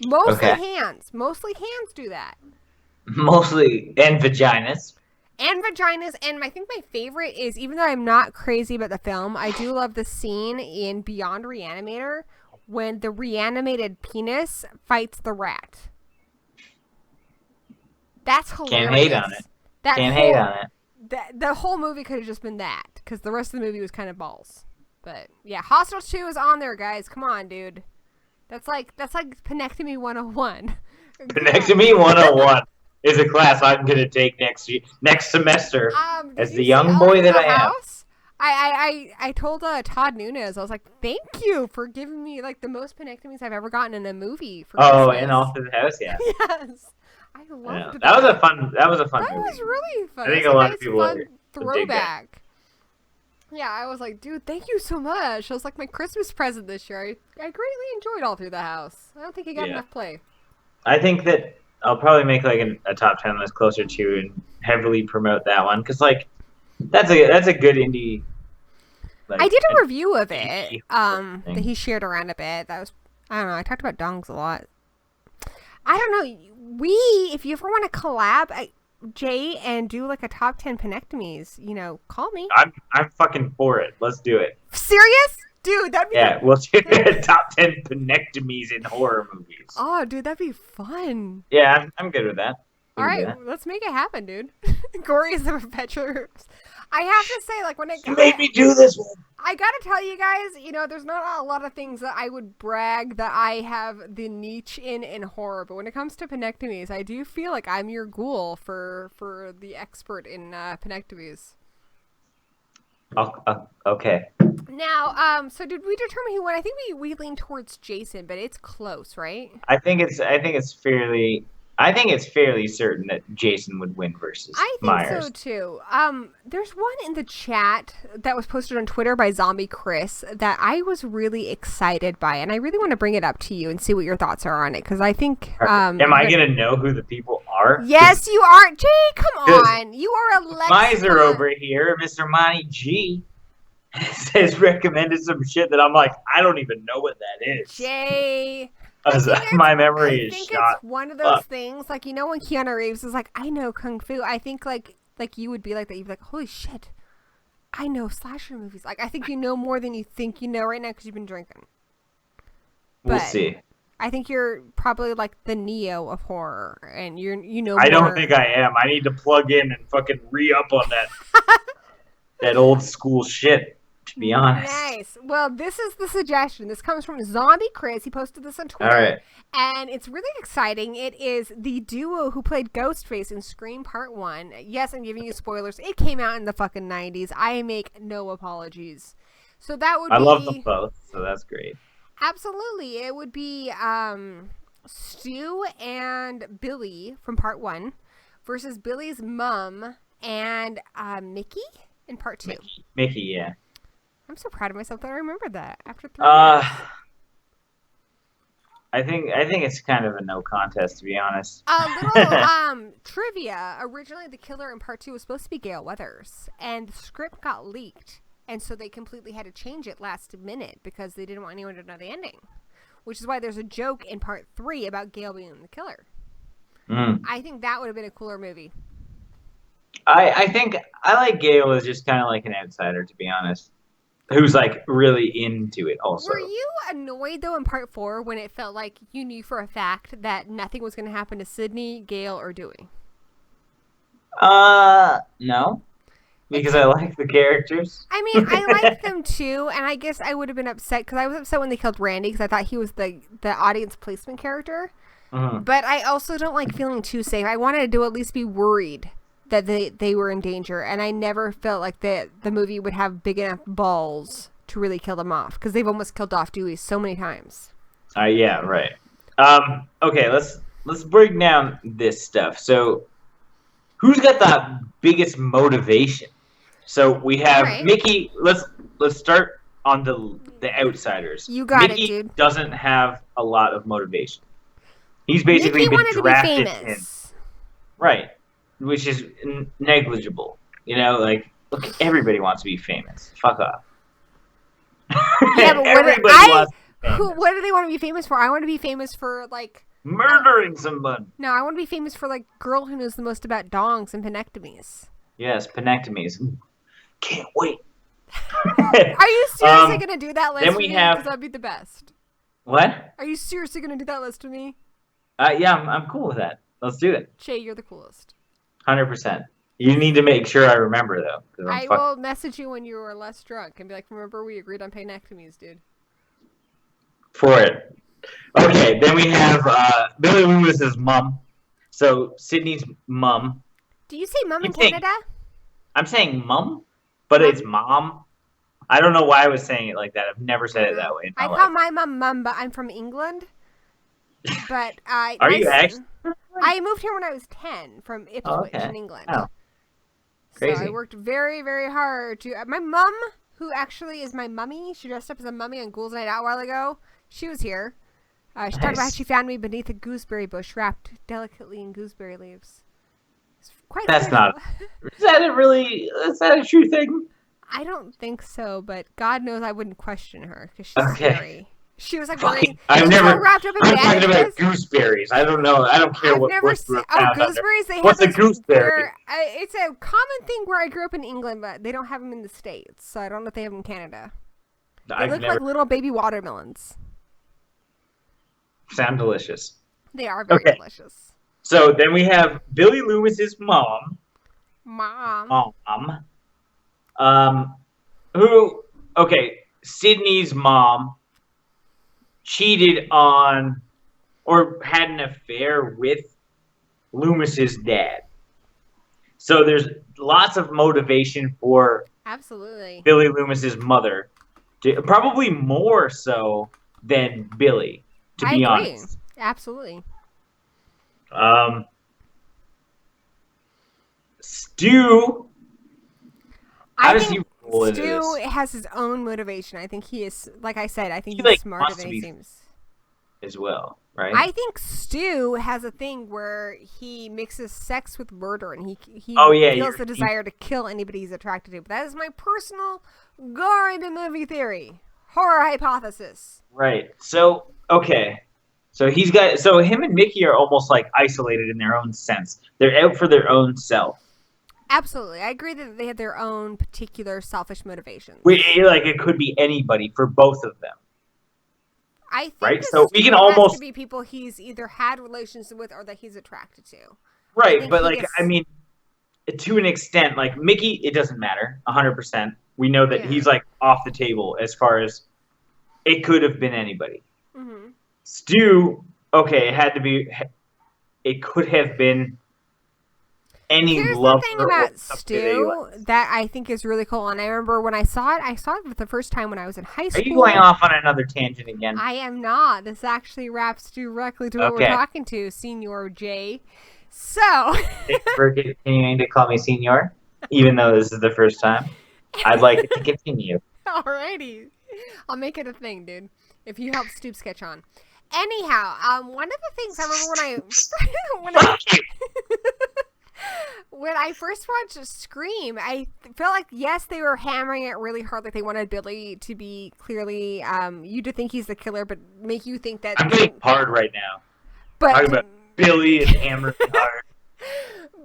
Mostly hands. Mostly hands do that. Mostly. And vaginas. And vaginas. And I think my favorite is, even though I'm not crazy about the film, I do love the scene in Beyond Reanimator when the reanimated penis fights the rat. That's hilarious. Can't hate on it. Can't hate on it. The whole movie could have just been that, because the rest of the movie was kind of balls. But yeah, Hostel 2 is on there, guys. Come on, dude. That's like Penectomy 101. Penectomy 101 is a class I'm gonna take next semester. As the young boy that I am. I told Todd Nunez, I was like, thank you for giving me like the most penectomies I've ever gotten in a movie. For Christmas. And All Through the House, yeah. Yes, I loved that. That was a fun movie. That was really fun. I think a lot of people fun throwback. Yeah, I was like, dude, thank you so much. It was like my Christmas present this year. I greatly enjoyed All Through the House. I don't think it got enough play. I think that I'll probably make like a top 10 list closer to and heavily promote that one because like that's a good indie. Like, I did a review of it that he shared around a bit. That was, I don't know, I talked about dongs a lot. I don't know. If you ever want to collab, Jay, and do like a top 10 penectomies, call me. I'm fucking for it. Let's do it. Serious? Dude, that'd be we'll do top 10 penectomies in horror movies. Oh, dude, that'd be fun. Yeah, I'm good with that. All right, let's make it happen, dude. Gory is the perpetuator. I have to say, like, when it you made me do this one. I gotta tell you guys, there's not a lot of things that I would brag that I have the niche in horror, but when it comes to penectomies, I do feel like I'm your ghoul for the expert in penectomies. Okay. Now, so did we determine who won? I think we lean towards Jason, but it's close, right? I think it's fairly certain that Jason would win versus Myers. I think so too. There's one in the chat that was posted on Twitter by Zombie Chris that I was really excited by, and I really want to bring it up to you and see what your thoughts are on it, because I think... Am I going to know who the people are? Yes, you are. Jay, come on. You are a lexicon. Miser over here, Mr. Monty G, has recommended some shit that I'm like, I don't even know what that is. Jay... My memory is shot. I think it's one of those things, like, when Keanu Reeves is like, I know Kung Fu, I think, like you would be like that. You'd be like, holy shit, I know slasher movies. Like, I think you know more than you think you know right now because you've been drinking. We'll see. I think you're probably, like, the Neo of horror, and you know more. I don't think I am. I need to plug in and fucking re-up on that old school shit. To be honest. Nice. Well, this is the suggestion. This comes from Zombie Chris. He posted this on Twitter. All right. And it's really exciting. It is the duo who played Ghostface in Scream Part 1. Yes, I'm giving you spoilers. It came out in the fucking 90s. I make no apologies. So that would be... I love them both, so that's great. Absolutely. It would be Stu and Billy from Part 1 versus Billy's mom and Mickey in Part 2. Mickey, yeah. I'm so proud of myself that I remembered that after 3 years. I think it's kind of a no contest, to be honest. A little trivia. Originally, the killer in Part 2 was supposed to be Gale Weathers, and the script got leaked, and so they completely had to change it last minute because they didn't want anyone to know the ending. Which is why there's a joke in Part 3 about Gale being the killer. I think that would have been a cooler movie. I think I like Gale as just kind of like an outsider, to be honest. Who's like really into it also. Were you annoyed though in Part 4 when it felt like you knew for a fact that nothing was going to happen to Sydney, Gale, or Dewey? No. Because I like the characters. I mean, I like them too, and I guess I would have been upset because I was upset when they killed Randy because I thought he was the audience placement character. But I also don't like feeling too safe. I wanted to at least be worried that they were in danger, and I never felt like the movie would have big enough balls to really kill them off because they've almost killed off Dewey so many times. Yeah, right. Okay, let's break down this stuff. So, who's got the biggest motivation? So we have Mickey. Let's start on the outsiders. You got Mickey it, dude. Doesn't have a lot of motivation. He's basically been drafted in, right? Which is negligible. Like, look, everybody wants to be famous. Fuck off. Yeah, but what do they want to be famous for? I want to be famous for, like... murdering somebody. No, I want to be famous for, like, girl who knows the most about dongs and penectomies. Yes, penectomies. Can't wait. Are you seriously going to do that list then with we me? have... Because that'd be the best. What? Are you seriously going to do that list with me? Yeah, I'm cool with that. Let's do it. Shay, you're the coolest. 100%. You need to make sure I remember, though. 'Cause I will message you when you are less drunk and be like, remember we agreed on penectomies, dude. For it. Okay, then we have Billy Loomis's mom. So, Sydney's mom. Do you say mum in You think- Canada? I'm saying mum, but Mum? it's mom. I don't know why I was saying it like that. I've never said it that way in my I life. call my mum, but I'm from England. But Are you actually? I moved here when I was 10 from Ipswich okay. in England. Oh. So I Crazy. worked very, very hard to. My mum, who actually is my mummy, she dressed up as a mummy on Ghouls Night Out a while ago. She was here. She talked about how Nice. she found me beneath a gooseberry bush wrapped delicately in gooseberry leaves. It's quite That's not. spiritual. Is that a true thing? I don't think so, but God knows I wouldn't question her because she's Okay. scary. She was like Fucking, wearing. She was all wrapped up in I'm talking about bandages. gooseberries. I don't know. I don't care I've what never what seen. we're Oh, found under. gooseberries! They What's a have those gooseberry? where, it's a common thing where I grew up in England, but they don't have them in the States, so I don't know if they have them in Canada. They I've look never. like little baby watermelons. Sound delicious. They are very Okay. delicious. So then we have Billy Loomis's mom. Mom. Who? Okay, Sydney's mom cheated on or had an affair with Loomis's dad. So there's lots of motivation for Absolutely. Billy Loomis's mother, probably more so than Billy, to I be agree. honest. Absolutely. Stu, how I does he think roll into Stu this has his own motivation. I think he is, like I said, I think He, he's like, smarter wants than to he be- seems. as well, right? I think Stu has a thing where he mixes sex with murder, and he Oh, yeah, feels the you're- desire to kill anybody he's attracted to. But that is my personal gore in the movie theory, horror hypothesis. Right. So, okay. So him and Mickey are almost like isolated in their own sense. They're out for their own self. Absolutely, I agree that they have their own particular selfish motivations. Like it could be anybody for both of them. I think Right, that so we Stu can has almost- to be people he's either had relations with or that he's attracted to. Right, think but he like gets- I mean, to an extent, like Mickey, it doesn't matter 100%. We know that Yeah. he's like off the table as far as it could have been anybody. Mm-hmm. Stu, okay, it had to be. It could have been any Here's the lover thing or about somebody that he Stu likes. that I think is really cool, and I remember when I saw it for the first time when I was in high Are school. you going off on another tangent again? I am not. This actually wraps directly to what we're Okay. talking to, Senior J. So, Thanks for continuing to call me Senor, even though this is the first time. I'd like it to continue. alrighty, I'll make it a thing, dude. If you help Stoop sketch on. Anyhow, one of the things I remember when I first watched Scream, I felt like, yes, they were hammering it really hard, like they wanted Billy to be clearly, you to think he's the killer, but make you think that. I'm getting hard right now. But Talking about Billy is hammered hard.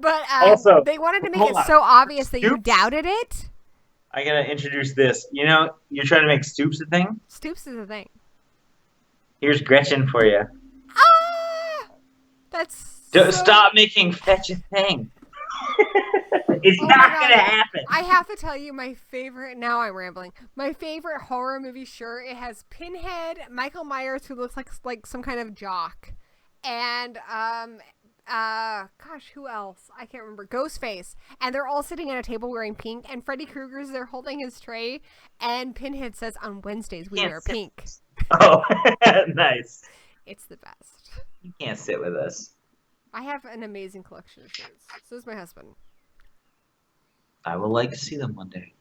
But Also, they wanted to make hold it on. so obvious that you Stoops? doubted it. I gotta introduce this. You know, you're trying to make Stoops a thing? Stoops is a thing. Here's Gretchen for you. Ah, that's Stop making fetch a thing. It's Oh my not God. gonna happen. I have to tell you, my favorite. Now I'm rambling. My favorite horror movie shirt. It has Pinhead, Michael Myers, who looks like some kind of jock, and gosh, who else? I can't remember. Ghostface, and they're all sitting at a table wearing pink. And Freddy Krueger's there holding his tray, and Pinhead says, "On Wednesdays we Can't wear sit- pink." Oh, nice. It's the best. You can't sit with us. I have an amazing collection of shirts. So does my husband. I would like to see them one day.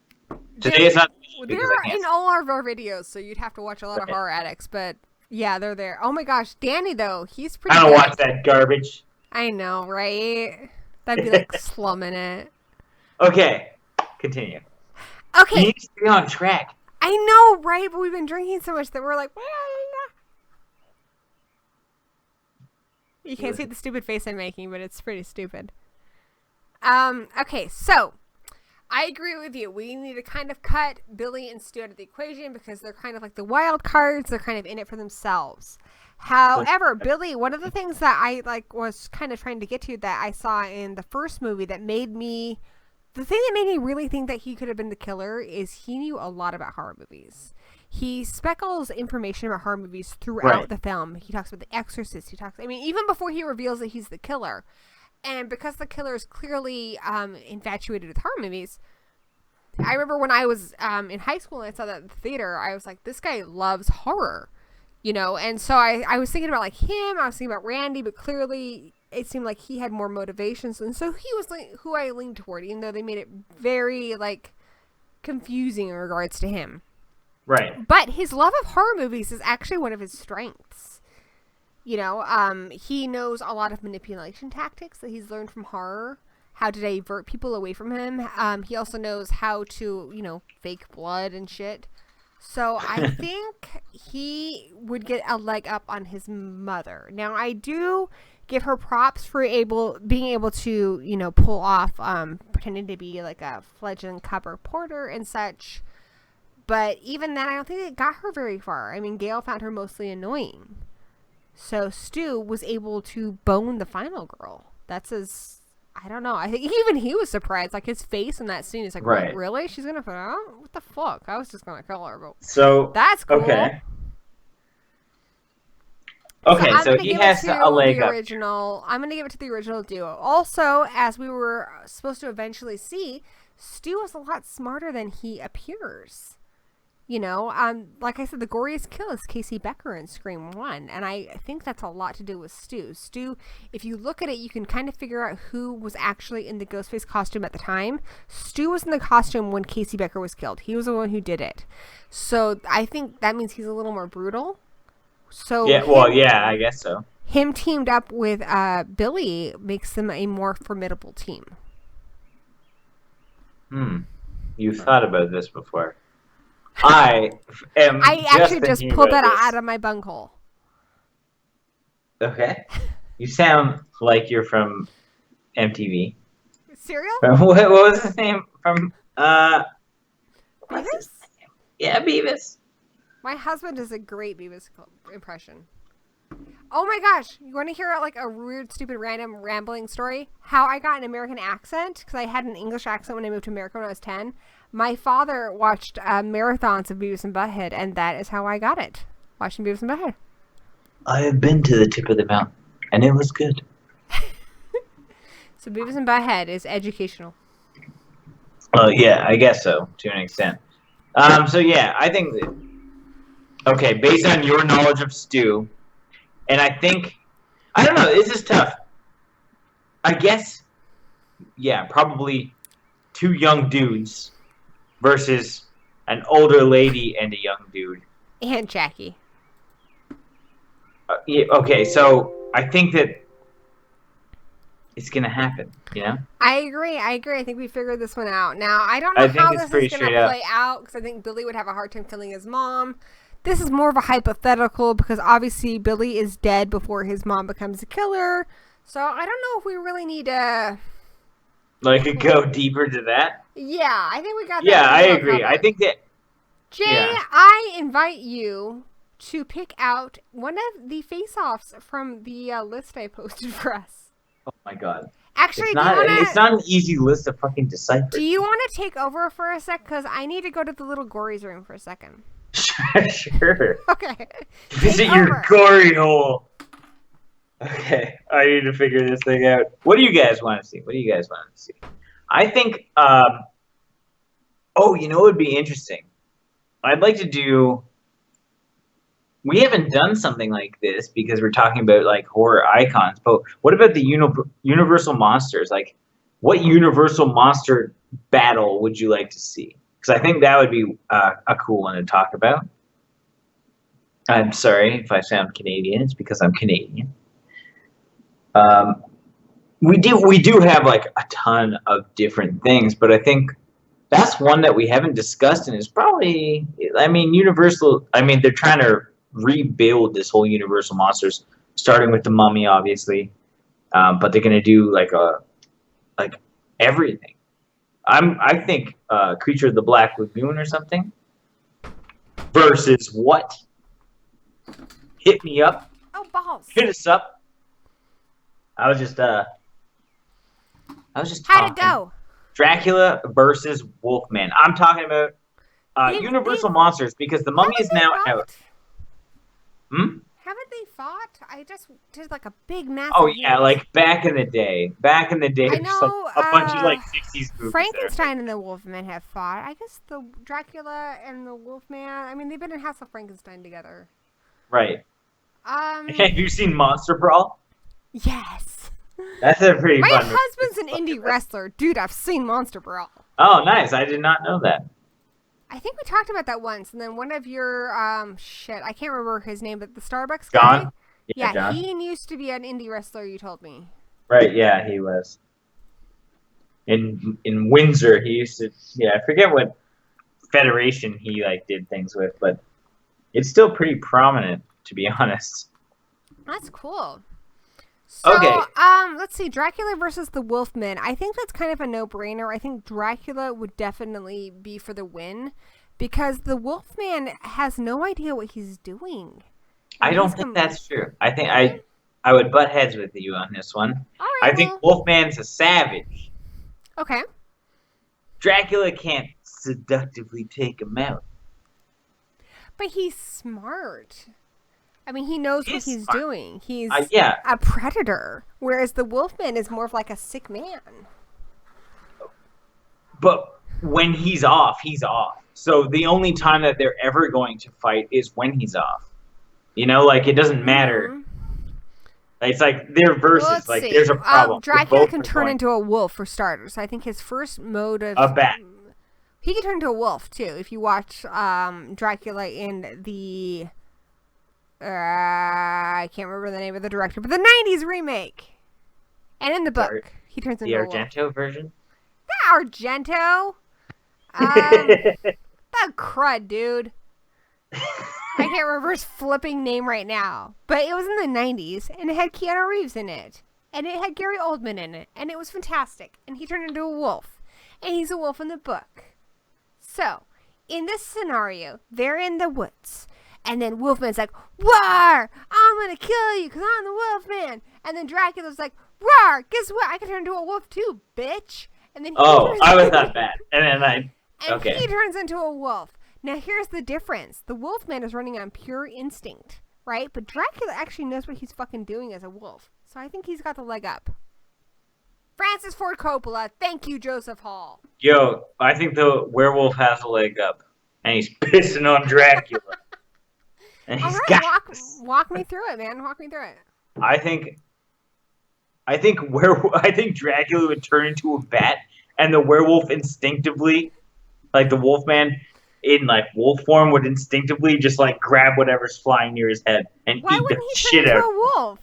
Today is not because They're I can't. in all of our videos, so you'd have to watch a lot of Right. horror addicts, but yeah, they're there. Oh my gosh, Danny though, he's pretty I don't good. watch that garbage. I know, right? That'd be like slumming it. Okay, continue. You Okay, need to stay on track. I know, right? But we've been drinking so much that we're like, you can't see the stupid face I'm making, but it's pretty stupid. Okay, so I agree with you. We need to kind of cut Billy and Stu out of the equation because they're kind of like the wild cards. They're kind of in it for themselves. However, Billy, one of the things that I was kind of trying to get to that I saw in the first movie that made me, the thing that made me really think that he could have been the killer is he knew a lot about horror movies. He speckles information about horror movies throughout the film. He talks about The Exorcist. Even before he reveals that he's the killer. And because the killer is clearly infatuated with horror movies, I remember when I was in high school and I saw that in the theater, I was like, this guy loves horror. And so I was thinking about like him, I was thinking about Randy, but clearly it seemed like he had more motivations. And so he was like who I leaned toward, even though they made it very like confusing in regards to him. Right. But his love of horror movies is actually one of his strengths. He knows a lot of manipulation tactics that he's learned from horror, how to divert people away from him. He also knows how to, fake blood and shit. So I think he would get a leg up on his mother. Now, I do give her props for being able to, pull off pretending to be like a fledgling cub reporter and such. But even then, I don't think it got her very far. I mean, Gail found her mostly annoying. So Stu was able to bone the final girl. That's I don't know. I think even he was surprised. Like, his face in that scene is like, what, really? She's going to put out? What the fuck? I was just going to kill her. But so, that's cool. Okay, so he has a leg up. I'm going to give it to the original duo. Also, as we were supposed to eventually see, Stu is a lot smarter than he appears. Like I said, the goriest kill is Casey Becker in Scream 1, and I think that's a lot to do with Stu. Stu, if you look at it, you can kind of figure out who was actually in the Ghostface costume at the time. Stu was in the costume when Casey Becker was killed. He was the one who did it. So I think that means he's a little more brutal. So I guess so. Him teamed up with Billy makes them a more formidable team. You've thought about this before. I actually just pulled that out of my bunghole. Okay. You sound like you're from MTV. Serial? What was his name? From Beavis? Yeah, Beavis. My husband does a great Beavis impression. Oh my gosh, you want to hear like a weird, stupid, random, rambling story? How I got an American accent, because I had an English accent when I moved to America when I was 10. My father watched marathons of Beavis and Butthead, and that is how I got it, watching Beavis and Butthead. I have been to the tip of the mountain, and it was good. So Beavis and Butthead is educational. Well, yeah, I guess so, to an extent. So yeah, I think that, based on your knowledge of Stu, and I don't know, this is tough. I guess, probably two young dudes versus an older lady and a young dude. And Jackie. So I think that it's going to happen, I agree. I think we figured this one out. Now, I don't know how this is going to play out, because I think Billy would have a hard time killing his mom. This is more of a hypothetical, because obviously Billy is dead before his mom becomes a killer. So I don't know if we really need to... go deeper to that? Yeah, I think we got that. Yeah, I agree. I think that... Jay, I invite you to pick out one of the face-offs from the list I posted for us. Oh my god. Actually, it's not an easy list to fucking decipher. Do you want to take over for a sec? Because I need to go to the little Gory's room for a second. Sure. Okay. Visit your gory hole. Okay, I need to figure this thing out. What do you guys want to see? I think, you know what would be interesting? I'd like to do... We haven't done something like this because we're talking about, like, horror icons, but what about the Universal Monsters? Like, what Universal Monster battle would you like to see? Because I think that would be a cool one to talk about. I'm sorry if I sound Canadian. It's because I'm Canadian. We do have like a ton of different things, but I think that's one that we haven't discussed, and is probably, Universal. They're trying to rebuild this whole Universal Monsters, starting with the Mummy, obviously, but they're gonna do like everything. I think Creature of the Black Lagoon or something. Versus what? Hit me up. Oh, balls. Hit us up. I was just How'd talking. it go? Dracula versus Wolfman. I'm talking about Universal Monsters because the Mummy is now out. Haven't they fought? I just did like a big massive. Oh yeah, like back in the day. Back in the day, I there's know, like a bunch of like 60s movies. Frankenstein and the Wolfman have fought. I guess the Dracula and the Wolfman. I mean, they've been in House of Frankenstein together. Right. Have you seen Monster Brawl? Yes. That's a pretty My fun husband's an indie wrestler. Dude, I've seen Monster Brawl. Oh, nice. I did not know that. I think we talked about that once, and then one of your, I can't remember his name, but the Starbucks guy? John? Yeah, John. he used to be an indie wrestler, you told me. Right, yeah, he was. In Windsor, he used to, I forget what federation he, like, did things with, but it's still pretty prominent, to be honest. That's cool. So, okay. Let's see, Dracula versus the Wolfman. I think that's kind of a no-brainer. I think Dracula would definitely be for the win because the Wolfman has no idea what he's doing. I don't think that's true. I think I would butt heads with you on this one. All right, I think Wolfman's a savage. Okay. Dracula can't seductively take him out. But he's smart. I mean, he knows what he's doing. He's a predator, whereas the Wolfman is more of like a sick man. But when he's off, he's off. So the only time that they're ever going to fight is when he's off. You know, like, it doesn't matter. Mm-hmm. It's like, they're versus, there's a problem. Dracula can turn into a wolf, for starters. I think his first mode of... A bat. He can turn into a wolf, too, if you watch Dracula in the... I can't remember the name of the director, but the 90s remake. And in the book, he turns into a wolf. The Argento version? Not Argento! That crud, dude. I can't remember his flipping name right now. But it was in the 90s, and it had Keanu Reeves in it. And it had Gary Oldman in it. And it was fantastic. And he turned into a wolf. And he's a wolf in the book. So, in this scenario, they're in the woods. And then Wolfman's like, "Roar! I'm gonna kill you because I'm the Wolfman." And then Dracula's like, "Roar! Guess what? I can turn into a wolf too, bitch." And then I was not bad. And then he turns into a wolf. Now here's the difference: the Wolfman is running on pure instinct, right? But Dracula actually knows what he's fucking doing as a wolf. So I think he's got the leg up. Francis Ford Coppola, thank you, Joseph Hall. Yo, I think the werewolf has a leg up, and he's pissing on Dracula. And all right, walk me through it, man. Walk me through it. I think Dracula would turn into a bat, and the werewolf instinctively, like the Wolfman in like wolf form, would instinctively just like grab whatever's flying near his head and eat the shit out. Why wouldn't he turn into a wolf?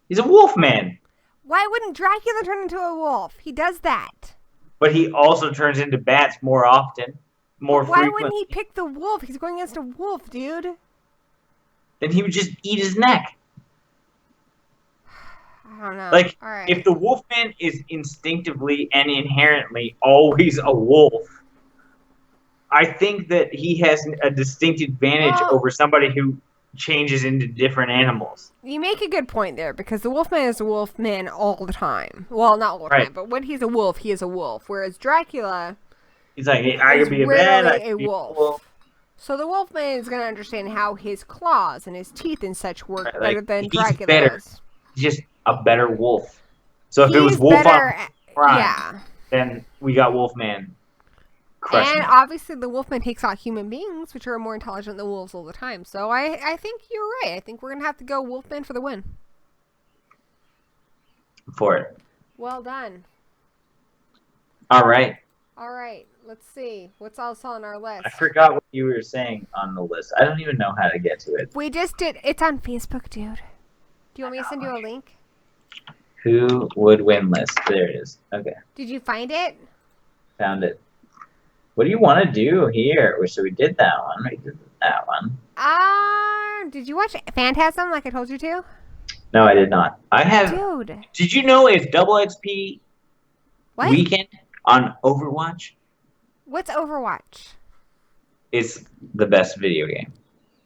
He's a Wolfman. Why wouldn't Dracula turn into a wolf? He does that. But he also turns into bats more often. Why wouldn't he pick the wolf? He's going against a wolf, dude. Then he would just eat his neck. I don't know. Like, all right. If the Wolfman is instinctively and inherently always a wolf, I think that he has a distinct advantage over somebody who changes into different animals. You make a good point there, because the Wolfman is a Wolfman all the time. Well, not all the time, but when he's a wolf, he is a wolf. Whereas Dracula... He's like, hey, I could be a bat, I could be a wolf. So the Wolfman is going to understand how his claws and his teeth and such work better than Dracula does. He's just a better wolf. So if it was wolf on crime, then we got Wolfman crushing. And obviously the Wolfman takes out human beings, which are more intelligent than wolves all the time. So I think you're right. I think we're going to have to go Wolfman for the win. For it. Well done. All right. All right. Let's see. What's else on our list? I forgot what you were saying on the list. I don't even know how to get to it. We just did. It's on Facebook, dude. Do you want me to send you a link? Who would win list? There it is. Okay. Did you find it? Found it. What do you want to do here? So we did that one. We did that one. Did you watch Phantasm like I told you to? No, I did not. I have. Dude. Did you know it's Double XP what? weekend? on Overwatch. What's Overwatch? It's the best video game.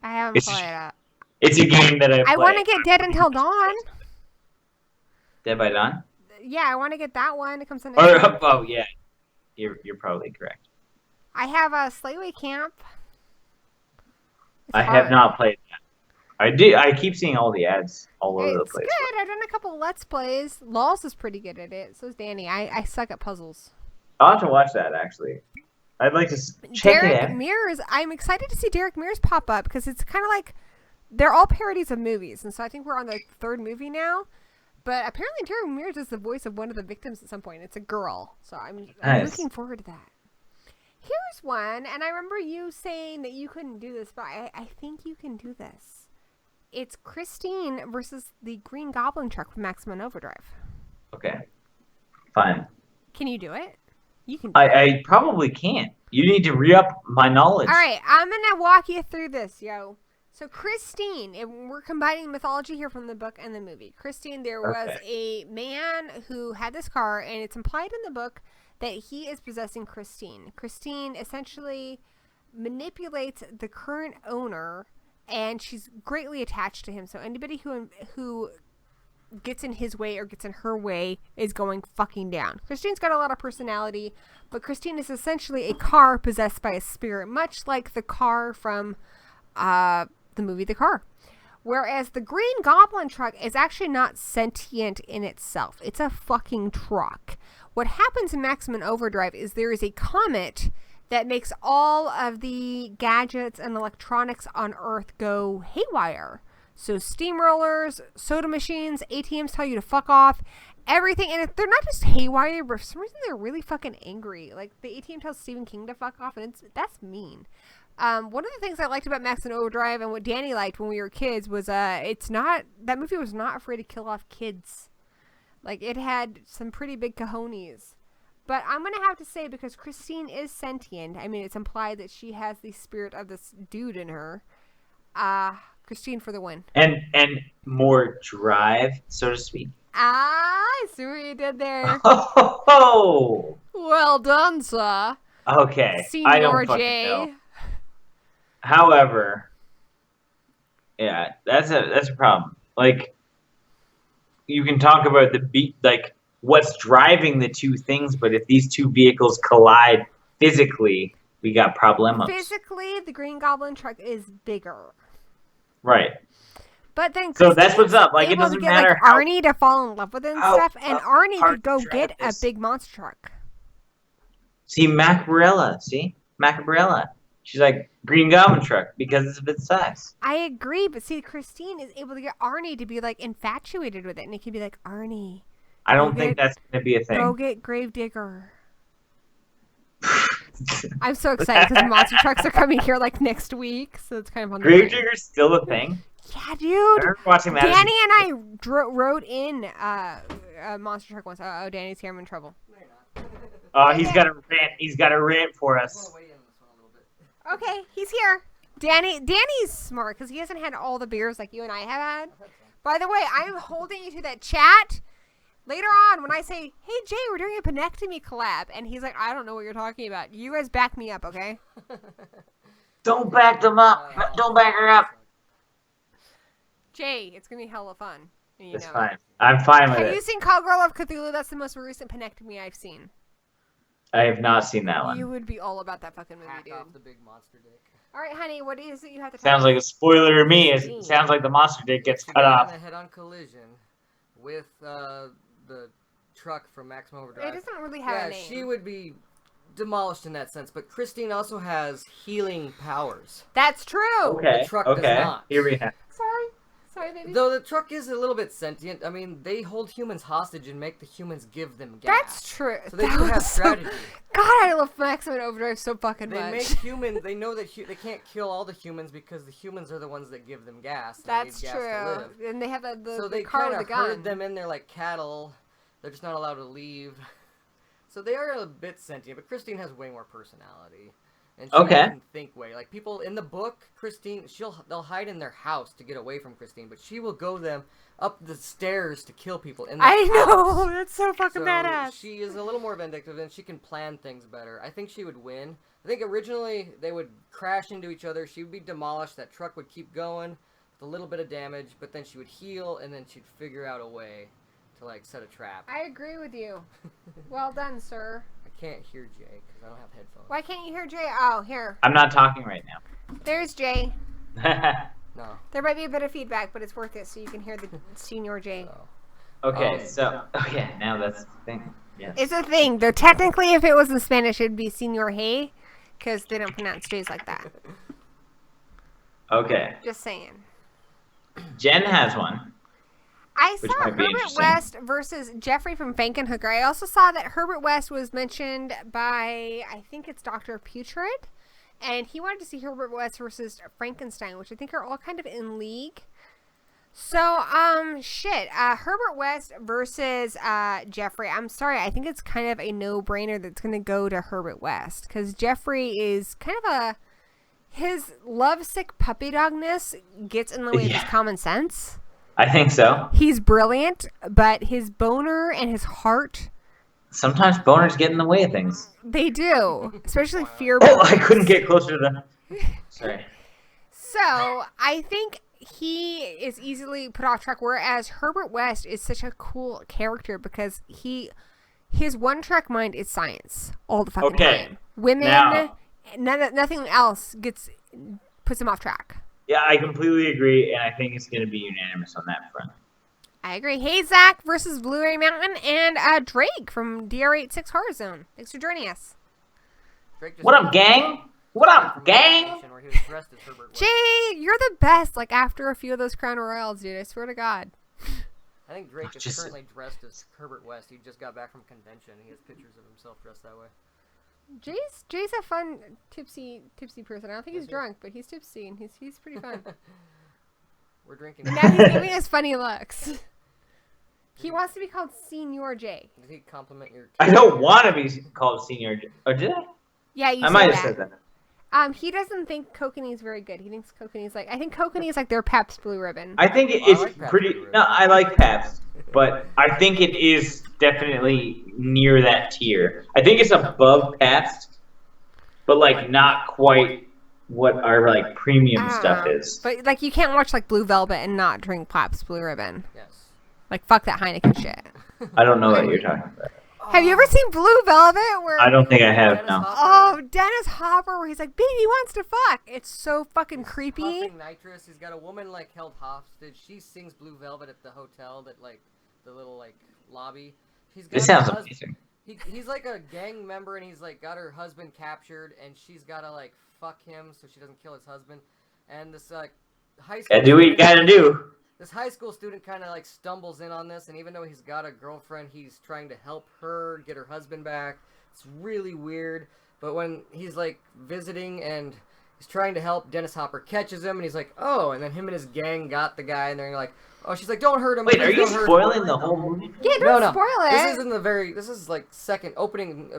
I haven't It's played it. It's a game that I play. I want to get Dead Until Dawn. Dead by Dawn? Yeah, I want to get that one. It comes in. Oh yeah, you're probably correct. I have a Slayway Camp. I have not played that. I keep seeing all the ads all over the place. It's good. I've done a couple Let's Plays. Lols is pretty good at it. So is Danny. I suck at puzzles. I'll have to watch that, actually. I'd like to check it out. Derek Mears. I'm excited to see Derek Mears pop up because it's kind of like they're all parodies of movies. And so I think we're on the third movie now. But apparently Derek Mears is the voice of one of the victims at some point. It's a girl. So I'm looking forward to that. Here's one. And I remember you saying that you couldn't do this, but I think you can do this. It's Christine versus the Green Goblin truck from Maximum Overdrive. Okay. Fine. Can you do it? You can do it. I probably can't. You need to re-up my knowledge. All right. I'm going to walk you through this, yo. So Christine, and we're combining mythology here from the book and the movie. Christine, there was a man who had this car, and it's implied in the book that he is possessing Christine. Christine essentially manipulates the current owner, and she's greatly attached to him. So anybody who gets in his way or gets in her way is going fucking down. Christine's got a lot of personality, but Christine is essentially a car possessed by a spirit, much like the car from the movie The Car. Whereas the Green Goblin truck is actually not sentient in itself. It's a fucking truck. What happens in Maximum Overdrive is there is a comet that makes all of the gadgets and electronics on Earth go haywire. So steamrollers, soda machines, ATMs tell you to fuck off, everything. And they're not just haywire, but for some reason they're really fucking angry. Like the ATM tells Stephen King to fuck off, and that's mean. One of the things I liked about Max and Overdrive and what Danny liked when we were kids was that movie was not afraid to kill off kids. Like it had some pretty big cojones. But I'm going to have to say, because Christine is sentient, I mean, it's implied that she has the spirit of this dude in her. Christine for the win. And more drive, so to speak. I see what you did there. Oh! Well done, sir. Okay. Senior I don't fucking J. know. However, yeah, that's a problem. Like, you can talk about what's driving the two things, but if these two vehicles collide physically, we got problemos. Physically, the Green Goblin truck is bigger. Right. But then so that's what's up. Like, it doesn't matter like, Arnie to fall in love with it and stuff, and Arnie could go get a big monster truck. See, Macabrella. She's like, Green Goblin truck because of its size. I agree, but see, Christine is able to get Arnie to be, like, infatuated with it, and it can be like, Arnie. I don't think that's going to be a thing. Go get Gravedigger. I'm so excited because monster trucks are coming here, like, next week, so it's kind of on the Gravedigger's still a thing? Yeah, dude. I watching that Danny and I wrote in a monster truck once. Oh, Danny's here. I'm in trouble. He's got a rant. He's got a rant for us. Okay, he's here. Danny's smart because he hasn't had all the beers like you and I have had. By the way, I'm holding you to that chat. Later on, when I say, hey, Jay, we're doing a Penectomy collab, and he's like, I don't know what you're talking about. You guys back me up, okay? Don't back them up. Don't back her up. Jay, it's going to be hella fun. It's fine. I'm fine with it. Have you seen Callgirl of Cthulhu? That's the most recent Penectomy I've seen. I have not seen that one. You would be all about that fucking movie, dude. Off the big monster dick. All right, honey, what is it you have to Sounds like a spoiler to me. It sounds like the monster dick gets cut off. A head-on collision with the truck from Maximum Overdrive. It doesn't really have a name. She would be demolished in that sense, but Christine also has healing powers. That's true. Okay. The truck does not. Here we have. Sorry, baby. Though the truck is a little bit sentient. I mean, they hold humans hostage and make the humans give them gas. That's true. So they do have strategy. God, I love Maximum Overdrive so fucking much. They make humans. They know that they can't kill all the humans because the humans are the ones that give them gas. That's gas true. To live. And they have the so they car kind with of the gun. herd them in there like cattle. They're just not allowed to leave. So they are a bit sentient, but Christine has way more personality. And she can think way. Like people in the book, Christine, they'll hide in their house to get away from Christine, but she will go them up the stairs to kill people in their house. know, that's so fucking badass. She is a little more vindictive and she can plan things better. I think she would win. I think originally they would crash into each other. She would be demolished. That truck would keep going with a little bit of damage, but then she would heal and then she'd figure out a way to like set a trap. I agree with you. Well done, sir. I can't hear Jay because I don't have headphones. Why can't you hear Jay? Oh, here. I'm not talking right now. There's Jay. No. There might be a bit of feedback, but it's worth it so you can hear the senior Jay. Okay, now that's the thing. Yes. It's a thing. Though technically, if it was in Spanish, it'd be Senor Hey, because they don't pronounce J's like that. Okay. Just saying. Jen has one. I saw Herbert West versus Jeffrey from Frankenhooker. I also saw that Herbert West was mentioned by, I think it's Dr. Putrid, and he wanted to see Herbert West versus Frankenstein, which I think are all kind of in league. So, Herbert West versus Jeffrey. I'm sorry, I think it's kind of a no-brainer that's going to go to Herbert West, because Jeffrey is kind of his lovesick puppy dogness gets in the way of his common sense. I think so. He's brilliant, but his boner and his heart... Sometimes boners get in the way of things. They do. Especially fear. Oh, I couldn't get closer to them. Sorry. So, I think he is easily put off track, whereas Herbert West is such a cool character because his one-track mind is science all the fucking time. Women, nothing else puts him off track. Yeah, I completely agree, and I think it's going to be unanimous on that front. I agree. Hey, Zach versus Blue Ray Mountain and Drake from DR86 Horror Zone. Thanks for joining us. What up, gang? What up, gang? Jay, you're the best. Like, after a few of those Crown Royals, dude. I swear to God. I think Drake is currently dressed as Herbert West. He just got back from convention. He has pictures of himself dressed that way. Jay's a fun tipsy person. I don't think he's drunk, but he's tipsy and he's pretty fun. We're drinking. And now he's giving us funny looks. He wants to be called Senior J. Did he compliment your? I don't want to be called Senior J. Oh, did I? Yeah, you. I might have said that. He doesn't think Kokanee is very good. He thinks Kokanee is I think Kokanee is like their Pabst Blue Ribbon. I think it's pretty. No, I like Pabst, but I think it is definitely near that tier. I think it's above Pabst, but like not quite what our like premium stuff is. But like you can't watch like Blue Velvet and not drink Pabst Blue Ribbon. Yes. Like fuck that Heineken shit. I don't know what you're talking about. Have you ever seen Blue Velvet? Where I don't think I have. No. Oh, Dennis Hopper, where he's like, "Baby wants to fuck." It's so fucking creepy. Huffing nitrous. He's got a woman like held hostage. She sings Blue Velvet at the hotel that like the little like lobby. This sounds amazing. He's like a gang member and he's like got her husband captured and she's gotta like fuck him so she doesn't kill his husband. And this high school. Yeah, do what you gotta do. This high school student kind of like stumbles in on this, and even though he's got a girlfriend, he's trying to help her get her husband back. It's really weird. But when he's like visiting and he's trying to help, Dennis Hopper catches him, and he's like, "Oh!" And then him and his gang got the guy, and they're like, "Oh!" She's like, "Don't hurt him." Wait, are you spoiling the whole movie? Yeah, don't spoil it. This is like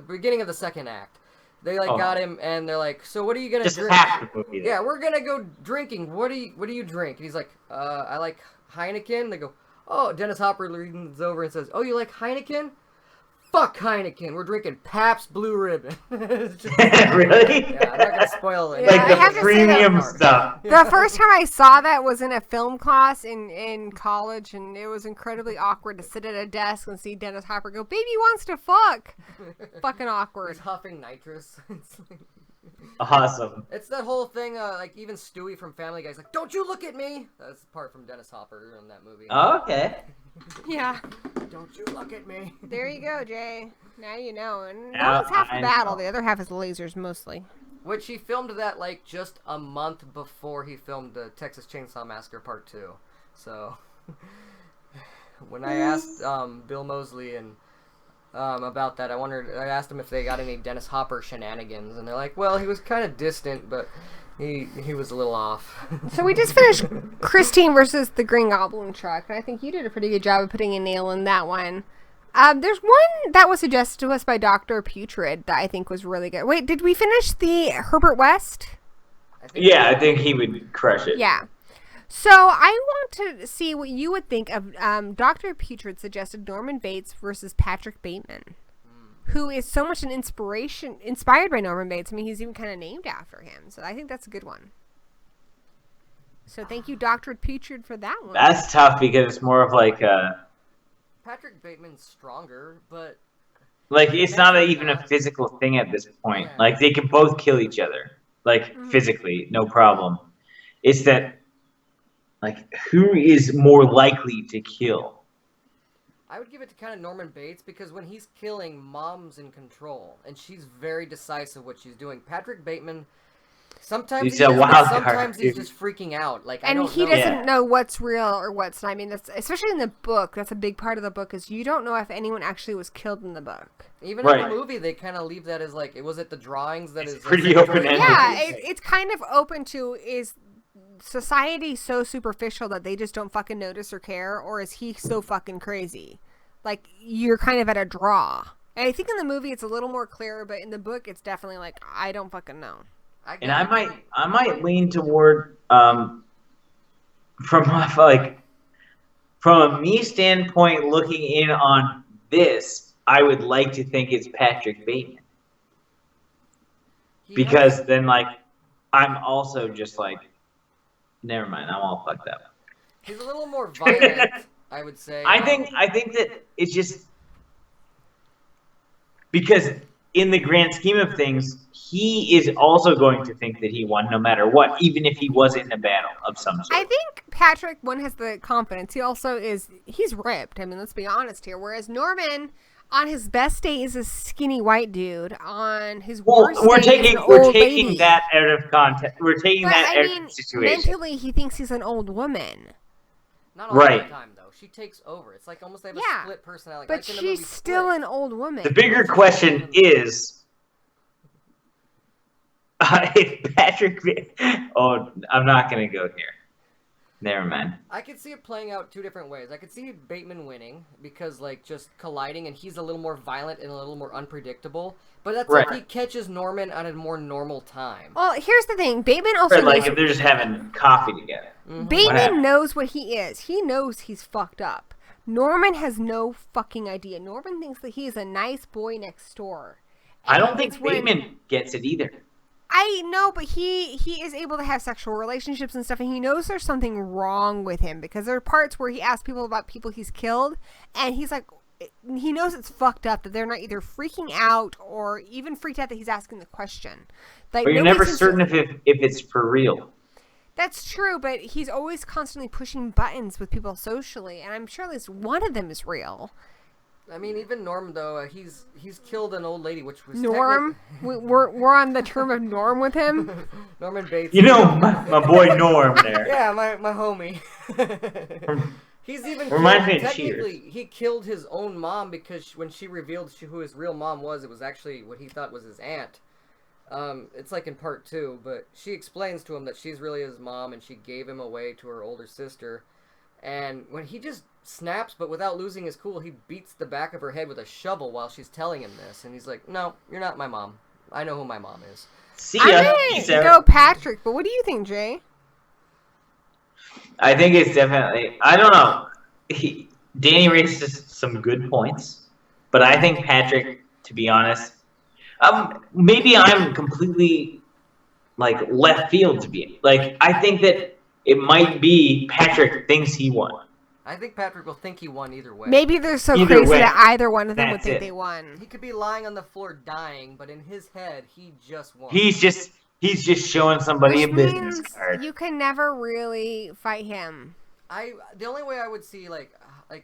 beginning of the second act. They got him, and they're like, "So what are you gonna drink?" Half the movie. Yeah, we're gonna go drinking. What do you drink? And he's like, I like Heineken. They go, oh, Dennis Hopper leans over and says, "Oh, you like Heineken? Fuck Heineken. We're drinking Pabst Blue Ribbon." Really? Yeah, I'm not gonna spoil it. Like the premium stuff. The first time I saw that was in a film class in college, and it was incredibly awkward to sit at a desk and see Dennis Hopper go, "Baby wants to fuck." Fucking awkward. He's huffing nitrous. Awesome. It's that whole thing, like even Stewie from Family Guy's like, "Don't you look at me." That's the part from Dennis Hopper in that movie. Oh, okay. Yeah. Don't you look at me. There you go, Jay. Now you know. And that was half the battle. The other half is the lasers, mostly. Which he filmed that like just a month before he filmed the Texas Chainsaw Massacre Part 2. So when I asked Bill Moseley and about that, I asked him if they got any Dennis Hopper shenanigans, and they're like, well, he was kind of distant, but he was a little off. So we just finished Christine versus the Green Goblin truck, and I think you did a pretty good job of putting a nail in that one. There's one that was suggested to us by Dr. Putrid that I think was really good. Wait, did we finish the Herbert West? I think he would crush it. Yeah. So I want to see what you would think of Dr. Putrid suggested Norman Bates versus Patrick Bateman, who is so much inspired by Norman Bates. I mean, he's even kind of named after him. So I think that's a good one. So thank you, Dr. Putrid, for that one. That's tough because it's more of like Patrick Bateman's stronger, but like it's not even a physical thing at this point. Yeah. Like they can both kill each other, like physically, no problem. It's that like who is more likely to kill? I would give it to kind of Norman Bates because when he's killing, Mom's in control, and she's very decisive what she's doing. Patrick Bateman, sometimes He's he a is, wild but card. sometimes he's just freaking out. Like, I And don't he know. doesn't know what's real or what's not. I mean, that's especially in the book. That's a big part of the book is you don't know if anyone actually was killed in the book. Even Right. in the movie, they kind of leave that as like, was it the drawings that It's is pretty like, open-ended. Yeah, it's kind of open to is society so superficial that they just don't fucking notice or care, or is he so fucking crazy? Like, you're kind of at a draw. And I think in the movie it's a little more clear, but in the book it's definitely like, I don't fucking know. And I might lean toward from like from a me standpoint looking in on this, I would like to think it's Patrick Bateman. Because then like I'm also just like never mind, I'm all fucked up. He's a little more violent, I would say. I think that it's just because in the grand scheme of things, he is also going to think that he won no matter what, even if he was in a battle of some sort. I think Patrick, one, has the confidence. He also he's ripped. I mean, let's be honest here. Whereas Norman, on his best day, is a skinny white dude. On his worst we're day, taking is an old taking lady. that out of context. We're taking But, that I out mean, of the situation. mentally, he thinks he's an old woman. Not all Right. the time, though. She takes over. It's like almost they have Yeah, a split personality. But like in the movie she's still Split. an old woman. The bigger question is, if Patrick... Oh, I'm not going to go here. Never mind. I could see it playing out two different ways. I could see Bateman winning because, like, just colliding, and he's a little more violent and a little more unpredictable. But that's Right. if he catches Norman at a more normal time. Well, here's the thing. Bateman also Right, like knows, if they're just having coffee together. What Bateman happened? knows what he is. He knows he's fucked up. Norman has no fucking idea. Norman thinks that he is a nice boy next door. I And don't think it's when- Bateman gets it either. I know, but he is able to have sexual relationships and stuff, and he knows there's something wrong with him because there are parts where he asks people about people he's killed, and he's like, he knows it's fucked up that they're not either freaking out or even freaked out that he's asking the question. Like, But you're nobody never seems to- certain if it's for real. That's true, but he's always constantly pushing buttons with people socially, and I'm sure at least one of them is real. I mean, even Norm, though, he's killed an old lady, which was Norm? We're on the term of Norm with him? Norman Bates. You know, my boy Norm there. Yeah, my homie. He's even Reminds me of technically, he killed his own mom because when she revealed who his real mom was, it was actually what he thought was his aunt. It's like in part 2, but she explains to him that she's really his mom and she gave him away to her older sister. And when he just snaps, but without losing his cool, he beats the back of her head with a shovel while she's telling him this. And he's like, no, you're not my mom. I know who my mom is. See I'm ya. going Peace to out. go Patrick, but what do you think, Jay? I think it's definitely. I don't know. Danny raises some good points, but I think Patrick, to be honest, maybe I'm completely like left field to be. Like I think that it might be Patrick thinks he won. I think Patrick will think he won either way. Maybe they're so Either crazy way, that either one of them would that's think it. they won. He could be lying on the floor dying, but in his head, he just won. He's just showing somebody Which a business means card. you can never really fight him. The only way I would see, like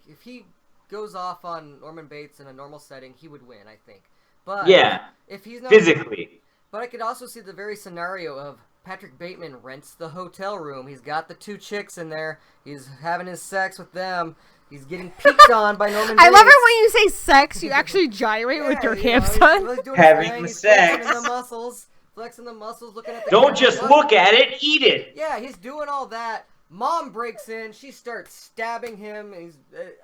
if he goes off on Norman Bates in a normal setting, he would win, I think. But Yeah, if he's not physically. But I could also see the very scenario of Patrick Bateman rents the hotel room. He's got the 2 chicks in there. He's having his sex with them. He's getting peeked on by Norman Bates. I love it when you say sex, you actually gyrate with your hips on. He's doing Having his thing, the he's sex. flexing the muscles, looking at the Don't camera. just look at it, eat it. Yeah, he's doing all that. Mom breaks in. She starts stabbing him. And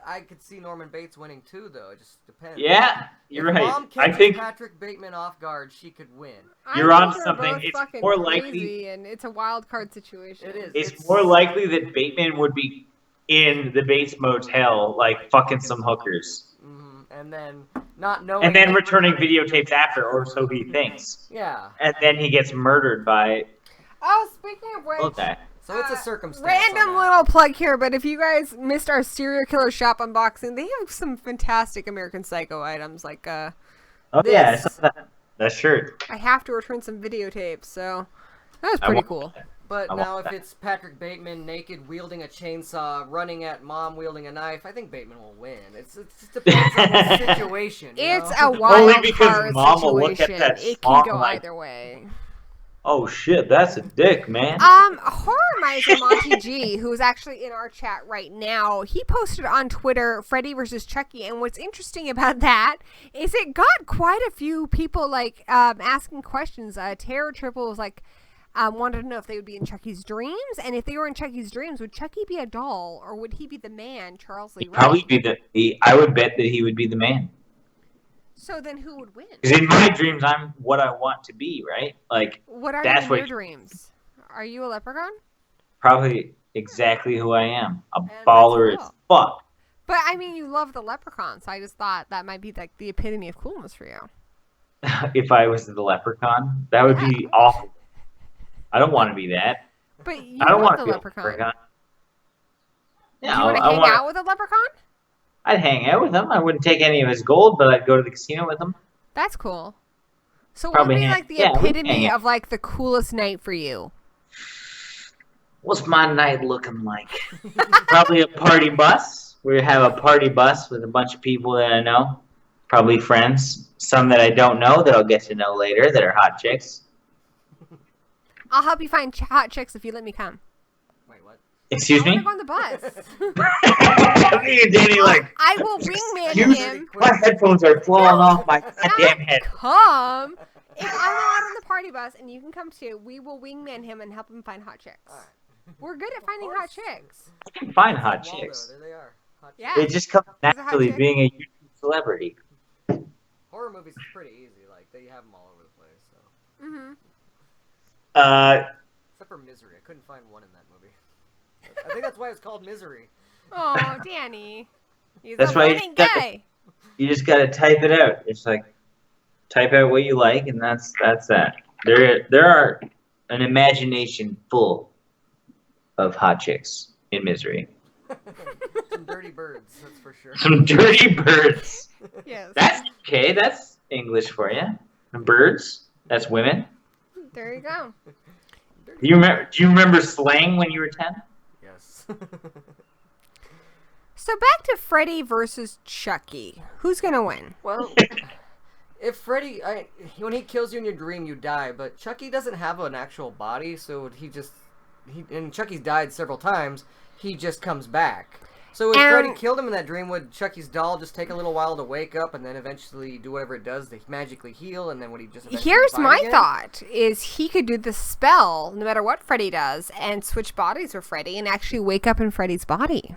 I could see Norman Bates winning too, though. It just depends. Yeah, you're if right. Mom I catches think Patrick Bateman off guard, she could win. you're I on think they're something. both It's fucking more crazy, likely. and it's a wild card situation. It is. It's more likely that Bateman would be in the Bates Motel, like fucking some hookers, And then not knowing. and then returning videotapes after, or so he thinks. Yeah. And then he gets murdered by. Oh, speaking of which, Okay. So it's a circumstance. random on that. little plug here, but if you guys missed our serial killer shop unboxing, they have some fantastic American Psycho items. Like, Oh yeah, I this. saw that shirt. I have to return some videotapes, so that was pretty cool. But I now want if that. it's Patrick Bateman naked wielding a chainsaw, running at Mom wielding a knife, I think Bateman will win. It just depends on the situation. You It's know? a wild because card Mom will look at situation. that It can song go like- either way. Oh shit, that's a dick, man. Horror Miser Monty G, who is actually in our chat right now, he posted on Twitter Freddy versus Chucky, and what's interesting about that is it got quite a few people like asking questions. Terror Triple was like wanted to know if they would be in Chucky's dreams, and if they were in Chucky's dreams, would Chucky be a doll or would he be the man, Charles Lee He'd Ray? probably be the. I would bet that he would be the man. So then who would win? Because in my dreams, I'm what I want to be, right? Like, What are that's you in what- your dreams? Are you a leprechaun? probably exactly who I am. A that's baller cool. as fuck. But I mean, you love the leprechaun, so I just thought that might be like the epitome of coolness for you. If I was the leprechaun, that would be awful. I don't want to be that. But you I don't want want the to be leprechaun. a leprechaun. Do Yeah, you want to hang out with a leprechaun? I'd hang out with him. I wouldn't take any of his gold, but I'd go to the casino with him. That's cool. So what Probably would be hang- like the yeah, we'd hang epitome out. of like the coolest night for you? What's my night looking like? Probably a party bus. We have a party bus with a bunch of people that I know. Probably friends. Some that I don't know that I'll get to know later that are hot chicks. I'll help you find hot chicks if you let me come. Wait, what? Excuse I me? want to go on the bus. Me and Danny like, I will wingman excuse him. my headphones are falling off my goddamn Not head. come. If I'm out on the party bus and you can come too, we will wingman him and help him find hot chicks. Alright. We're good at finding hot chicks. I can find hot Waldo, chicks. there they are. Hot Yeah. It just comes There's a hot naturally chick. being a YouTube celebrity. Horror movies is pretty easy. Like they have them all over the place. So Mm-hmm. except for Misery, I couldn't find one in that movie. I think that's why it's called Misery. Oh, Danny. He's That's a why you running got guy. You just gotta type it out. It's like type out what you like, and that's that. There are an imagination full of hot chicks in Misery. Some dirty birds, that's for sure. Some dirty birds. Yes. That's okay. That's English for you. Birds. That's women. There you go. Do you remember slang when you were 10? Yes. So back to Freddy versus Chucky. Who's gonna win? Well, if Freddy, when he kills you in your dream, you die. But Chucky doesn't have an actual body, so and Chucky's died several times. He just comes back. So if Freddy killed him in that dream, would Chucky's doll just take a little while to wake up and then eventually do whatever it does to magically heal? And then would he just? eventually Here's fight my again? thought: is he could do the spell no matter what Freddy does and switch bodies with Freddy and actually wake up in Freddy's body.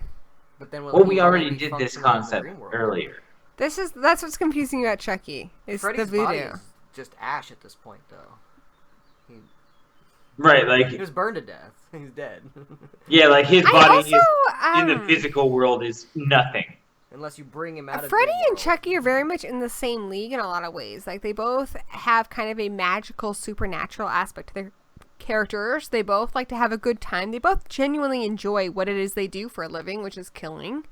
But then Well, we he already be did this functional in the concept dream world? earlier. That's what's confusing about Chucky. Is Freddy's the body voodoo. is just ash at this point, though. Right, He like was burned to death. He's dead. yeah, like his I body also, in the physical world is nothing. Unless you bring him out of Freddy dream and world. Chucky are very much in the same league in a lot of ways. Like they both have kind of a magical, supernatural aspect to their characters. They both like to have a good time. They both genuinely enjoy what it is they do for a living, which is killing.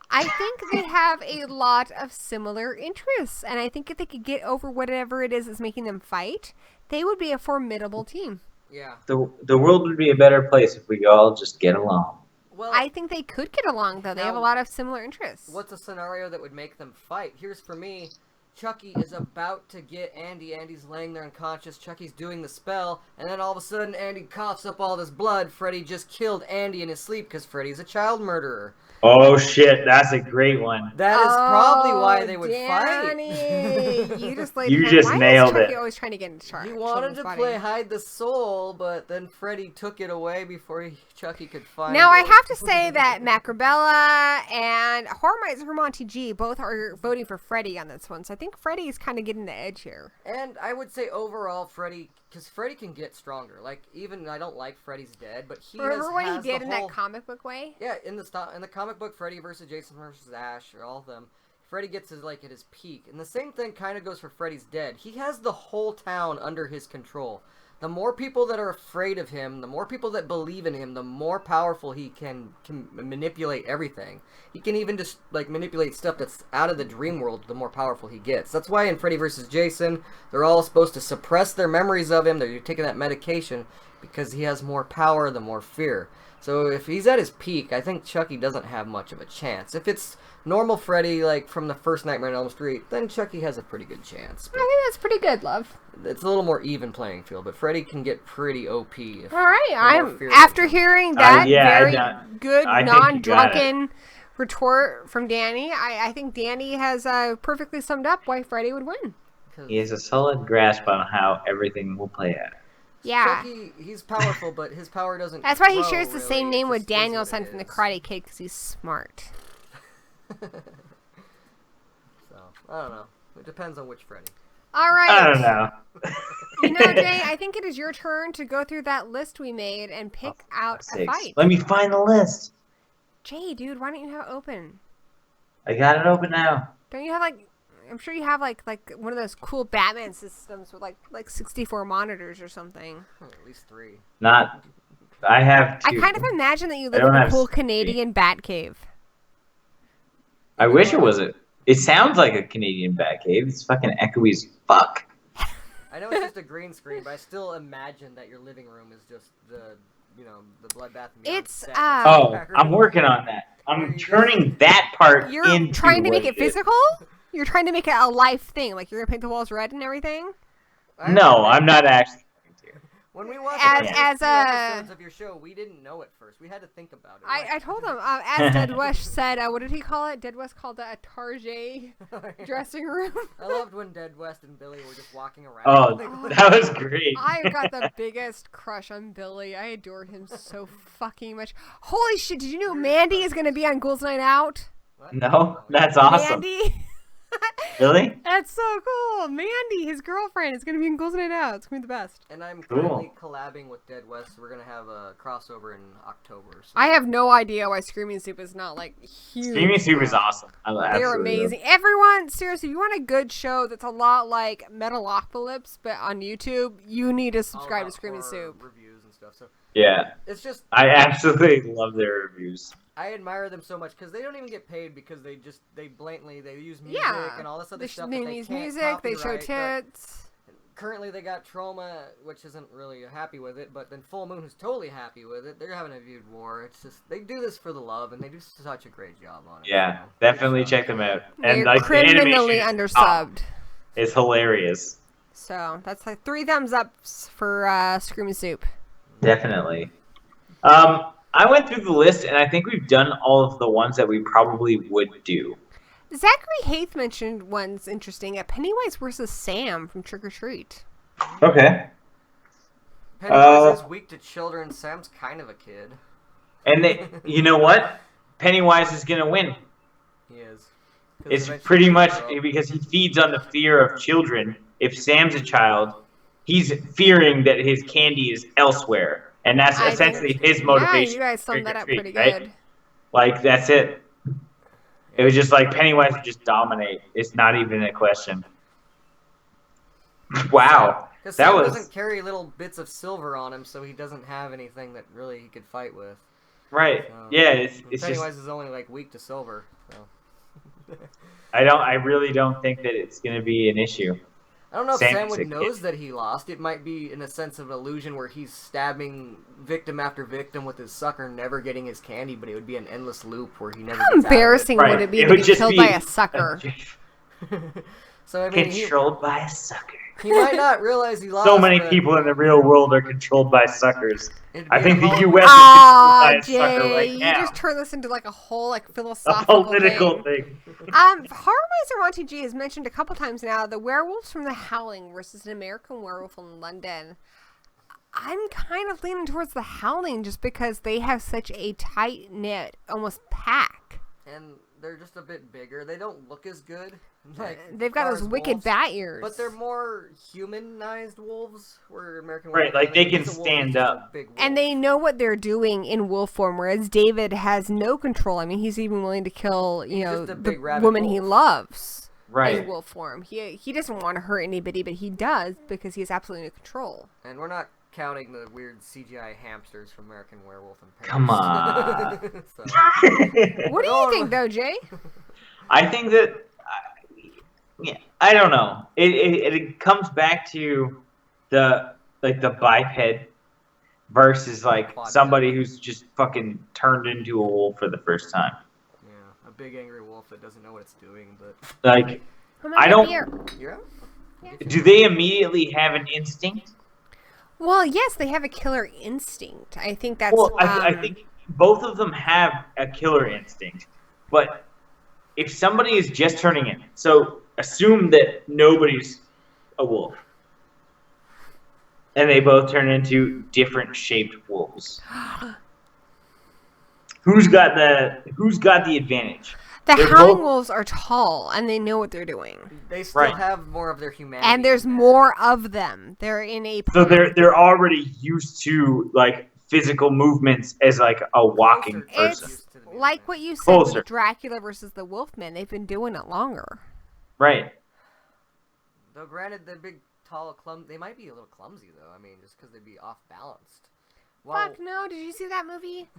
I think they have a lot of similar interests, and I think if they could get over whatever it is that's making them fight, they would be a formidable team. Yeah. The world would be a better place if we all just get along. Well, I think they could get along, though. They have a Now, lot of similar interests. what's a scenario that would make them fight? Here's for me, Chucky is about to get Andy. Andy's laying there unconscious. Chucky's doing the spell, and then all of a sudden, Andy coughs up all this blood. Freddy just killed Andy in his sleep because Freddy's a child murderer. Oh shit, that's a great one. That is probably why they would Danny. fight. You just like You just why nailed is Chucky it. always trying to get into charge? He wanted to play hide the soul, but then Freddy took it away before Chucky could find Now, it. I have to say that Macrobella and Horror Mites for Monty G both are voting for Freddy on this one, so I think Freddy is kind of getting the edge here. And I would say overall, Freddy, because Freddy can get stronger. Like, even I don't like Freddy's dead, but he Remember what he has did the in whole... that comic book way? Yeah, in the comic book, Freddy versus Jason versus Ash, or all of them, Freddy gets his, like, at his peak. And the same thing kind of goes for Freddy's dead. He has the whole town under his control. The more people that are afraid of him, the more people that believe in him, the more powerful he can manipulate everything. He can even just, like, manipulate stuff that's out of the dream world, the more powerful he gets. That's why in Freddy vs. Jason, they're all supposed to suppress their memories of him. They're taking that medication because he has more power, the more fear. So if he's at his peak, I think Chucky doesn't have much of a chance. If it's normal Freddy, like from the first Nightmare on Elm Street, then Chucky has a pretty good chance. I think that's pretty good, love. It's a little more even playing field, but Freddy can get pretty OP. If All right, I'm after hearing that yeah, very good I think you got non-drunken retort from Danny, I think Danny has perfectly summed up why Freddy would win. He has a solid grasp on how everything will play out. Yeah. Chucky, he's powerful, but his power doesn't. That's why he grow, shares the really. same It name with just is what Danielson it from the is. Karate Kid because he's smart. So I don't know. It depends on which Freddy. All right. I don't know. You know, Jay, I think it is your turn to go through that list we made and pick out a Sakes. fight. Let me find the list. Jay, dude, why don't you have it open? I got it open now. Don't you have like? I'm sure you have like one of those cool Batman systems with like 64 monitors or something. At least 3. Not. I have two. I kind of imagine that you I live don't in a have cool 60. Canadian bat cave. I wish it was It sounds like a Canadian Batcave. It's fucking echoey as fuck. I know it's just a green screen, but I still imagine that your living room is just the Bloodbath. and Beyond It's, set. Oh, I'm working on that. I'm turning that part You're into trying to make what it physical? You're trying to make it a life thing. Like you're gonna paint the walls red and everything? No, I'm not actually going to. When we watched As the a- episodes of your show, we didn't know at first. We had to think about it. I told him, as Dead West said, what did he call it? Dead West called it a Target dressing room. I loved when Dead West and Billy were just walking around. Oh, that was great. I got the biggest crush on Billy. I adored him so fucking much. Holy shit, did you know Mandy is going to be on Ghouls Night Out? What? No, that's awesome. Mandy? Really? That's so cool. Mandy, his girlfriend, is going to be in Ghouls Night Out. It's going to be the best. And I'm Cool. currently collabing with Dead West, so we're going to have a crossover in October. So. I have no idea why Screaming Soup is not, like, huge. Screaming Soup is awesome. I They're absolutely love amazing. Everyone, seriously, if you want a good show that's a lot like Metalocalypse, but on YouTube, you need to All subscribe to about Screaming horror Soup. Reviews and stuff. So Yeah, it's just, I absolutely love their reviews. I admire them so much because they don't even get paid because they blatantly, they use music Yeah. and all this other They stuff. they that they use can't music, they show copyright, but tits. currently they got Trauma, which isn't really happy with it, but then Full Moon, who's totally happy with it. They're having a viewed war. It's just, they do this for the love, and they do such a great job on it. Yeah, so, definitely good job. check them out. They're And like the criminally animation undersubbed. is hilarious. So, that's like 3 thumbs ups for Screaming Soup. Definitely. I went through the list, and I think we've done all of the ones that we probably would do. Zachary Haith mentioned one's interesting at Pennywise versus Sam from Trick or Treat. Okay. Pennywise is weak to children. Sam's kind of a kid. And you know what? Pennywise is gonna win. He is. 'Cause It's eventually pretty he'll much grow up. because he feeds on the fear of children. If Sam's a child, he's fearing that his candy is elsewhere. And that's I essentially think- his motivation. Yeah, you guys summed for that up trick or treat, pretty right? good. Like, that's it. It was just like Pennywise would just dominate. It's not even a question. Wow. Because That Sam was doesn't carry little bits of silver on him, so he doesn't have anything that really he could fight with. right. So, Yeah, it's Pennywise just is only like weak to silver. So. I really don't think that it's gonna be an issue. I don't know if Sam Sam is a would knows kid. that he lost. It might be in a sense of illusion where he's stabbing victim after victim with his sucker, never getting his candy, but it would be an endless loop where he never. How gets out of it. embarrassing Right. would it be It to would be just killed be by a sucker? So I mean, Controlled by a sucker. he might not realize he lost. So many but people in the real world are controlled by suckers. it'd I be think a the whole- U.S. is Aw, controlled by a sucker Jay, right you now. just turned this into like a whole like A philosophical political thing. thing. Horror Monty G has mentioned a couple times now the werewolves from The Howling versus an American Werewolf in London. I'm kind of leaning towards The Howling just because they have such a tight knit, almost pack. And they're just a bit bigger. They don't look as good. Like They've got those Cars wicked wolves, bat ears. but they're more humanized wolves. Where American Right, Werewolf, like, they he's can a wolf, stand he's just a up. big wolf. And they know what they're doing in wolf form, whereas David has no control. I mean, he's even willing to kill, He's know, just a the big rabid woman he wolf. loves Right. in wolf form. He doesn't want to hurt anybody, but he does because he has absolutely no control. And we're not counting the weird CGI hamsters from American Werewolf in Paris. Come on. So, What do you think, though, Jay? I think that, yeah, I don't know. It comes back to the biped versus like Quadruped. somebody who's just fucking turned into a wolf for the first time. yeah, a big angry wolf that doesn't know what it's doing, but Like, I'm I out of don't- beer. you're out. do they immediately have an instinct? Well, yes, they have a killer instinct. I think that's. Well, I think both of them have a killer instinct, but if somebody is just turning in, so assume that nobody's a wolf, and they both turn into different shaped wolves. Who's got the advantage? The they're Howling both- Wolves are tall and they know what they're doing. They still Right. have more of their humanity. And there's in there. more of them. They're in a. So they're already used to like physical movements as like a walking Closer. person. It's to the like movement. what you said Closer. with Dracula versus the Wolfman. They've been doing it longer. Right. Though granted, they're big, tall, they might be a little clumsy though. I mean, just because they'd be off balanced. Well, Fuck no! Did you see that movie?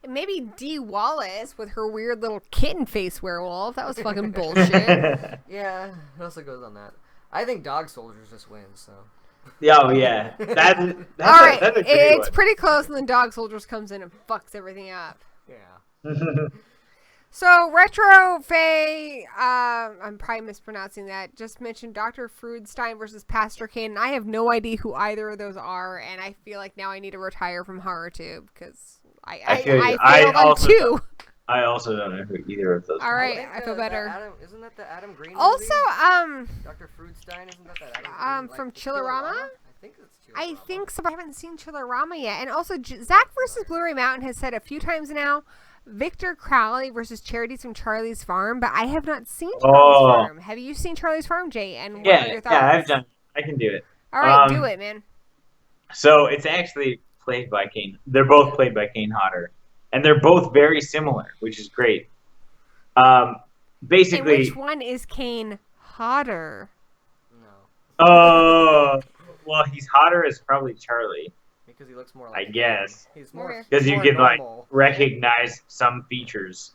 And maybe Dee Wallace with her weird little kitten face werewolf. That was fucking bullshit. yeah, it also goes on that. I think Dog Soldiers just wins. So. Oh yeah, that's All right, that's a great it's one. pretty close, and then Dog Soldiers comes in and fucks everything up. Yeah. So, Retro Faye, I'm probably mispronouncing that, just mentioned Dr. Freudstein versus Pastor Kane, and I have no idea who either of those are, and I feel like now I need to retire from HorrorTube, because I feel you. failed I on also two. I also don't know who either of those. All right, think, I feel that better. isn't that the Adam Green Also, movie? Dr. Freudstein, isn't that Adam Green? from it's Chillerama? I think it's Chillerama. I think so, but I haven't seen Chillerama yet, and also, Zach versus Blue-ray Mountain has said a few times now, Victor Crowley versus Charities from Charlie's Farm, but I have not seen Charlie's Farm. Have you seen Charlie's Farm, Jay? And what are your thoughts? Yeah, I've done. I can do it. All right, do it, man. So it's actually played by Kane. They're both played by Kane Hodder, and they're both very similar, which is great. Basically, And which one is Kane hotter? No. well, he's hotter as probably Charlie, Because he looks more I like guess, He's more. because you more can like normal. recognize some features.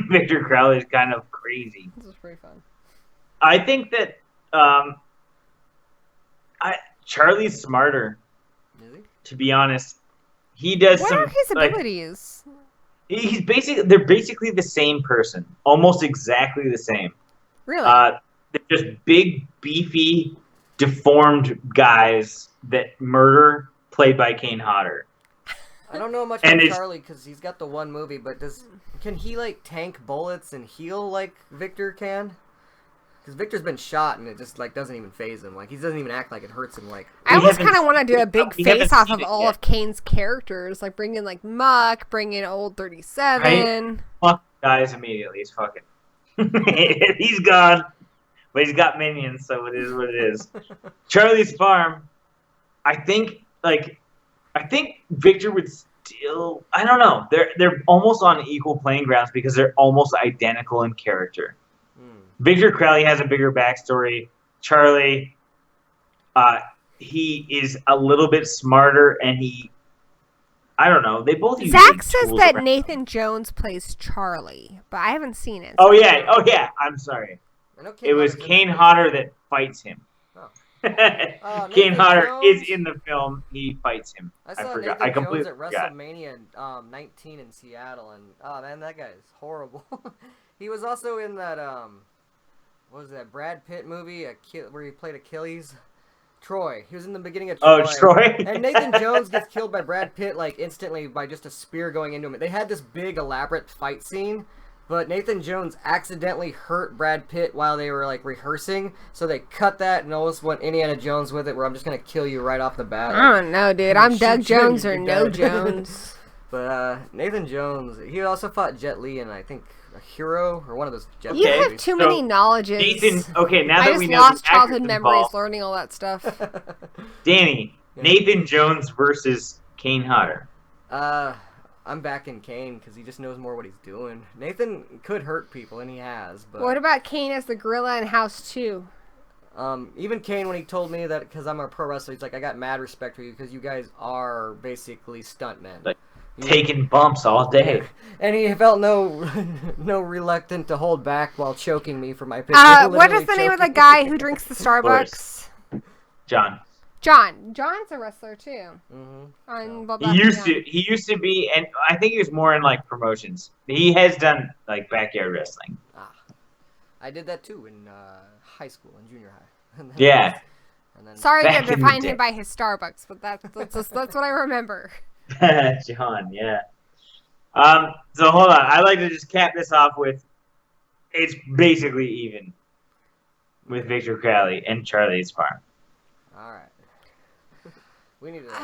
Victor Crowley is kind of crazy. This is pretty fun. I think that Charlie's smarter. Is he? To be honest, he does What some. are his like, abilities? they're basically the same person, almost exactly the same. Really? They're just big, beefy, deformed guys that murder, played by Kane Hodder. I don't know much And about it's- Charlie because he's got the one movie, but can he like tank bullets and heal like Victor can? Because Victor's been shot and it just like doesn't even phase him. Like he doesn't even act like it hurts him. Like I almost haven't kind of want to do a big we haven't face off seen of it all yet. of Kane's characters, like bring in like Muck, bring in Old 37. Fuck dies immediately. He's fucking. He's gone. But he's got minions, so it is what it is. Charlie's Farm, I think Victor would still. I don't know. They're almost on equal playing grounds because they're almost identical in character. Victor Crowley has a bigger backstory. Charlie, he is a little bit smarter, and I don't know. They both use Zach big says tools that around. Nathan Jones plays Charlie, but I haven't seen it. Oh yeah. I'm sorry. I know It was Hodder's in Kane it. Hodder that fights him. Oh. Kane Nathan Hodder Jones? is in the film. He fights him. I saw forgot. Nathan I completely Jones at forgot. WrestleMania 19 in Seattle, and oh man, that guy is horrible. He was also in that what was that Brad Pitt movie where he played Achilles? Troy. He was in the beginning of Troy. Oh, Troy. And Nathan Jones gets killed by Brad Pitt like instantly by just a spear going into him. They had this big elaborate fight scene, but Nathan Jones accidentally hurt Brad Pitt while they were like rehearsing, so they cut that and almost went Indiana Jones with it, where I'm just gonna kill you right off the bat. I don't know, dude. I'm Doug Jones or no Jones. But Nathan Jones, he also fought Jet Li in I think a Hero or one of those Jet Li You have movies. too many knowledges. Nathan, okay, now I that just we know lost the actors childhood memories involved, learning all that stuff. Danny, Yeah. Nathan Jones versus Kane Hodder. I'm backing Kane because he just knows more what he's doing. Nathan could hurt people, and he has. But What about Kane as the gorilla in House 2? even Kane, when he told me that because I'm a pro wrestler, he's like, I got mad respect for you because you guys are basically stuntmen. Like, taking bumps all day. And he felt no reluctant to hold back while choking me for my picture. What is the name of the guy who drinks the Starbucks? John. John. John's a wrestler too. Mm-hmm. On He Bloodbath. used to be, and I think he was more in like promotions. He has done like backyard wrestling. I did that too in high school and junior high. And then, Yeah. And then, Sorry Back to in the define day. him by his Starbucks, but that's what I remember. John, yeah. So hold on. I'd like to just cap this off with, it's basically even with Victor Crowley and Charlie's Farm. all right. We need to watch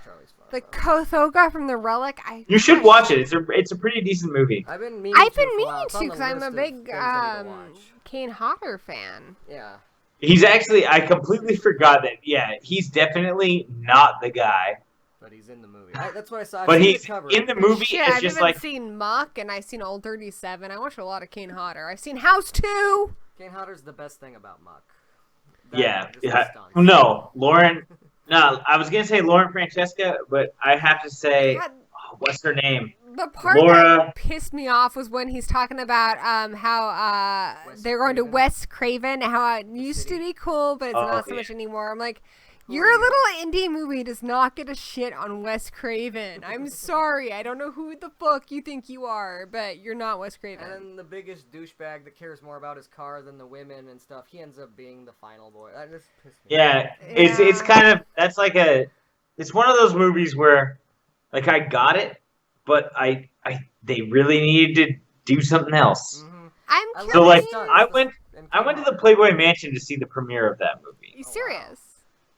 Charlie's Farm. The Kothoga from the Relic. You should watch it. It's a pretty decent movie. I've been meaning I've to been for a while. meaning It's on to the because I'm list a of big things I need to watch. Kane Hodder fan. Yeah. He's actually, I completely forgot that, yeah, he's definitely not the guy. But he's in the movie. That's what I saw. I've But seen he's the cover. in the movie. Shit, It's I've just even like, seen Muck and I've seen Old 37. I watched a lot of Kane Hodder. I've seen House 2. Kane Hodder's the best thing about Muck. yeah. Just the stunts. No, Lauren. No, I was gonna say Lauren Francesca, but I have to say, God, what's her name? the part Laura. that pissed me off was when he's talking about how Wes they're going to Craven. Wes Craven, how it used to be cool, but it's Oh, not so yeah. much anymore. I'm like, Who your are you? little indie movie does not get a shit on Wes Craven. I'm sorry. I don't know who the fuck you think you are, but you're not Wes Craven. And then the biggest douchebag that cares more about his car than the women and stuff, he ends up being the final boy. That just pissed me off. Yeah, it's Yeah. kind of, that's like it's one of those movies where, like, I got it, but they really needed to do something else. Mhm. I'm I curious. So like, Stunts. I went And I Kane went to the Hodder. Playboy Mansion to see the premiere of that movie. You Oh, wow. serious?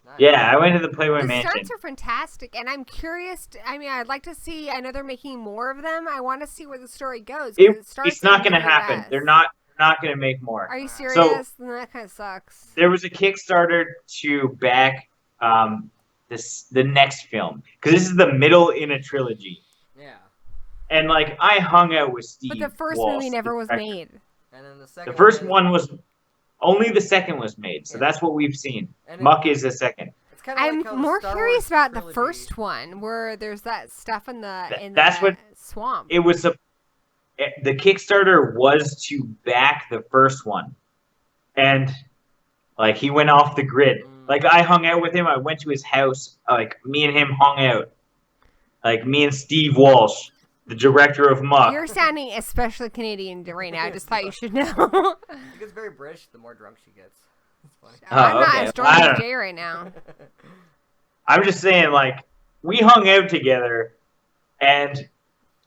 Nice. Yeah, I went to the Playboy The Mansion. stunts are fantastic, and I'm curious. I'd like to see. I know they're making more of them. I want to see where the story goes. 'Cause it starts It's not and going to really happen. does. They're not going to make more. Are you So- serious? Then that kind of sucks. There was a Kickstarter to back the next film, because this is the middle in a trilogy. Yeah. And like, I hung out with Steve. But the first Walsh, movie never the was director. made. And then the second The first is- one was only the second was made, so Yeah. that's what we've seen. and Muck is the second. It's kind of like how I'm the more Star curious Wars about the trilogy- first one, where there's that stuff in That's the what- swamp. It was the Kickstarter was to back the first one, and like, he went off the grid. Mm. Like, I hung out with him. I went to his house. Like, me and him hung out. Like, me and Steve Walsh, the director of Muck. You're sounding especially Canadian right now. I just thought you should know. She gets very British the more drunk she gets. It's funny. I'm not okay. as I drunk as don't- Jay right now. I'm just saying, like, we hung out together, and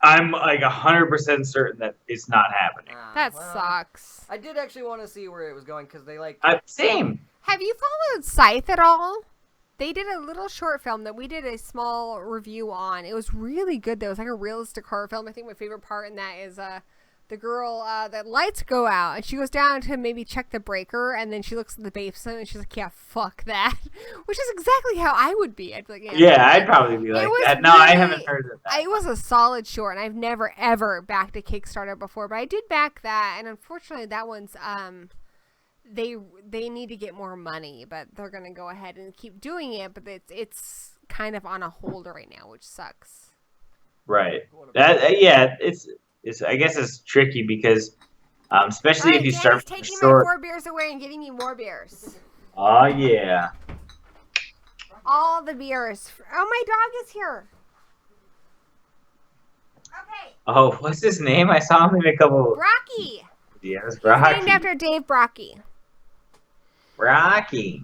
I'm like 100% certain that it's not happening. That Well, sucks. I did actually want to see where it was going because they like. Same. Have you followed Scythe at all? They did a little short film that we did a small review on. It was really good, though. It was like a realistic horror film. I think my favorite part in that is the girl, that lights go out, and she goes down to maybe check the breaker, and then she looks at the basement, and she's like, yeah, fuck that. Which is exactly how I would be. I'd be like, Yeah, I'd probably be like was that. No, I really- haven't heard of that. It was a solid short, and I've never, ever backed a Kickstarter before, but I did back that, and unfortunately that one's, they need to get more money, but they're going to go ahead and keep doing it, but it's kind of on a hold right now, which sucks. Right. That yeah, it's I guess it's tricky because especially if you start from taking short. my 4 beers away and giving me more beers. Oh yeah. All the beers. Oh, my dog is here. Okay, Oh, what's his name? I saw him in a couple. Rocky. Yes, He's Rocky. named after Dave Brocky. Rocky.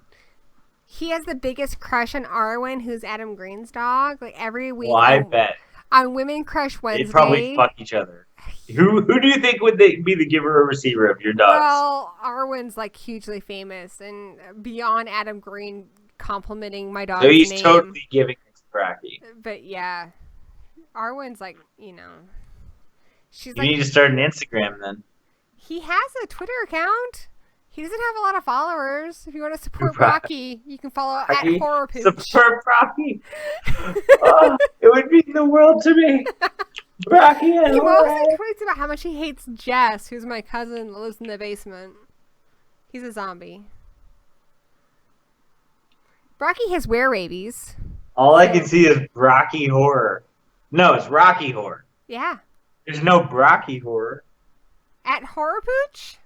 He has the biggest crush on Arwen, who's Adam Green's dog. Like every week Well, I bet. on Women Crush Wednesday. They'd probably fuck each other. Who do you think would be the giver or receiver of your dogs? Well, Arwen's like hugely famous and beyond Adam Green complimenting my dog's So he's name. totally giving it to Rocky. But yeah, Arwen's like, she's You like, need to start an Instagram then. he has a Twitter account. He doesn't have a lot of followers. If you want to support Right. Rocky, you can follow Rocky, at HorrorPooch. Support Rocky. Oh, it would mean the world to me. Rocky and He mostly Horror. tweets about how much he hates Jess, who's my cousin that lives in the basement. He's a zombie. Rocky has were-rabies. All I can see is Rocky Horror. No, it's Rocky Horror. Yeah. There's no Brocky Horror. At HorrorPooch?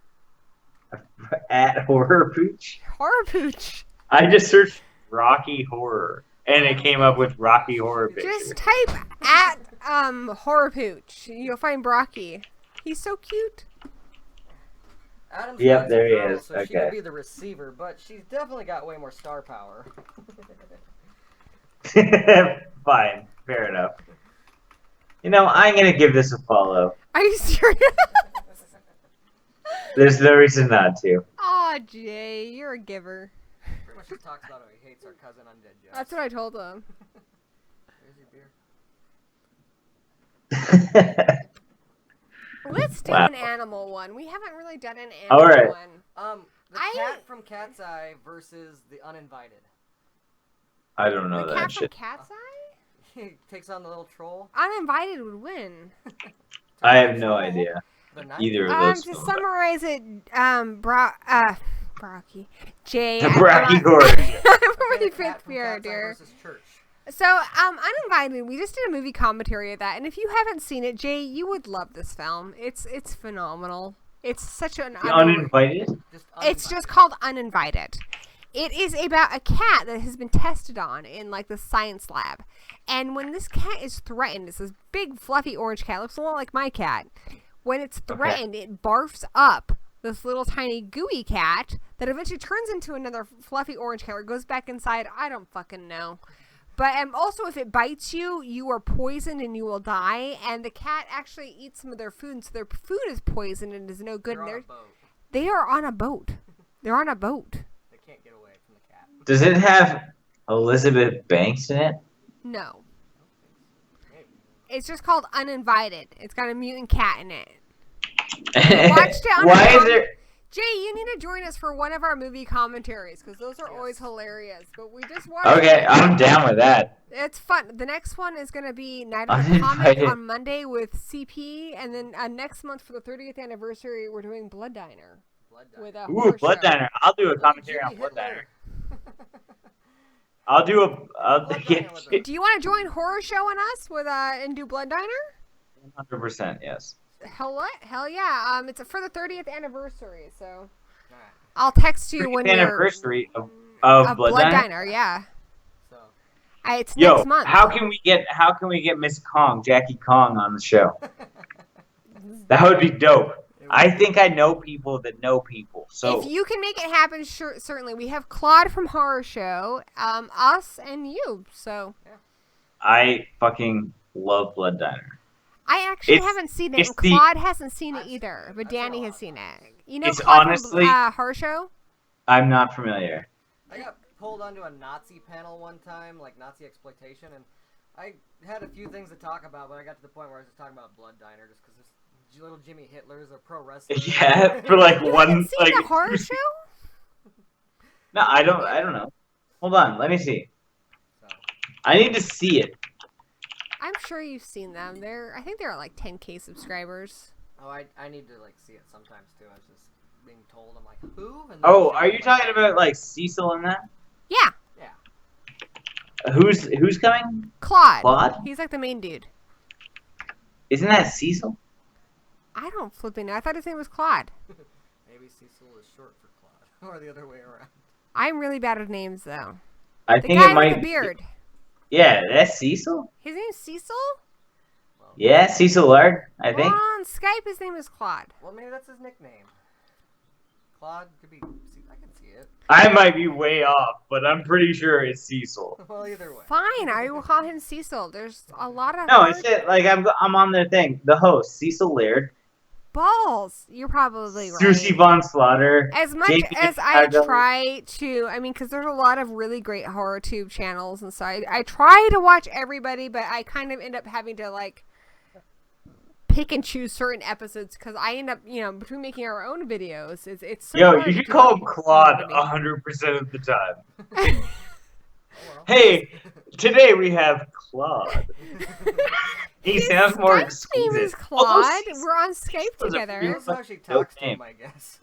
At Horror Pooch. HorrorPooch. I just searched Rocky Horror, and it came up with Rocky Horror picture. Just type at HorrorPooch. You'll find Brocky. He's so cute. Adam's Yep, got there he some girls, is. So she Okay. would be the receiver, but she's definitely got way more star power. Fine, fair enough. I'm gonna give this a follow. Are you serious? There's no reason not to. Aw, Jay, you're a giver. Pretty much just talks about how he hates our cousin Undead Jess. That's what I told him. Here's your beer. Let's do Wow. an animal one. We haven't really done an animal All right. one. The cat from Cat's Eye versus the Uninvited. I don't know The that cat from shit. Cat's Eye? He takes on the little troll. Uninvited would win. I have no idea. The knife. Either of those. To summarize it, Brocky. Jay. The Brocky Horror. I'm And already the cat fifth from here, Cat's Eye dear. versus Church. So, Uninvited, we just did a movie commentary of that, and if you haven't seen it, Jay, you would love this film. It's phenomenal. It's such an Uninvited? It's just called Uninvited. It is about a cat that has been tested on in like the science lab. And when this cat is threatened, it's this big fluffy orange cat, looks a lot like my cat. When it's threatened, it barfs up this little tiny gooey cat that eventually turns into another fluffy orange cat or goes back inside. I don't fucking know. But also, if it bites you, you are poisoned and you will die. And the cat actually eats some of their food, so their food is poisoned and is no good. They're on And a boat. they are on a boat. They're on a boat. They can't get away from the cat. Does it have Elizabeth Banks in it? No. Maybe. It's just called Uninvited. It's got a mutant cat in it. Watched it on Why a is there? Jay, you need to join us for one of our movie commentaries because those are always hilarious. But we just watched. Okay, I'm down with that. It's fun. The next one is going to be Night of the Comic Uninvited. on Monday with CP, and then next month for the 30th anniversary, we're doing Blood Diner Blood with Diner. a Ooh, horror Blood show. Diner. I'll do a Look at commentary on Jimmy Blood Hitler. Diner. I'll do a. Blood Diner was a- Do you want to join Horror Show on us with and do Blood Diner? 100%, yes. Hell yeah! It's for the 30th anniversary, so Alright. I'll text you when 30th you're anniversary of Blood Diner. Yeah, So, it's Yo, next month. how can we get Miss Kong, Jackie Kong, on the show? That would be dope. I think I know people that know people. So If you can make it happen, sure, certainly. We have Claude from Horror Show, us, and you. So I fucking love Blood Diner. I actually It's- haven't seen it, it's and the- Claude hasn't seen it I've either, seen it. but I've seen Danny a has lot. seen it. You know It's Claude honestly- from Horror Show? I'm not familiar. I got pulled onto a Nazi panel one time, like Nazi exploitation, and I had a few things to talk about, but I got to the point where I was just talking about Blood Diner just because this little Jimmy Hitler's a pro wrestler. Yeah, for like You one haven't seen like. the Horror Show? No, I don't know. Hold on, let me see. So, I need to see it. I'm sure you've seen them. I think they're at like 10K subscribers. oh, I need to like see it sometimes too. I was just being told, I'm like, who? And then Oh, it are showed you me, talking about like Cecil and that? Yeah, Yeah. Who's coming? Claude. Claude? He's like the main dude. Isn't that Cecil? I don't flipping know. I thought his name was Claude. Maybe Cecil is short for Claude, or the other way around. I'm really bad with names, though. I The think guy it might. with the beard. Yeah, that's Cecil. His name's Cecil? Well, Yeah, Cecil Lard. I think. Well, on Skype, his name is Claude. Well, maybe that's his nickname. Claude could be. I can see it. I might be way off, but I'm pretty sure it's Cecil. Well, either way. Fine, I will call him Cecil. There's a lot of No, it's it. Like I'm on their thing. The host, Cecil Laird, balls. You're probably right. Susie Von Slaughter. As much JP as I Chicago. try to, I mean, because there's a lot of really great horror tube channels, and so I try to watch everybody, but I kind of end up having to like pick and choose certain episodes because I end up, between making our own videos, it's so Yo, hard you to should keep call up him with Claude everybody. 100% of the time. Well. Hey, today we have Claude. He His sounds more Skype exquisite. name is Although Claude. Cecil We're on Cecil's Skype a together. pretty That's how she dope talks to name. him, I guess.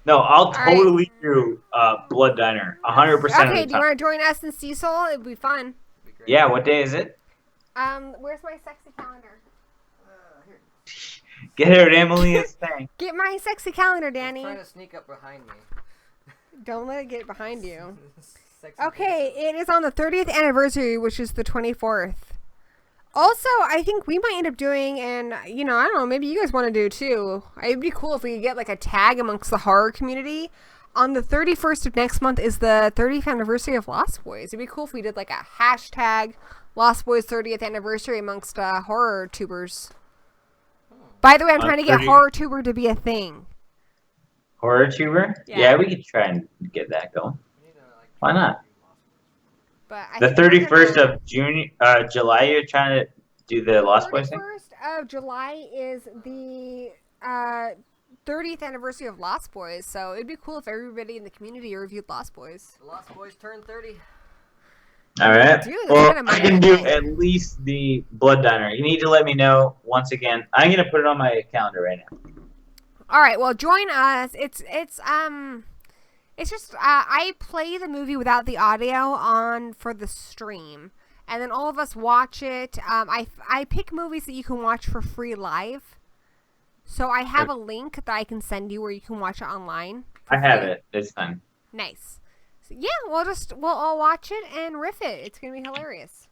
No, I'll right. totally do Blood Diner 100% of Okay, the do you time. want to join us and Cecil? It'd be fun. Be great. Yeah, what day is it? Where's my sexy calendar? Here. Get her at Emilia's thing. Get my sexy calendar, He's Danny. trying to sneak up behind me. Don't let it get behind you. Sexy Okay, person. it is on the 30th anniversary, which is the 24th. Also, I think we might end up doing, and I don't know, maybe you guys want to do too. It'd be cool if we could get like a tag amongst the horror community. On the 31st of next month is the 30th anniversary of Lost Boys. It'd be cool if we did like a hashtag Lost Boys 30th anniversary amongst horror tubers. By the way, I'm trying to get 30 horror tuber to be a thing. Horror tuber? Yeah. Yeah, we could try and get that going. We need to, like, Why not? But I The think we're 31st gonna- of July, you're trying to do the Lost Boys thing? 31st of July is the 30th anniversary of Lost Boys, so it'd be cool if everybody in the community reviewed Lost Boys. The Lost Boys turned 30. Alright. Dude, that's Well, kinda I can my do thing. at least the Blood Diner. You need to let me know once again. I'm going to put it on my calendar right now. All right, well, join us. It's just I play the movie without the audio on for the stream, and then all of us watch it. I pick movies that you can watch for free live. So I have a link that I can send you where you can watch it online. I have it. It's fine. Nice. So, yeah, we'll all watch it and riff it. It's gonna be hilarious.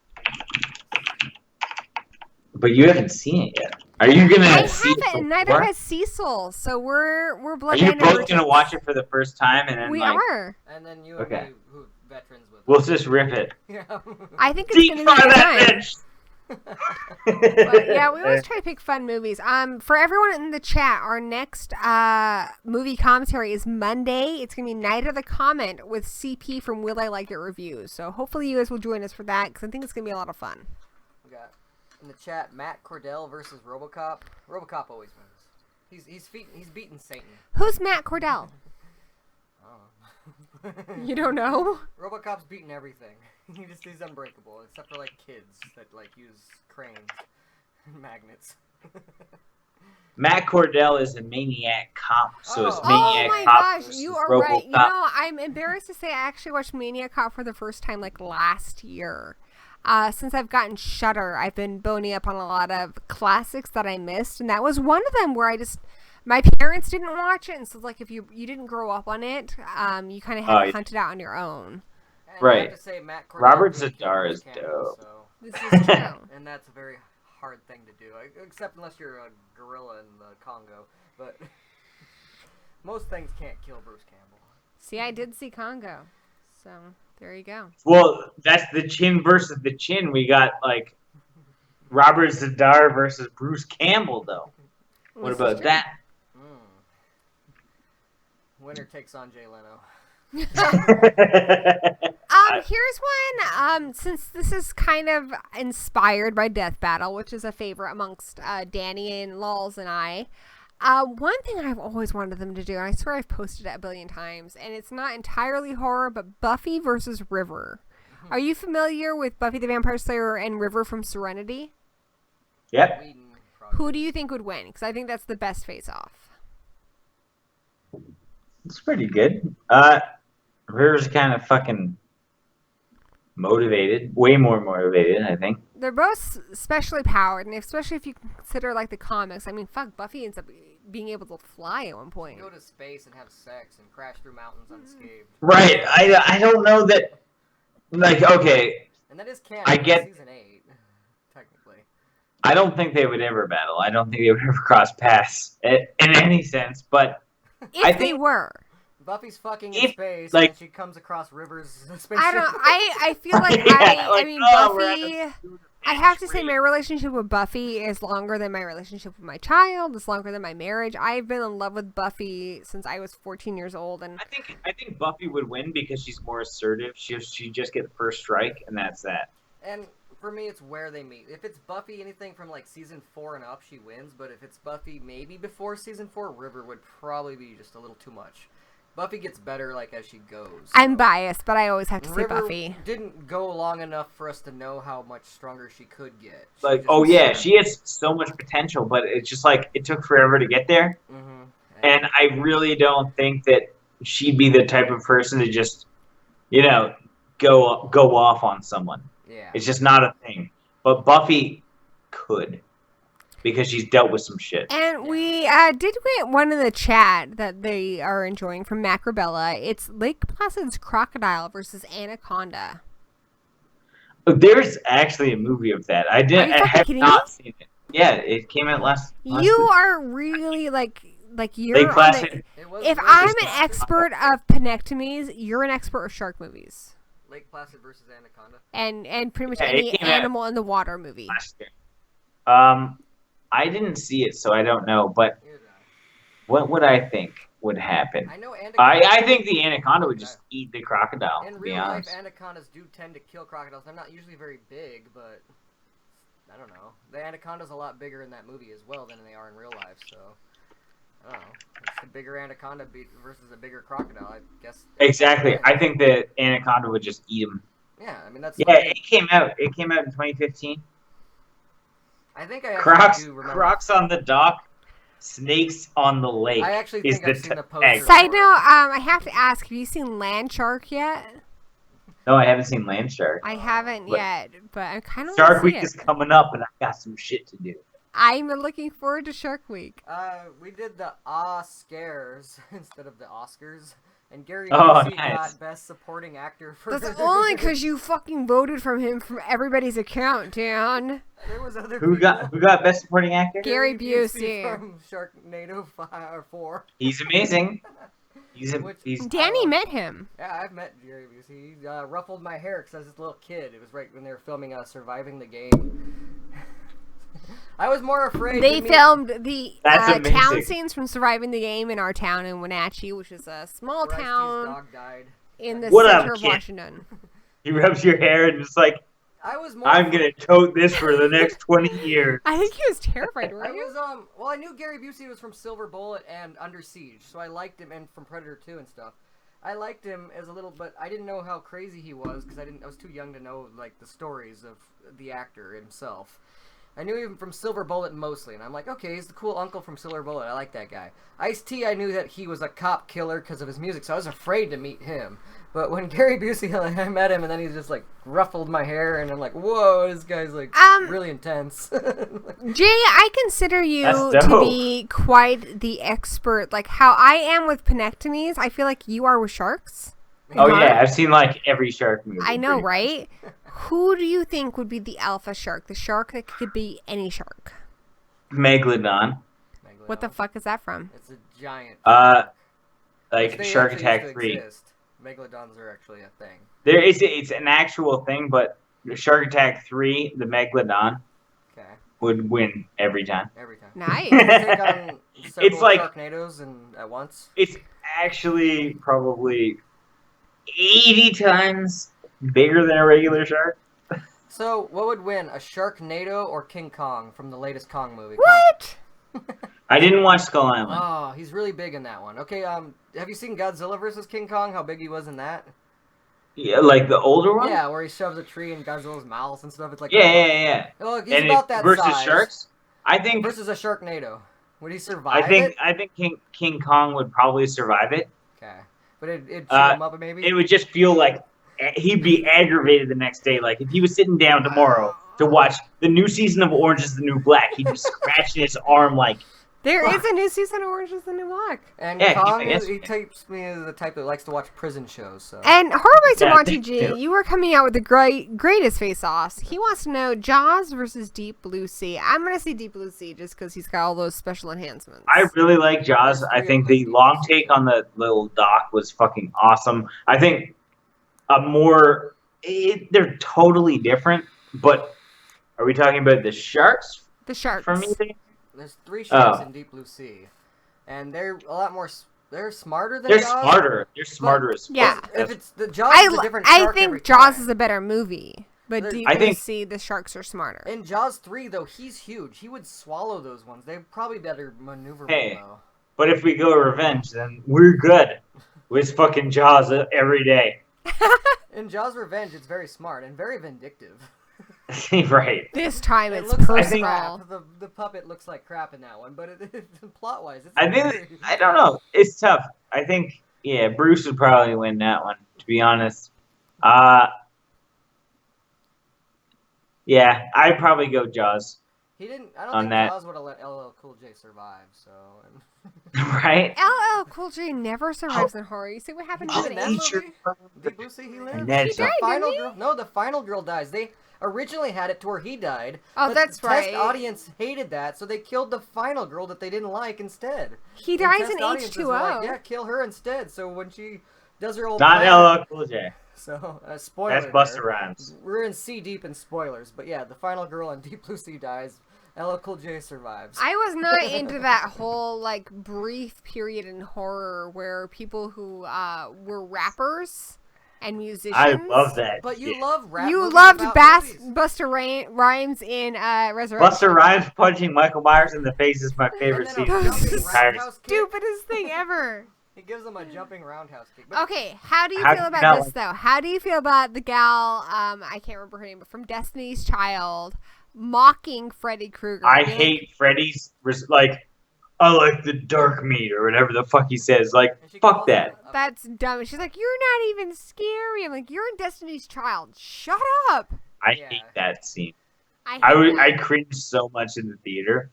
But you haven't seen it yet. Are you going I to see it haven't, and neither before? has Cecil. So we're Are blood. you both going to watch it for the first time and then We like are. And then you Okay. and me, who veterans with we'll just rip it? Yeah. I think it's gonna be a Defund good that time. bitch! But yeah, we always try to pick fun movies. For everyone in the chat, our next movie commentary is Monday. It's gonna be Night of the Comment with CP from Will I Like It Reviews. So hopefully you guys will join us for that because I think it's gonna be a lot of fun. We got in the chat Matt Cordell versus RoboCop. RoboCop always wins. He's beaten Satan. Who's Matt Cordell? Oh. You don't know? RoboCop's beaten everything. He's unbreakable, except for like kids that like use cranes and magnets. Matt Cordell is a Maniac Cop, so it's Oh. Maniac Oh my Cop gosh, versus you are RoboCop. right. You know, I'm embarrassed to say I actually watched Maniac Cop for the first time like last year. Since I've gotten Shudder, I've been boning up on a lot of classics that I missed, and that was one of them where my parents didn't watch it, and so like if you didn't grow up on it, you kind of had to hunt it out on your own. And Right. I have to say, Matt Cordell Robert did kill Zadar Bruce is Campbell, dope. so- This is true. and that's a very hard thing to do, except unless you're a gorilla in the Congo. But most things can't kill Bruce Campbell. See, I did see Congo, so there you go. Well, that's the chin versus the chin. We got like Robert Zadar versus Bruce Campbell, though. What This is about true. that? Winner takes on Jay Leno. Here's one. Since this is kind of inspired by Death Battle, which is a favorite amongst Danny and Lols and I. One thing I've always wanted them to do, and I swear I've posted it a billion times, and it's not entirely horror, but Buffy versus River. Are you familiar with Buffy the Vampire Slayer and River from Serenity? Yep. Whedon project. Who do you think would win? Because I think that's the best face-off. It's pretty good. River's kind of fucking motivated. Way more motivated, I think. They're both specially powered, and especially if you consider like the comics. I mean, fuck, Buffy ends up being able to fly at one point. Go to space and have sex and crash through mountains unscathed. Right. I don't know that. Like, okay, And that is canon. I get- Season 8, technically. I don't think they would ever battle. I don't think they would ever cross paths in any sense. But If I they think were. Buffy's fucking in If, space, like- and she comes across rivers. Spaceship. I don't. I feel like Yeah, I like, mean oh, we're at Buffy. I have to say my relationship with Buffy is longer than my relationship with my child. It's longer than my marriage. I've been in love with Buffy since I was 14 years old, and I think Buffy would win because she's more assertive. She just get the first strike, and that's that. And for me, it's where they meet. If it's Buffy, anything from like season 4 and up, she wins. But if it's Buffy, maybe before season 4, River would probably be just a little too much. Buffy gets better like as she goes. I'm biased, but I always have to say River Buffy. didn't go long enough for us to know how much stronger she could get. She Like, just oh was yeah, so- she has so much potential, but it's just like it took forever to get there. Mhm. And I really don't think that she'd be the type of person to just, go off on someone. Yeah. It's just not a thing. But Buffy could, because she's dealt with some shit. And we did get one in the chat that they are enjoying from Macrobella. It's Lake Placid's Crocodile versus Anaconda. There's actually a movie of that. I Are you fucking have kidding not me? seen it. Yeah, it came out last You week. are really like you're Lake on Placid. It was if Lake I'm an Placid. expert of penectomies, you're an expert of shark movies. Lake Placid versus Anaconda. And pretty much Yeah, it any came out animal in the water movie. last year. I didn't see it, so I don't know. But Neither did I. what would I think would happen? I know Anaconda. I think the anaconda would just eat the crocodile. In To be real life, honest. anacondas do tend to kill crocodiles. They're not usually very big, but I don't know. The anaconda's a lot bigger in that movie as well than they are in real life, so I don't know. It's a bigger anaconda versus a bigger crocodile, I guess. Exactly. I think the anaconda would just eat him. Yeah, I mean that's. Yeah, it came out. It came out in 2015. I think I actually Crocs, do remember. Crocs on the dock, snakes on the lake. I actually is think I've seen the tag. poster. Side note, I have to ask, have you seen Land Shark yet? No, I haven't seen Land Shark. I haven't But- yet, but I'm kind of Shark Week is coming up, and I got some shit to do. I'm looking forward to Shark Week. We did the Oscars instead of the Oscars, and Gary Oh, Busey nice. got Best Supporting Actor for. That's only because you fucking voted from him from everybody's account, Dan. There was other Who people. got Best Supporting Actor? Gary Busey. from Sharknado 5 or 4. He's amazing. He's Danny met him. Yeah, I've met Gary Busey. He ruffled my hair because I was this little kid. It was right when they were filming Surviving the Game. I was more afraid. They to meet- filmed the That's town amazing. scenes from Surviving the Game in our town in Wenatchee, which is a small Bryce's town dog died. in the What up, center of kid? Washington. He rubs your hair and just like, I was more. I'm gonna tote this for the next 20 years. I think he was terrified, I weren't you? was well, I knew Gary Busey was from Silver Bullet and Under Siege, so I liked him, and from Predator 2 and stuff. I liked him as a little, but I didn't know how crazy he was because I was too young to know like the stories of the actor himself. I knew him from Silver Bullet mostly, and I'm like, okay, he's the cool uncle from Silver Bullet. I like that guy. Ice-T, I knew that he was a cop killer because of his music, so I was afraid to meet him. But when Gary Busey, like, I met him, and then he just like ruffled my hair, and I'm like, whoa, this guy's like really intense. Jay, I consider you That's to dope. be quite the expert. Like how I am with penectomies, I feel like you are with sharks. Oh Huh? yeah, I've seen like every shark movie. I know, pretty right? Who do you think would be the alpha shark? The shark that could be any shark. Megalodon. What the fuck is that from? It's a giant. Like They Shark actually Attack used to 3. exist. Megalodons are actually a thing. It's an actual thing, but Shark Attack 3, the Megalodon Okay, would win every time. every time. Nice. You take on several It's like- Sharknadoes at once. It's actually probably 80 times bigger than a regular shark. So, what would win, a Sharknado or King Kong from the latest Kong movie? What? I didn't watch Skull Island. Oh, he's really big in that one. Okay, have you seen Godzilla vs. King Kong? How big he was in that? Yeah, like the older one? Yeah, where he shoves a tree in Godzilla's mouth and stuff. It's like Yeah. Look, he's And about that versus size. sharks? I think Versus a Sharknado. Would he survive I think King Kong would probably survive it. Okay, but it'd chew him up maybe. It would just feel like he'd be aggravated the next day. Like if he was sitting down tomorrow to watch the new season of Orange is the New Black, he'd be scratching his arm like There is a new season of Orange is the New Black. And Yeah, Kong, he's he types me as the type that likes to watch prison shows. So. And Horrormaster Yeah, Monty thank G, you. you were coming out with the greatest face-offs. He wants to know Jaws versus Deep Blue Sea. I'm going to say Deep Blue Sea just because he's got all those special enhancements. I really like Jaws. I think the long take on the little dock was fucking awesome. I think they're totally different, but are we talking about the sharks? The sharks. For me, There's 3 sharks in Deep Blue Sea, and they're a lot more. They're smarter than they're Jaws. smarter. They're smarter as fuck. Yeah. If it's the Jaws, is a different shark I every think Jaws time. is a better movie, but Deep I Blue think- Sea, the sharks are smarter. In Jaws 3, though, he's huge. He would swallow those ones. They're probably better maneuverable, Hey. though. But if we go revenge, then we're good. With fucking Jaws every day. In Jaws Revenge, it's very smart and very vindictive. Right. This time It it's looks like personal. crap. The puppet looks like crap in that one, but plot-wise, it's I don't know. It's tough. I think, yeah, Bruce would probably win that one, to be honest. Yeah, I'd probably go Jaws. He didn't. I don't on think that. Jaws would have let LL Cool J survive. So. Right? LL Cool J never survives in horror. You see what happened to Even him? that movie? Deep Blue Sea, he lived. Ned He died, Final didn't he? girl. No, the final girl dies. They originally had it to where he died. Oh, but that's the right. Test audience hated that, so they killed the final girl that they didn't like instead. He And dies test in audiences were H2O. like, yeah, kill her instead. So when she does her old Not plan- LL Cool J. So spoiler. That's Busta there. Rhymes. We're in C deep in spoilers, but yeah, the final girl in Deep Blue Sea dies. LL Cool J survives. I was not into that whole like brief period in horror where people who were rappers and musicians. I love that. But you shit. love rap. You movies loved about movies. Buster Rhymes in Resurrection. Busta Rhymes punching Michael Myers in the face is my favorite And scene. then a in the jumping entire- roundhouse kick. Stupidest thing ever. He gives him a jumping roundhouse kick. But Okay, how do you How feel do you about not this like- though? How do you feel about the gal? I can't remember her name, but from Destiny's Child, mocking Freddy Krueger. I being hate Freddy's, like, I like the dark meat, or whatever the fuck he says. Like, and she fuck calls that. him a- That's dumb. She's like, you're not even scary. I'm like, you're in Destiny's Child. Shut up. I Yeah. hate that scene. I I cringed so much in the theater.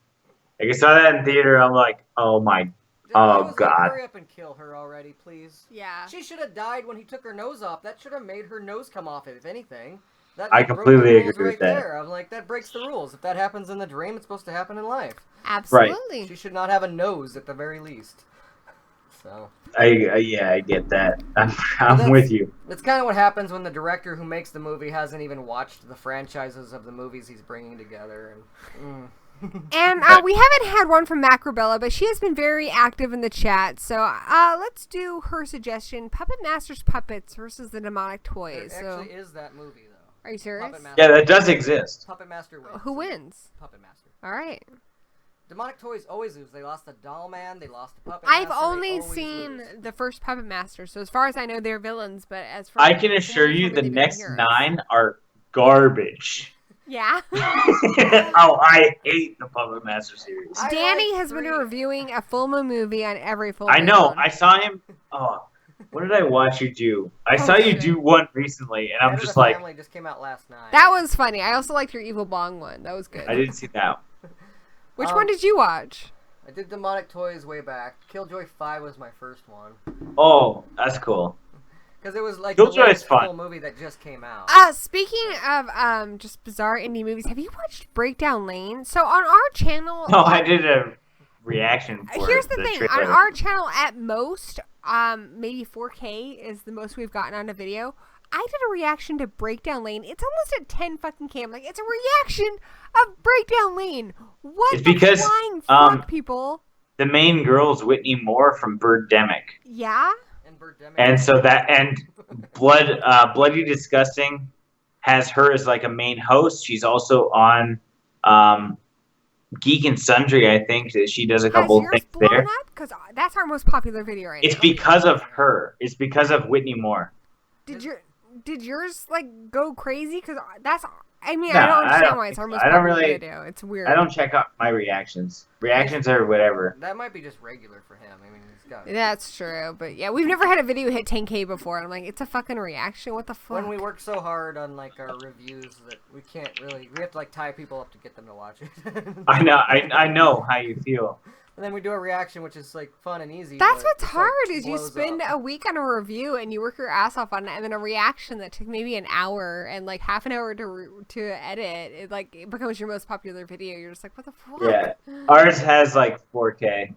Like, I saw that in theater, I'm like, oh my, Just- oh, I was like, God. hurry up and kill her already, please. Yeah. She should have died when he took her nose off. That should have made her nose come off, if anything. That I broke completely the rules agree with right that. There. I'm like, that breaks the rules. If that happens in the dream, it's supposed to happen in life. Absolutely. She should not have a nose at the very least. So Yeah, I get that. I'm that's- with you. that's kind of what happens when the director who makes the movie hasn't even watched the franchises of the movies he's bringing together. And And we haven't had one from Macrobella, but she has been very active in the chat. So let's do her suggestion: Puppet Master's Puppets versus the Demonic Toys. there So, actually is that movie though. are you serious? Puppet Master. Yeah, that does exist. Puppet Master wins. Who wins? Puppet Master. All right. Demonic Toys always lose. They lost the Doll Man. They lost the Puppet I've Master. They only always seen lose. the first Puppet Master, so as far as I know, they're villains. But as far I can assure you the next 9 are garbage. Yeah. Oh, I hate the Puppet Master series. I Danny like has been 3. reviewing a full moon movie on every full I moon. know. I saw him. Oh, what did I watch you do? I saw you do one recently, and I'm Head of just the like, Family just came out last night. That was funny. I also liked your Evil Bong one. That was good. I didn't see that. Which one did you watch? I did Demonic Toys way back. Killjoy 5 was my first one. Oh, that's cool. Because it was like Killjoy the latest is fun. full movie that just came out. Speaking of just bizarre indie movies, have you watched Breakdown Lane? So on our channel, No, I did a reaction for here's the thing: on trailer. our channel, at most, maybe 4K is the most we've gotten on a video. I did a reaction to Breakdown Lane. It's almost at 10 fucking K. I'm like, it's a reaction of Breakdown Lane. What It's the because, flying fuck, people? The main girl's Whitney Moore from Birdemic. Yeah. And Birdemic. And so Bloody Disgusting has her as like a main host. She's also on Geek and Sundry, I think. That she does a couple Has yours things blown there. up? Because that's our most popular video right It's now. because of her. It's because of Whitney Moore. Did yours like go crazy? Because that's. I mean, No, I don't I understand don't why it's our think most so. I don't popular really- video. It's weird. I don't check out my reactions. Reactions are whatever. That might be just regular for him. I mean, he's got. That's true, but yeah, we've never had a video hit 10K before. And I'm like, it's a fucking reaction. What the fuck? When we work so hard on like our reviews that we can't really, we have to like tie people up to get them to watch it. I know how you feel. And then we do a reaction, which is like fun and easy. That's but what's it's, hard like, is you blows spend up. a week on a review and you work your ass off on it, and then a reaction that took maybe an hour and like half an hour to edit. It becomes your most popular video. You're just like, what the fuck? Yeah. Ours has like 4K.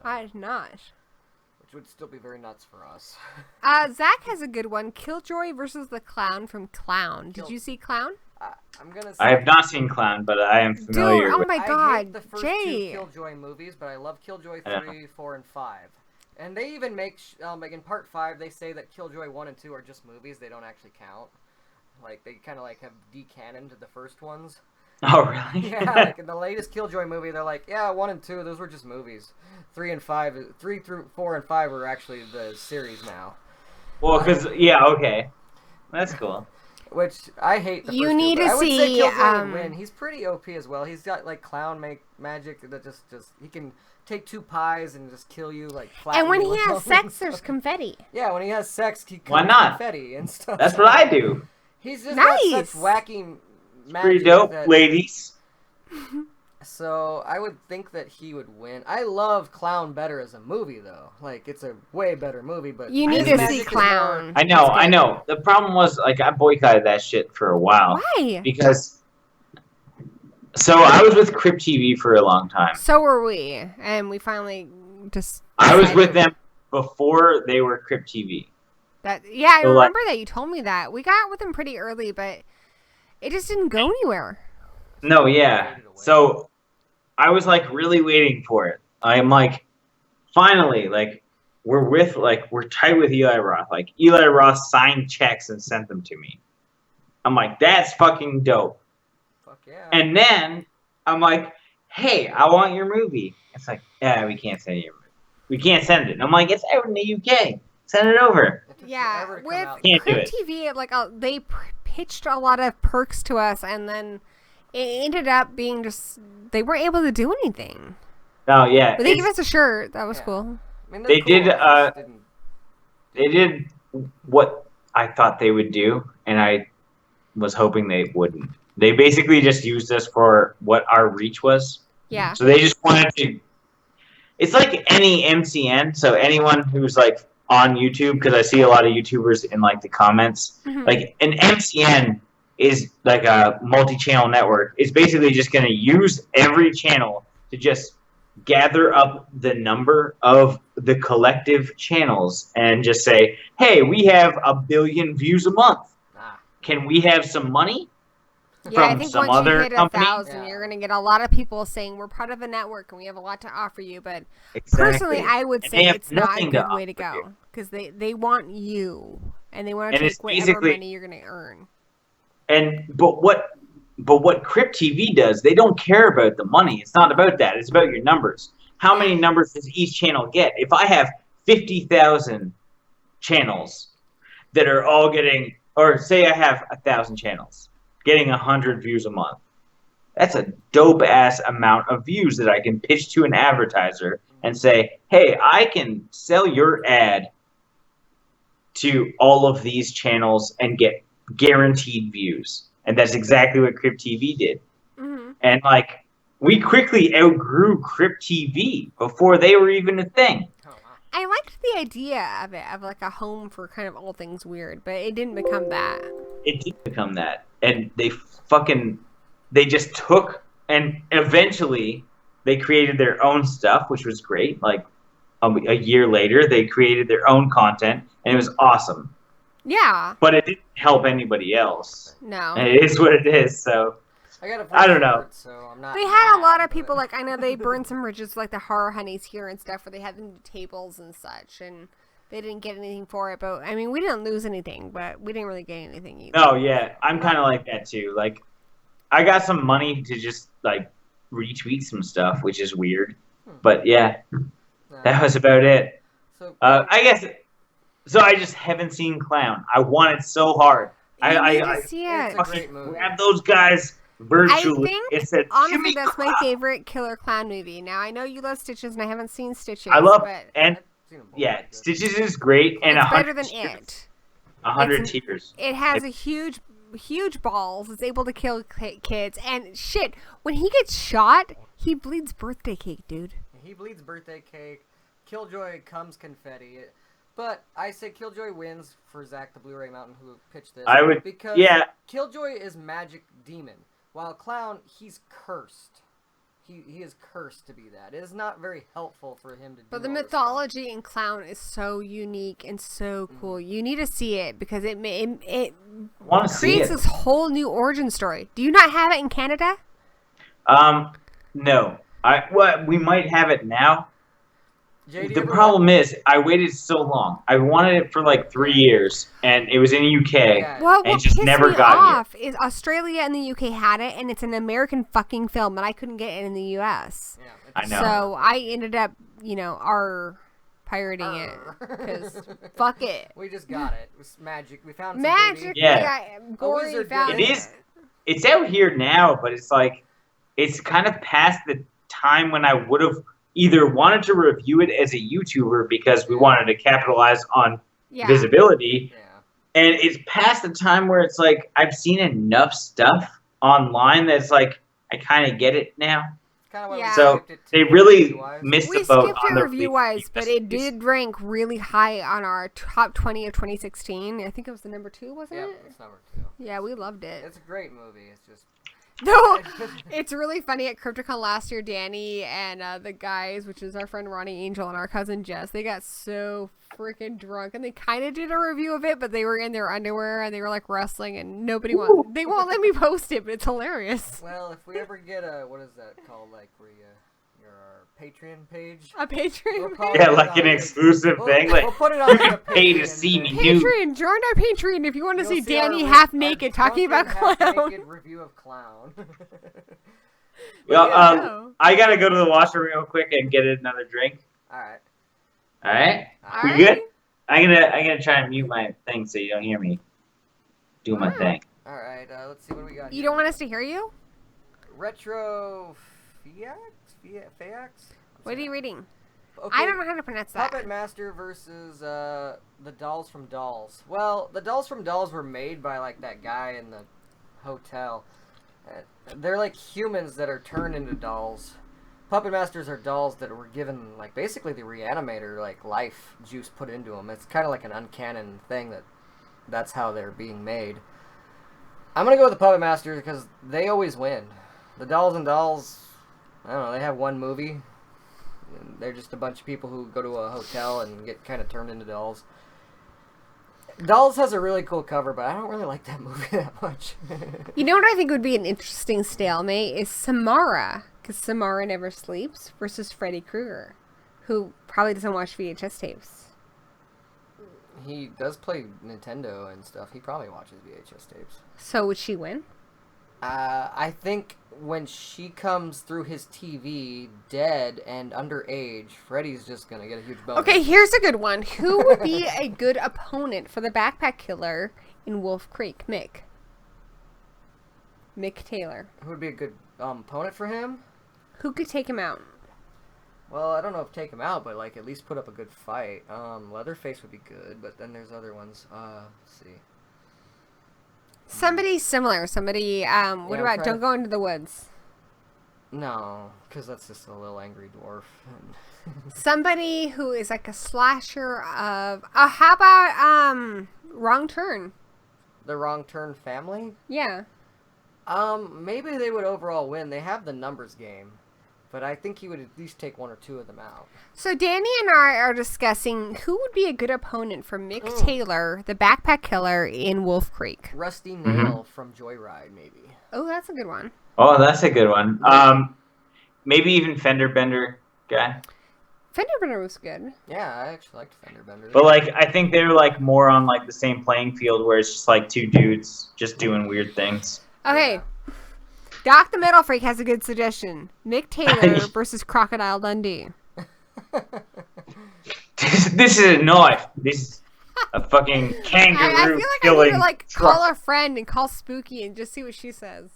I did not. Which would still be very nuts for us. Zach has a good one. Killjoy versus the clown from Clown. Did you see Clown? I'm gonna say, I have not seen Clown, but I am familiar Dude, oh with. my I hate god, the first Jay. two Killjoy movies, but I love Killjoy Yeah. 3, 4, and 5. And they even make, like in part 5, they say that Killjoy 1 and 2 are just movies, they don't actually count. Like, they kind of like have decanoned the first ones. Oh really? Yeah, like in the latest Killjoy movie, they're like, yeah, 1 and 2, those were just movies. 3 through 4 and 5 are actually the series now. Well, because okay, that's cool. Which I hate. The You first need two, but to I would say see, Killjoy would win. He's pretty OP as well. He's got like clown magic that just he can take 2 pies and just kill you like. And when you he with has them. sex, there's confetti. Yeah, when he has sex, he Why comes not? confetti and stuff. That's what I do. He's just Nice. got such wacky magic. Pretty dope, that, ladies. So I would think that he would win. I love Clown better as a movie though. Like it's a way better movie, but You need his to see magic is Clown. I know. The problem was like I boycotted that shit for a while Why? because. So I was with Crypt TV for a long time. So were we, and we finally just. I was with decided them before they were Crypt TV. Yeah, I So, like- remember that you told me that. We got with them pretty early, but it just didn't go anywhere. No, yeah. So I was like really waiting for it. I'm like, finally, like we're tight with Eli Roth. Like Eli Roth signed checks and sent them to me. I'm like, that's fucking dope. Fuck yeah. And then I'm like, hey, I want your movie. It's like, yeah, we can't send you your movie. We can't send it. And I'm like, it's out in the UK. Send it over. It took Yeah, forever to come with out. Can't do Crypt TV, like they pitched a lot of perks to us, and then it ended up being just they weren't able to do anything. No, yeah. But they gave us a shirt. That was Yeah. cool. I mean, They they're did, cool, just didn't- They did what I thought they would do, and I was hoping they wouldn't. They basically just used us for what our reach was. Yeah. So they just wanted to. It's like any MCN. So anyone who's like on YouTube, because I see a lot of YouTubers in like the comments, Mhm. like an MCN is like a multi-channel network. It's basically just going to use every channel to just gather up the number of the collective channels and just say, hey, we have 1 billion views a month. Ah. Can we have some money? Yeah, I from think some once other you hit company? 1,000, Yeah. you're gonna get a lot of people saying we're part of a network and we have a lot to offer you. But Exactly. personally, I would And say they have it's not a nothing to good way to offer you. go because they want you and they want to And it's take whatever basically- money you're gonna earn. But what Crypt TV does, they don't care about the money. It's not about that. It's about your numbers. How many numbers does each channel get? If I have 50,000 channels that are all getting, or say I have 1,000 channels getting 100 views a month, that's a dope ass amount of views that I can pitch to an advertiser and say, hey, I can sell your ad to all of these channels and get guaranteed views. And that's exactly what Crypt TV did. Mm-hmm. And like we quickly outgrew Crypt TV before they were even a thing. Oh, wow. I liked the idea of it, of like a home for kind of all things weird, but it didn't become that. It did become that. And they just took, and eventually they created their own stuff, which was great. Like a year later, they created their own content, and it was awesome. Yeah. But it didn't help anybody else. No. And it is what it is. So I don't know. So I'm not They had a mad, lot of but- people, like, I know they burned some bridges, like the horror honeys here and stuff, where they had them do tables and such, and they didn't get anything for it. But, I mean, we didn't lose anything, but we didn't really get anything either. No, yeah, I'm kind of like that too. Like, I got some money to just like retweet some stuff, which is weird. But yeah, that was about it. So I guess. So I just haven't seen Clown. I want it so hard. You need I to see it's it. a great movie. grabbed those guys virtually. I think, It said, honestly, "Jimmy that's my Clown." favorite killer clown movie. Now, I know you love Stitches, and I haven't seen Stitches. I love but and I've seen them both. yeah, Good. Stitches is great and it's better 100 than tears. it. 100 It's- tears. It has a huge balls. It's able to kill kids. And shit, when he gets shot, he bleeds birthday cake, dude. He bleeds birthday cake. Killjoy comes confetti. But I say Killjoy wins for Zach the Blu-ray Mountain who pitched this. I would, because yeah. Killjoy is magic demon, while Clown, he's cursed. He is cursed to be that. It is not very helpful for him to do. But the all this mythology in Clown is so unique and so cool. You need to see it because it creates this whole new origin story. Do you not have it in Canada? No. We might have it now. JD, The problem is, I waited so long. I wanted it for like 3 years, and it was in the UK, Yeah. Well, and what just pissed never me got off is Australia and the UK had it, and it's an American fucking film, and I couldn't get it in the US. Yeah, I know. So I ended up, pirating it because fuck it. we just got it. It was magic. We found some Magic, booty. Yeah. gory wizard found did It is. It's out here now, but it's like, it's kind of past the time when I would have either wanted to review it as a YouTuber because we wanted to capitalize on visibility, and it's past the time where it's like I've seen enough stuff online that's like I kind of get it now. Kind of Yeah. So they really missed We the boat skipped on it the review-wise, but it reviews. did rank really high on our top 20 of 2016. I think it was the number 2, wasn't Yeah, it? it's number 2. Yeah, we loved it. It's a great movie. It's just No, it's really funny. At CryptoCon last year, Danny and the guys, which is our friend Ronnie Angel and our cousin Jess, they got so freaking drunk, and they kind of did a review of it, but they were in their underwear and they were like wrestling, and they won't let me post it, but it's hilarious. Well, if we ever get a what is that called? Like where your Patreon page. A Patreon. Yeah, like an exclusive thing. Like we'll put it on the pay to Patreon see me page. nude. Patreon, join our Patreon if you want to You'll see see Danny our half our naked talking about drunken, Clown. half-naked review of Clown. Well, Yeah. I gotta go to the washroom real quick and get another drink. All right. All right, we Alright. good? I'm gonna try and mute my thing so you don't hear me do my thing. All right. Let's see what we got. You don't want us to hear you? Retro Fiax? What are you reading? Okay. I don't know how to pronounce that. Puppet Master versus the Dolls from Dolls. Well, the Dolls from Dolls were made by like that guy in the hotel. They're like humans that are turned into dolls. Puppet Masters are dolls that were given like basically the Reanimator like life juice put into them. It's kind of like an uncanon thing that's how they're being made. I'm gonna go with the Puppet Masters because they always win. The Dolls and Dolls, I don't know. They have one movie. They're just a bunch of people who go to a hotel and get kind of turned into dolls. Dolls has a really cool cover, but I don't really like that movie that much. You know what I think would be an interesting stalemate is Samara, because Samara never sleeps, versus Freddy Krueger, who probably doesn't watch VHS tapes. He does play Nintendo and stuff. He probably watches VHS tapes. So would she win? I think when she comes through his TV dead and underage, Freddy's just gonna get a huge bonus. Okay, here's a good one. Who would be a good opponent for the backpack killer in Wolf Creek? Mick Taylor. Who would be a good opponent for him? Who could take him out? Well, I don't know if take him out, but like at least put up a good fight. Leatherface would be good, but then there's other ones. Let's see. Somebody similar. Somebody, what about Don't Go Into the Woods? No, because that's just a little angry dwarf. Somebody who is like a slasher of... how about, Wrong Turn? The Wrong Turn family? Yeah. Maybe they would overall win. They have the numbers game. But I think he would at least take one or two of them out. So Danny and I are discussing who would be a good opponent for Mick Taylor, the backpack killer in Wolf Creek. Rusty Nail from Joyride, maybe. Oh, that's a good one. Oh, that's a good one. Maybe even Fender Bender guy. Fender Bender was good. Yeah, I actually liked Fender Bender. But like, I think they're like more on like the same playing field where it's just like two dudes just doing weird things. Okay. Yeah. Doc the Metal Freak has a good suggestion. Mick Taylor versus Crocodile Dundee. This is a knife. This is a fucking kangaroo I feel like killing I need to like truck. call a friend and call Spooky and just see what she says.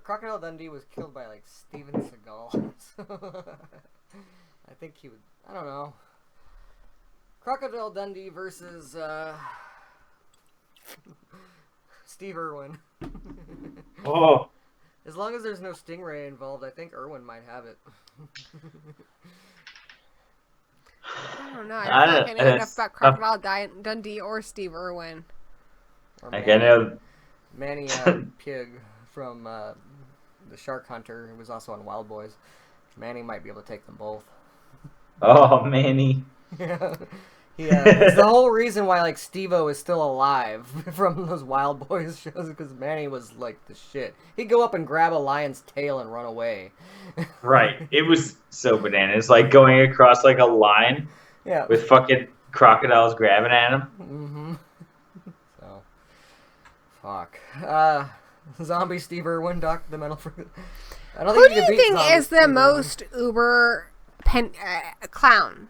Crocodile Dundee was killed by like Steven Seagal. So I think he would. I don't know. Crocodile Dundee versus Steve Irwin. Oh, As long as there's no Stingray involved, I think Irwin might have it. I don't know. I don't feel like I know enough about Crocodile Dundee or Steve Irwin. Or Like Manny, I know. Manny Pig from The Shark Hunter, who was also on Wild Boys. Manny might be able to take them both. Oh, Manny. Yeah. It's the whole reason why like Steve-O is still alive from those Wild Boys shows, because Manny was like the shit. He'd go up and grab a lion's tail and run away. Right. It was so bananas. Like going across like a line Yeah. with fucking crocodiles grabbing at him. Mm-hmm. So, fuck. Zombie Steve Irwin, Dr. the Mental Freak. I don't Who think do you think is the most uber clown?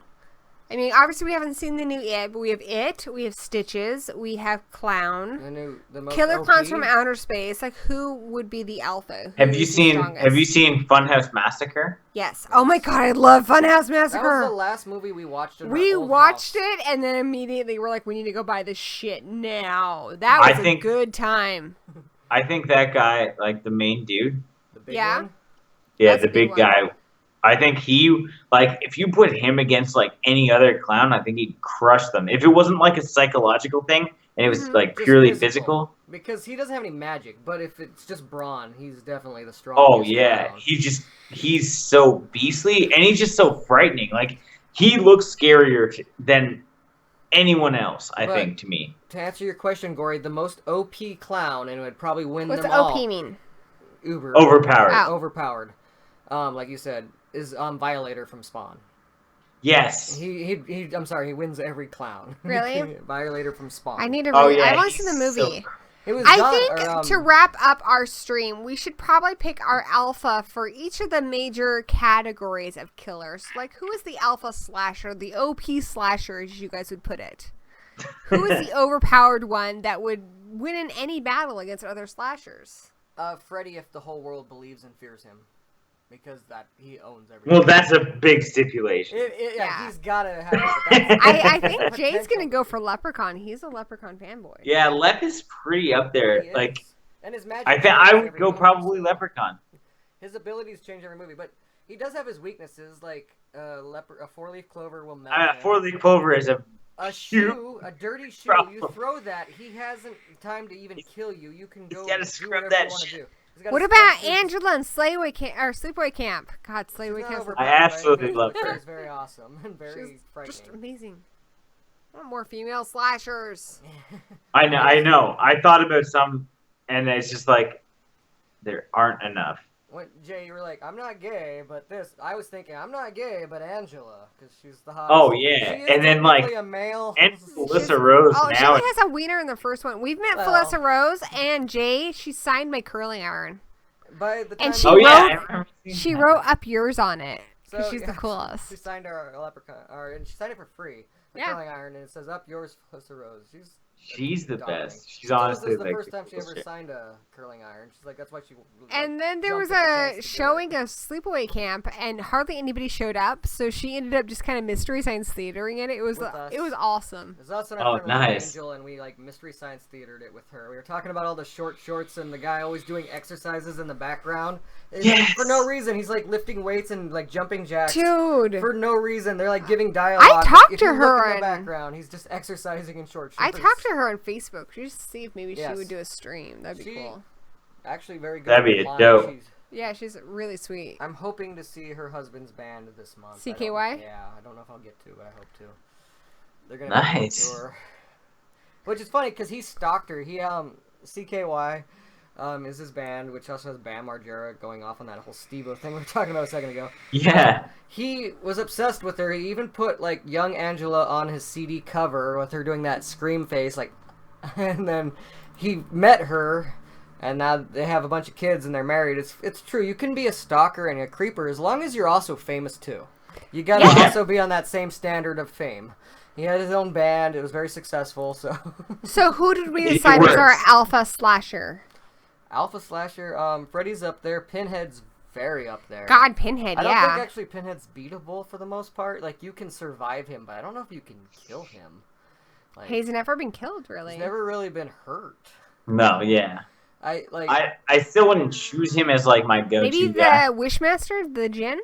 I mean, obviously we haven't seen the new It, but we have It, we have Stitches, we have Clown, The most Killer OP? Clowns from Outer Space. Like, who would be the alpha? Have you seen Funhouse Massacre? Yes. Oh my god, I love Funhouse That was Massacre. the last movie we watched. We watched it, and then immediately we're like, we need to go buy this shit now. That was a good time. I think that guy, like the main dude. The big Yeah. one? Yeah, That's a the big big guy. I think he, like, if you put him against, like, any other clown, I think he'd crush them. If it wasn't, like, a psychological thing, and it was, like, Just purely physical. Because he doesn't have any magic, but if it's just brawn, he's definitely the strongest. Oh, yeah. clown. He's so beastly, and he's just so frightening. Like, he looks scarier than anyone else, I think, to me. To answer your question, Gory, the most OP clown, and it would probably win What's them all. OP mean? Overpowered. Oh. Overpowered. Like you said, is Violator from Spawn. Yes. I'm sorry, he wins every clown. Really? Violator from Spawn. I need to Oh, read. yeah, I want to see the he's movie. It was I done- think or, to wrap up our stream, we should probably pick our alpha for each of the major categories of killers. Like, who is the alpha slasher, the OP slasher, as you guys would put it? Who is the overpowered one that would win in any battle against other slashers? Freddy, if the whole world believes and fears him. Because he owns everything. Well, that's a big stipulation. Yeah. He's gotta have it. I think Jay's gonna go for Leprechaun. He's a Leprechaun fanboy. Yeah, Lep is pretty up there. He is. Like, And his magic I think changes I would every go movie, probably so- Leprechaun. His abilities change every movie, but he does have his weaknesses, like a four-leaf clover will melt him. Four-leaf clover is a shoe, a dirty shoe. problem. You throw that, he hasn't time to even kill you. You can go. gotta do scrub whatever that you want to shit. do. He's gotta What scrub about shoes. Angela and Sleepaway Camp? God, Sleepaway She's not Camp. overpowered, I absolutely right? love her. She's very awesome and very She's frightening. just amazing. I want more female slashers. I know. I thought about some, and it's just like there aren't enough. When Jay, you were like, I'm not gay, but this. I was thinking, I'm not gay, but Angela, because she's the hottest. Oh, yeah. She is And then, like, technically a male. And Melissa Rose Oh, she now. only has a wiener in the first one. We've met Well. Felissa Rose and Jay. She signed my curling iron. By the time And she Oh yeah, wrote- I remember seeing She that. wrote up yours on it because So, she's the yeah, coolest. She signed our Leprechaun, and she signed it for free. The Yeah. curling iron, and it says up yours, Felissa Rose. She's the darling. best. She's This honestly is the like first time she ever bullshit. signed a curling iron. She's like, that's why she. And then there was jumped at the a chance to do showing it. of Sleepaway Camp, and hardly anybody showed up. So she ended up just kind of mystery science theatering it. It was With us. awesome. It was us and Oh, our friend Lily nice. Angel, and we like mystery science theatered it with her. We were talking about all the short shorts and the guy always doing exercises in the background. It's like, Yes! for no reason, he's like lifting weights and like jumping jacks. Dude, For no reason, they're like giving dialogue. talked If to you look her in the and- background. He's just exercising in short shorts. I talked to her on Facebook just to see if maybe she Yes. would do a stream. That'd be She- cool. Actually, very good. That'd be replying. dope. Yeah, she's really sweet. I'm hoping to see her husband's band this month. CKY? Yeah, I don't know if I'll get to, but I hope to. They're gonna Nice. be on tour. Which is funny because he stalked her. He CKY is his band, which also has Bam Margera going off on that whole Steve-O thing we were talking about a second ago. Yeah. He was obsessed with her. He even put like young Angela on his CD cover with her doing that scream face, like, and then he met her. And now they have a bunch of kids and they're married. It's true. You can be a stalker and a creeper as long as you're also famous too. You gotta Yeah. also be on that same standard of fame. He had his own band. It was very successful. So So who did we It decide was our works. alpha slasher? Alpha Slasher. Freddy's up there. Pinhead's very up there. God, Pinhead, I don't yeah. think actually Pinhead's beatable for the most part. Like you can survive him, but I don't know if you can kill him. Like, He's never been killed, really. he's never really been hurt. No, yeah. I still wouldn't choose him as like my go-to Maybe the guy. Wishmaster, the Djinn?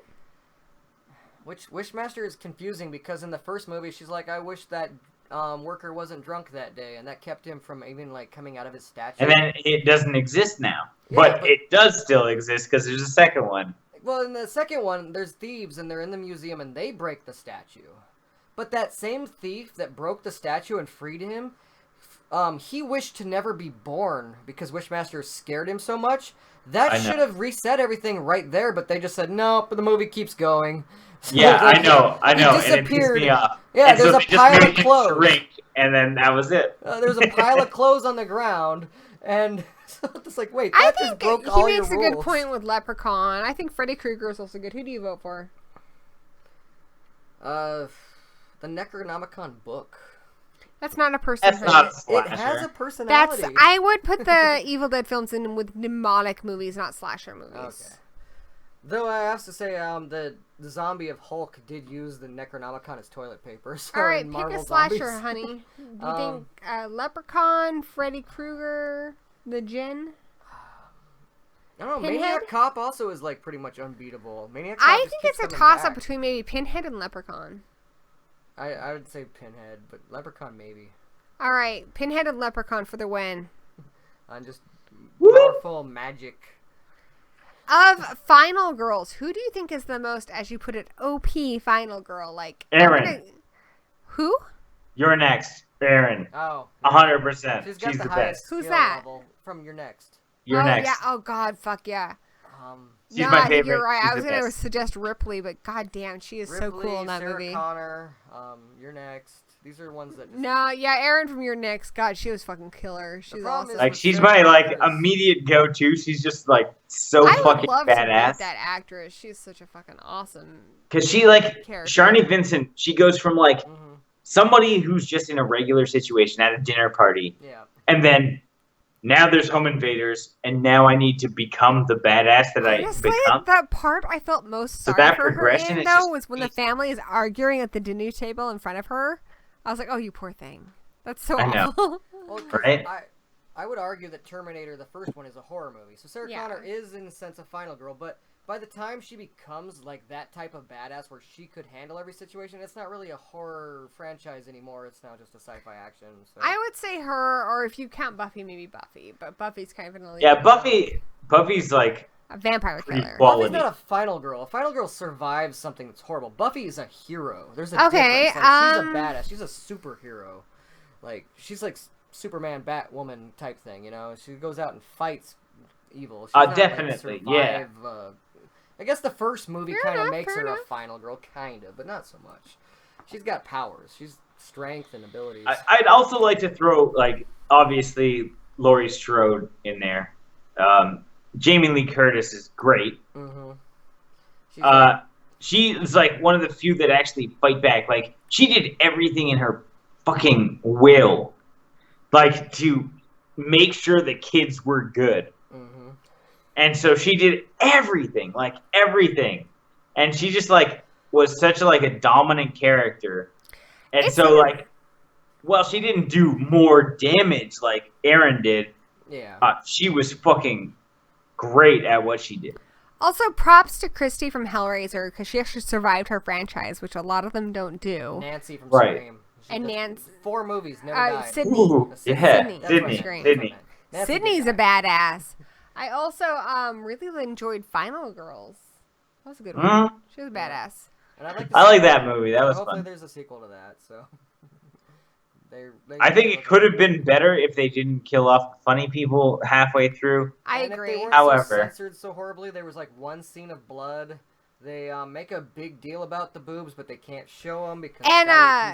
Which Wishmaster is confusing because in the first movie she's like, I wish that worker wasn't drunk that day, and that kept him from even like coming out of his statue. And then it doesn't exist now, Yeah, but it does still exist because there's a second one. Well, in the second one, there's thieves and they're in the museum and they break the statue. But that same thief that broke the statue and freed him, he wished to never be born because Wishmaster scared him so much. That should have reset everything right there, but they just said, no, but the movie keeps going. So Yeah, like, I know, He and it disappeared. pissed me off. Yeah, And there's so a they just pile made of him clothes. shrink, and then that was it. There's a pile of clothes on the ground, and so it's like, wait, I that just think broke he all your makes a rules. good point with Leprechaun. I think Freddy Krueger is also good. Who do you vote for? The Necronomicon book. That's not a person. That's not a It slasher. has a personality. I would put the Evil Dead films in with demonic movies, not slasher movies. Okay. Though I have to say, the zombie of Hulk did use the Necronomicon as toilet paper. So All right, in pick Marvel a slasher, zombies- honey. Do you think Leprechaun, Freddy Krueger, the Djinn? I don't know. Pinhead? Maniac Cop also is like pretty much unbeatable. Maniac Cop I just think keeps it's a coming toss-up back. between maybe Pinhead and Leprechaun. I would say Pinhead, but Leprechaun maybe. All right, Pinhead and Leprechaun for the win. On just Woo! powerful magic. Of Final Girls, who do you think is the most, as you put it, OP Final Girl? Like Aaron. Who? You're next, Aaron. Oh. 100%. She's got She's the the highest best. Who's skill that? level from your next. You're oh, next. Yeah. Oh, God, fuck yeah. She's no, my I think favorite. you're right. She's I was the going to best. suggest Ripley, but god damn, she is so Ripley, cool in that Sarah movie. Connor, you're next. These are ones that. Just... No, yeah, Erin from Your Next. God, she was fucking killer. She's problem awesome. is Like with she's Sarah my like Connor is- immediate go-to. She's just like so I would fucking love to meet badass. that actress. She's such a fucking awesome. Cause she like Character. Sharni Vincent. She goes from like Mhm. somebody who's just in a regular situation at a dinner party, Yeah. and then now there's home invaders, and now I need to become the badass that Honestly, I become. that part I felt most So sorry that for her progression in, is though, just was when the neat. family is arguing at the dinner table in front of her. I was like, oh, you poor thing. That's so I know. awful. Well, 'cause Right? I would argue that Terminator, the first one, is a horror movie. So Sarah Yeah. Connor is, in a sense, a final girl, but by the time she becomes like that type of badass where she could handle every situation, it's not really a horror franchise anymore. It's now just a sci-fi action. So. I would say her, or if you count Buffy, maybe Buffy. But Buffy's kind of an elite. Yeah, Buffy's like A vampire pretty killer. quality. Buffy's not a final girl. A final girl survives something that's horrible. Buffy is a hero. There's a Okay, difference. Like, she's a badass. She's a superhero. Like, she's like Superman, Batwoman type thing, you know? She goes out and fights evil. She's not, definitely, yeah. I guess the first movie Fair kind of enough, makes fair her enough. a final girl, kind of, but not so much. She's got powers. She's strength and abilities. I'd also like to throw like obviously Laurie Strode in there. Jamie Lee Curtis is great. Mm-hmm. She is like one of the few that actually fight back. Like she did everything in her fucking will, like to make sure the kids were good. Mm-hmm. And so she did everything, like everything, and she just like was such a dominant character. And It's so like- well, she didn't do more damage like Aaron did. Yeah. She was fucking great at what she did. Also, props to Christy from Hellraiser, because she actually survived her franchise, which a lot of them don't do. Nancy from Right. Scream. She And did Nancy- 4 movies, never died. Sydney. Ooh, yeah, Sydney. That's what I Sydney. meant. Scream. That's what I Sydney. meant. Nancy Sydney's did a die. badass. I also really enjoyed Final Girls. That was a good one. Mhm. She was a badass. And I'd like I like that movie. That was Hopefully fun. there's a sequel to that, so... they I think it could have been better if they didn't kill off funny people halfway through. I and agree. If they weren't However- so censored so horribly, there was like one scene of blood. They make a big deal about the boobs, but they can't show them because And,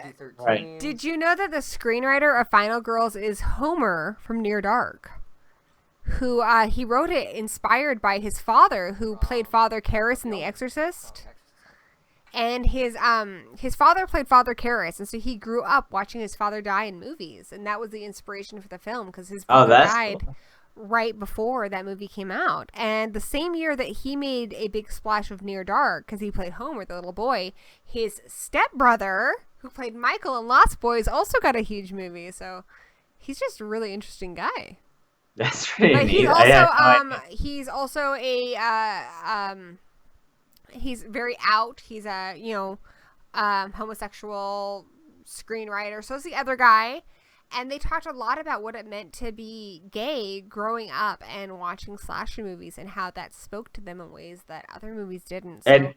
it's PG-13. Right. Did you know that the screenwriter of Final Girls is Homer from Near Dark? Who he wrote it inspired by his father, who played Father Karras in The Exorcist. And his father played Father Karras, and so he grew up watching his father die in movies, and that was the inspiration for the film because his father that's died cool. right before that movie came out. And the same year that he made a big splash of Near Dark, because he played Homer, the little boy, his stepbrother, who played Michael in Lost Boys, also got a huge movie. So he's just a really interesting guy. That's pretty But neat. he's I also had no idea. he's also a he's very out. He's a homosexual screenwriter. So is the other guy. And they talked a lot about what it meant to be gay growing up and watching slasher movies and how that spoke to them in ways that other movies didn't. So And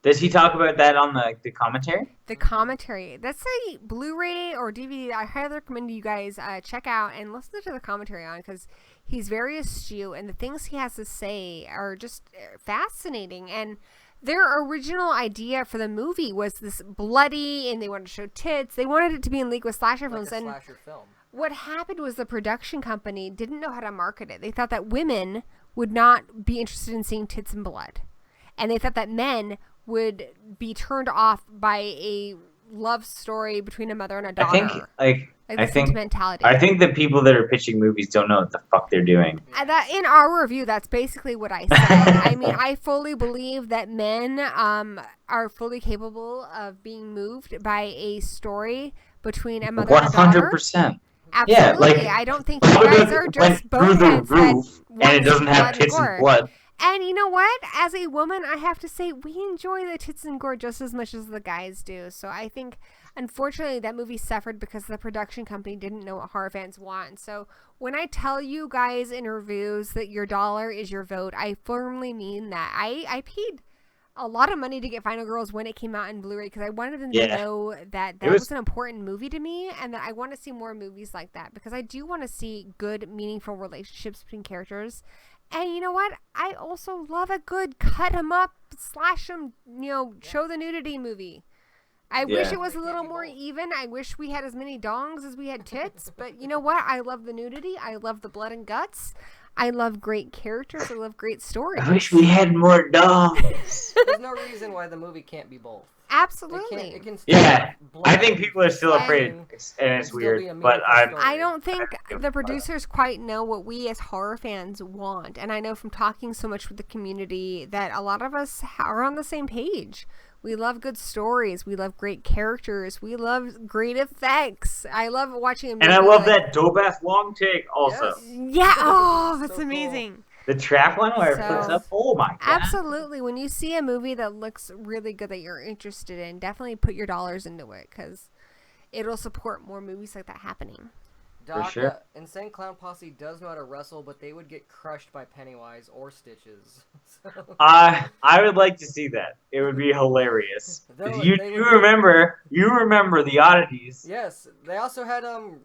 does he talk about that on the commentary? the commentary, that's a Blu-ray or DVD I highly recommend you guys check out and listen to the commentary on, because he's very astute and the things he has to say are just fascinating. And their original idea for the movie was this bloody, and they wanted to show tits. They wanted it to be in league with slasher films. Like a And slasher film. what happened was the production company didn't know how to market it. They thought that women would not be interested in seeing tits and blood. And they thought that men would be turned off by a love story between a mother and a daughter. I think sentimentality. I think the people that are pitching movies don't know what the fuck they're doing. That in our review, that's basically what I said. I mean, I fully believe that men are fully capable of being moved by a story between a mother and a daughter. 100%. Absolutely. Yeah, like, I don't think you guys are just through the boneheads that roof, want and it to see doesn't have blood tits gore. and blood. And you know what? As a woman, I have to say, we enjoy the tits and gore just as much as the guys do. So I think, unfortunately, that movie suffered because the production company didn't know what horror fans want. So when I tell you guys in reviews that your dollar is your vote, I firmly mean that. I paid a lot of money to get Final Girls when it came out in Blu-ray, because I wanted them to know that was an important movie to me, and that I want to see more movies like that, because I do want to see good, meaningful relationships between characters. And you know what? I also love a good cut 'em up, slash 'em, show the nudity movie. I wish it was a little more even. I wish we had as many dongs as we had tits. But you know what? I love the nudity. I love the blood and guts. I love great characters. I love great stories. I wish we had more dogs. There's no reason why the movie can't be both. Absolutely. It can still Yeah, be I think people are still blood, afraid, and and it's still be a weird. But meaningful I story. don't think the producers quite know what we as horror fans want. And I know from talking so much with the community that a lot of us are on the same page. We love good stories. We love great characters. We love great effects. I love watching a movie. And I love that Bloodbath long take also. Yes. Yeah. Oh, that's So cool. amazing. The trap one where it flips So- up. Oh my god. Absolutely. When you see a movie that looks really good that you're interested in, definitely put your dollars into it, because it'll support more movies like that happening. Doc, sure. Insane Clown Posse does know how to wrestle, but they would get crushed by Pennywise or Stitches. So, I would like to see that. It would be hilarious. Though You they you would- remember the oddities. yes, they also had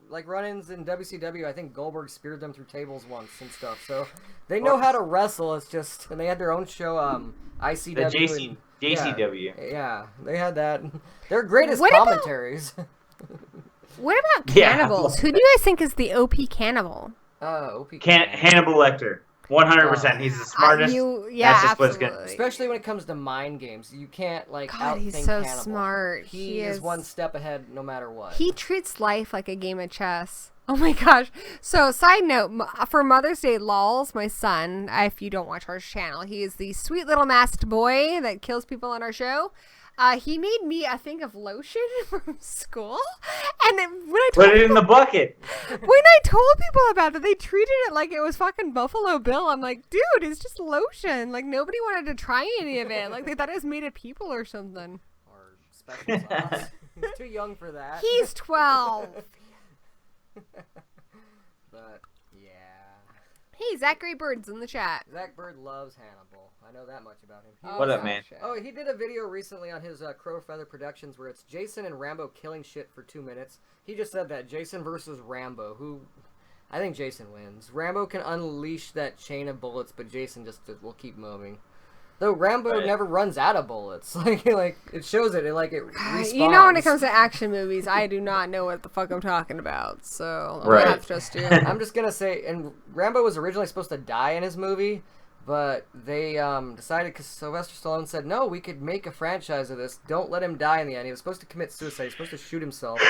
like run-ins in WCW. I think Goldberg speared them through tables once and stuff. So they know how to wrestle. It's just, and they had their own show, ICW. The JCW. Yeah, they had that. They're great as What about- commentaries. What about Yeah. cannibals? Who do you guys think is the OP cannibal? OP. Hannibal Lecter. 100%. He's the smartest. Yeah, That's just what's absolutely. gonna- Especially when it comes to mind games, you can't God, outthink he's so Hannibal. smart. He is one step ahead no matter what. He treats life like a game of chess. Oh my gosh. So, side note, for Mother's Day lols, my son, if you don't watch our channel, he is the sweet little masked boy that kills people on our show. He made me a thing of lotion from school, and when I told Put it in the bucket. when I told people about it, they treated it like it was fucking Buffalo Bill. I'm like, dude, it's just lotion. Like, nobody wanted to try any of it. Like, they thought it was made of people or something. Or special sauce. He's too young for that. He's 12. But yeah, Hey, Zachary Bird's in the chat. Zach Bird loves Hannibal. I know that much about him. What up, man? Oh, he did a video recently on his Crow Feather Productions where it's Jason and Rambo killing shit for 2 minutes. He just said that Jason versus Rambo. I think Jason wins. Rambo can unleash that chain of bullets, but Jason just will keep moving. Though Rambo never runs out of bullets. Like it shows it. It respawns. You know, when it comes to action movies, I do not know what the fuck I'm talking about. So, Right. I'll trust you. I'm just gonna say, and Rambo was originally supposed to die in his movie, but they decided, because Sylvester Stallone said, no, we could make a franchise of this. Don't let him die in the end. He was supposed to commit suicide. He was supposed to shoot himself.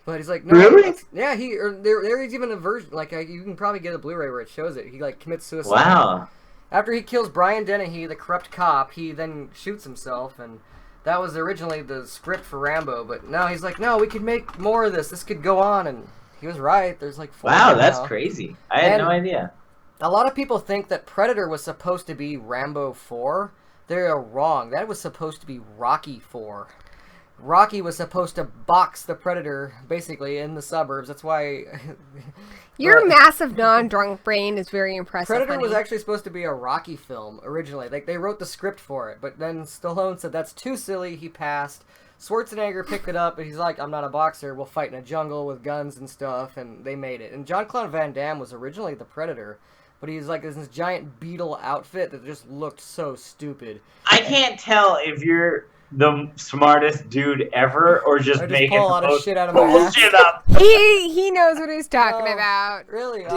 But he's like, no. Really? Yeah, there is even a version, you can probably get a Blu-ray where it shows it. He, commits suicide. Wow. After he kills Brian Dennehy, the corrupt cop, he then shoots himself, and that was originally the script for Rambo. But now he's like, no, we could make more of this. This could go on, and He was right. There's like 4 Wow, that's now. crazy. I had no idea. A lot of people think that Predator was supposed to be Rambo 4. They're wrong. That was supposed to be Rocky 4. Rocky was supposed to box the Predator, basically, in the suburbs. That's why... Your massive non-drunk brain is very impressive, Predator honey. was actually supposed to be a Rocky film, originally. Like, they wrote the script for it, but then Stallone said, that's too silly, he passed. Schwarzenegger picked it up, and he's like, I'm not a boxer, we'll fight in a jungle with guns and stuff, and they made it. And Jean-Claude Van Damme was originally the Predator, but he's like this giant beetle outfit that just looked so stupid. I can't tell if you're the smartest dude ever or just making pull a lot of shit out of my ass. bullshit up. He knows what he's talking about. Really? A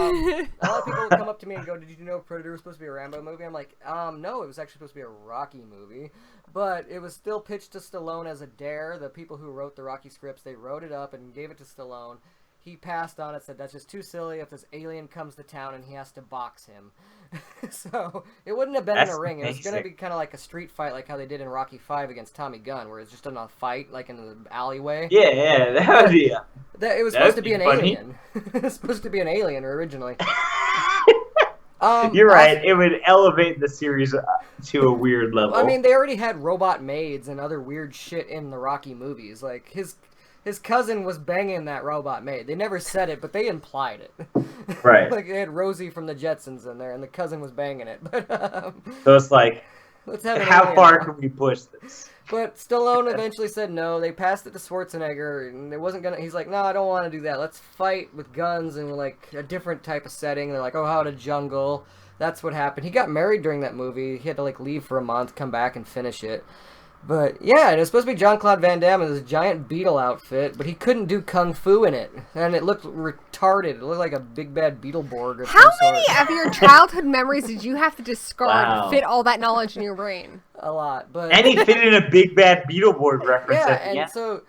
lot of people would come up to me and go, did you know Predator was supposed to be a Rambo movie? I'm like, no, it was actually supposed to be a Rocky movie. But it was still pitched to Stallone as a dare. The people who wrote the Rocky scripts, they wrote it up and gave it to Stallone. He passed on it, said that's just too silly if this alien comes to town and he has to box him. So it wouldn't have been in a ring. It was going to be kind of like a street fight like how they did in Rocky 5 against Tommy Gunn, where it's just a fight like in the alleyway. Yeah, that would be... It was supposed to be an alien. It was supposed to be an alien originally. You're right. It would elevate the series to a weird level. I mean, they already had robot maids and other weird shit in the Rocky movies. Like, his cousin was banging that robot maid. They never said it, but they implied it. Right. Like, they had Rosie from the Jetsons in there, and the cousin was banging it. But, so it's like, let's have how far can we push this? But Stallone eventually said no. They passed it to Schwarzenegger, and it wasn't gonna. He's like, no, I don't want to do that. Let's fight with guns in like a different type of setting. They're like, oh, how to jungle. That's what happened. He got married during that movie. He had to like leave for a month, come back, and finish it. But yeah, it was supposed to be Jean-Claude Van Damme in this giant beetle outfit, but he couldn't do kung fu in it, and it looked retarded. It looked like a big bad Beetleborg. Or How many of your childhood memories did you have to discard Wow. to fit all that knowledge in your brain? A lot, but And he fit in a big bad Beetleborg reference yeah, at the and end. so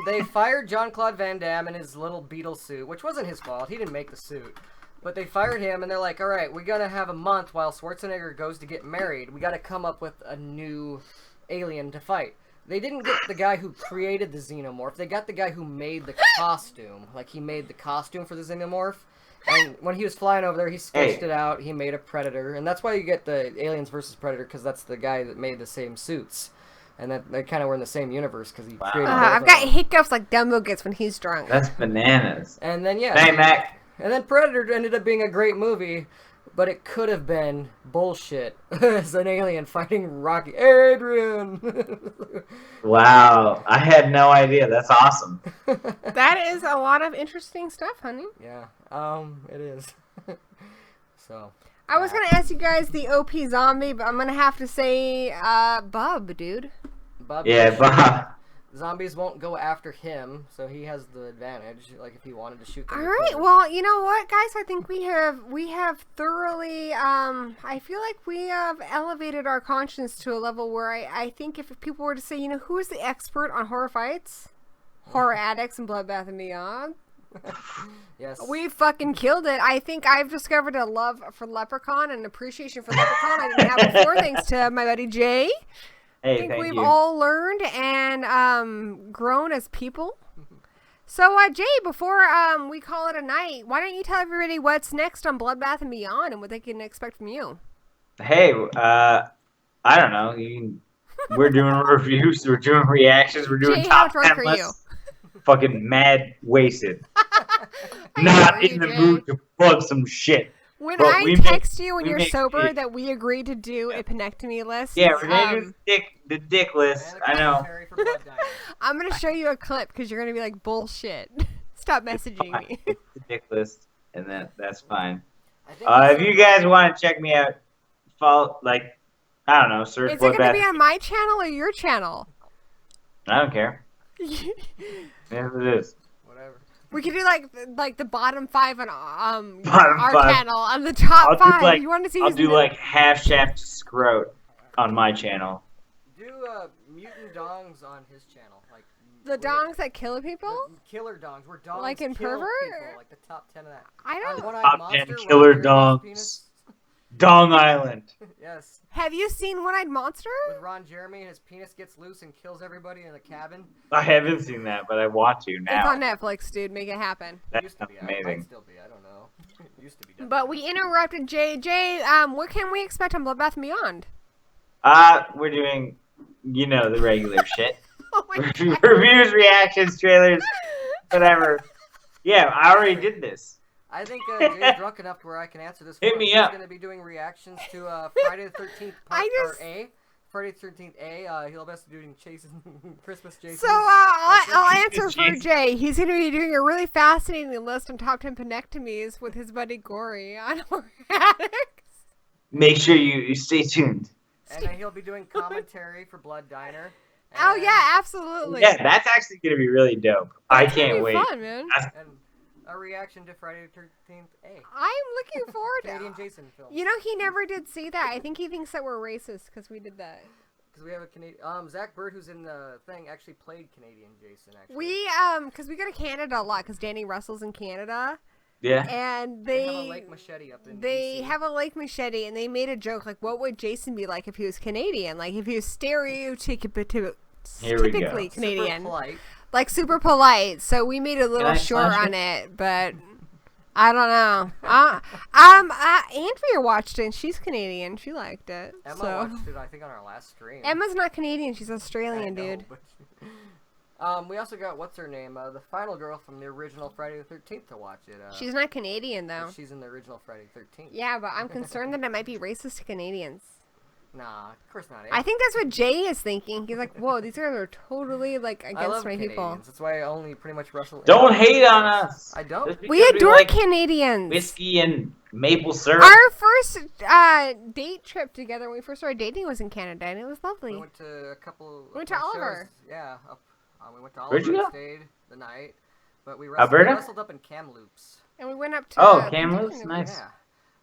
they fired Jean-Claude Van Damme in his little beetle suit, which wasn't his fault. He didn't make the suit. But they fired him, and they're like, all right, we got to have a month while Schwarzenegger goes to get married. We got to come up with a new alien to fight. They didn't get the guy who created the xenomorph. They got the guy who made the costume. Like, he made the costume for the xenomorph. And when he was flying over there, he sketched it out. He made a Predator. And that's why you get the Aliens versus Predator, because that's the guy that made the same suits. And that they kind of were in the same universe, because he created both I've of got them. hiccups like Dumbo gets when he's drunk. That's bananas. And then, yeah. Hey, Mac. And then Predator ended up being a great movie, but it could have been bullshit as an alien fighting Rocky. Adrian! Wow. I had no idea. That's awesome. That is a lot of interesting stuff, honey. Yeah, it is. So. I was going to ask you guys the OP zombie, but I'm going to have to say Bub, dude. Bob, Yeah, Bob. Zombies won't go after him, so he has the advantage. Like if he wanted to shoot them. All right, well, you know what, guys? I think we have thoroughly. I feel like we have elevated our conscience to a level where I think if people were to say, you know, who is the expert on horror fights, horror addicts, and Bloodbath and Beyond, Yes. we fucking killed it. I think I've discovered a love for Leprechaun and an appreciation for Leprechaun I didn't have before, thanks to my buddy Jay. Hey, I think thank we've you. all learned and grown as people. So, Jay, before we call it a night, why don't you tell everybody what's next on Bloodbath and Beyond and what they can expect from you? Hey, I don't know. We're doing reviews. We're doing reactions. We're doing Jay, how top drunk 10 are lists. Fucking mad wasted. I Not agree, in the Jay. mood to plug some shit. When But I we text you when we you're make sober it. that we agreed to do a penectomy list, Yeah, we're gonna do the dick list. And a I know. commentary for Blood Diamond. I'm going to show you a clip because you're going to be like, bullshit. Stop messaging me. The dick list, and that's fine. I think If you guys want to check me out, follow I don't know, search Is it going to Bloodbath. be on my channel or your channel? I don't care. Yes, it is. Whatever. We could do like the bottom 5 on Bottom our 5. channel, on the top I'll 5. do like You want to see I'll who's do in the- like half shaft scrote on my channel. Do mutant dongs on his channel, like the dongs that kill people? the killer dongs. Where dongs Like in kill Pervert? people, like the top 10 of that. I don't. One-eyed Top monster 10 where killer Gary lost dongs. penis. Dong Island. Yes. Have you seen One-Eyed Monster? With Ron Jeremy, and his penis gets loose and kills everybody in the cabin. I haven't seen that, but I want to now. It's on Netflix, dude. Make it happen. It That used to sounds be. amazing. It might still be. I don't know. It used to be. But we interrupted Jay. Jay, what can we expect on Bloodbath and Beyond? We're doing, the regular shit. Oh my God. Reviews, reactions, trailers, whatever. Yeah, I already did this. I think Jay's drunk enough to where I can answer this. Hit for him. me He's up. going to be doing reactions to Friday the 13th A. Friday the 13th A. He'll best be doing Christmas Jason. So I'll answer for Jason. Jay. He's going to be doing a really fascinating list on top 10 penectomies with his buddy Gory on Addicts. Make sure you stay tuned. And then he'll be doing commentary for Blood Diner. Oh And- yeah, absolutely. Yeah, that's actually going to be really dope. I It's gonna can't be wait. Fun, man. And a reaction to Friday the 13th A. I'm looking forward to Canadian it. Jason film. You know, he never did see that. I think he thinks that we're racist because we did that. Because we have a Canadian. Zach Bird, who's in the thing, actually played Canadian Jason. Actually. Because we go to Canada a lot because Danny Russell's in Canada. Yeah. And They have a Lake Machete up in They BC. have a Lake Machete, and they made a joke like, "What would Jason be like if he was Canadian? Like if he was stereotypically Here we go. Canadian, Super polite. like super polite." So we made a little I short slash on it, but I don't know. Andrea watched it, and she's Canadian. She liked it. Emma so watched it, I think, on our last stream. Emma's not Canadian; she's I Australian, know, dude. but- we also got what's her name, the final girl from the original Friday the 13th to watch it. She's not Canadian though. She's in the original Friday the 13th. Yeah, but I'm concerned that it might be racist to Canadians. Nah, of course not. I think that's what Jay is thinking. He's like, "Whoa, these guys are totally like I against love my Canadians. people." That's why I only pretty much wrestle. Don't hate on us. I don't. Just We because adore like Canadians. whiskey and maple syrup. Our first date trip together when we first started dating was in Canada, and it was lovely. We went to a couple. We went to shows. Oliver. Yeah, we went to Where'd Oliver you and go? stayed the night. But we Alberta? wrestled up in Kamloops. And we went up to Oh, Kamloops, Kentucky and nice.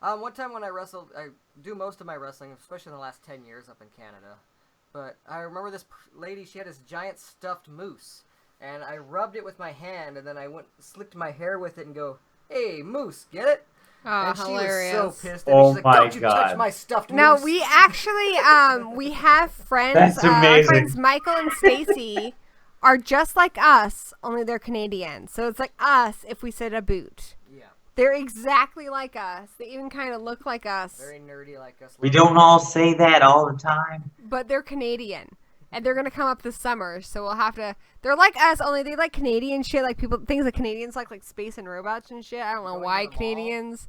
Yeah. One time when I wrestled, I do most of my wrestling, especially in the last 10 years up in Canada. But I remember this lady, she had this giant stuffed moose. And I rubbed it with my hand, and then I slicked my hair with it and go, "Hey, moose, get it?" Oh, and she hilarious. was so pissed at me. Oh She's like, my "Don't you touch God. my stuffed No, moose." we actually we have friends. That's Our amazing. friends Michael and Stacy are just like us, only they're Canadian. So it's like us if we said a boot. Yeah, They're exactly like us. They even kind of look like us, very nerdy like us. We don't all say that all the time. but they're Canadian. And they're gonna come up this summer, so we'll have to. They're like us, only they like Canadian shit, like things that Canadians like space and robots and shit. I don't know Going why to the mall? Canadians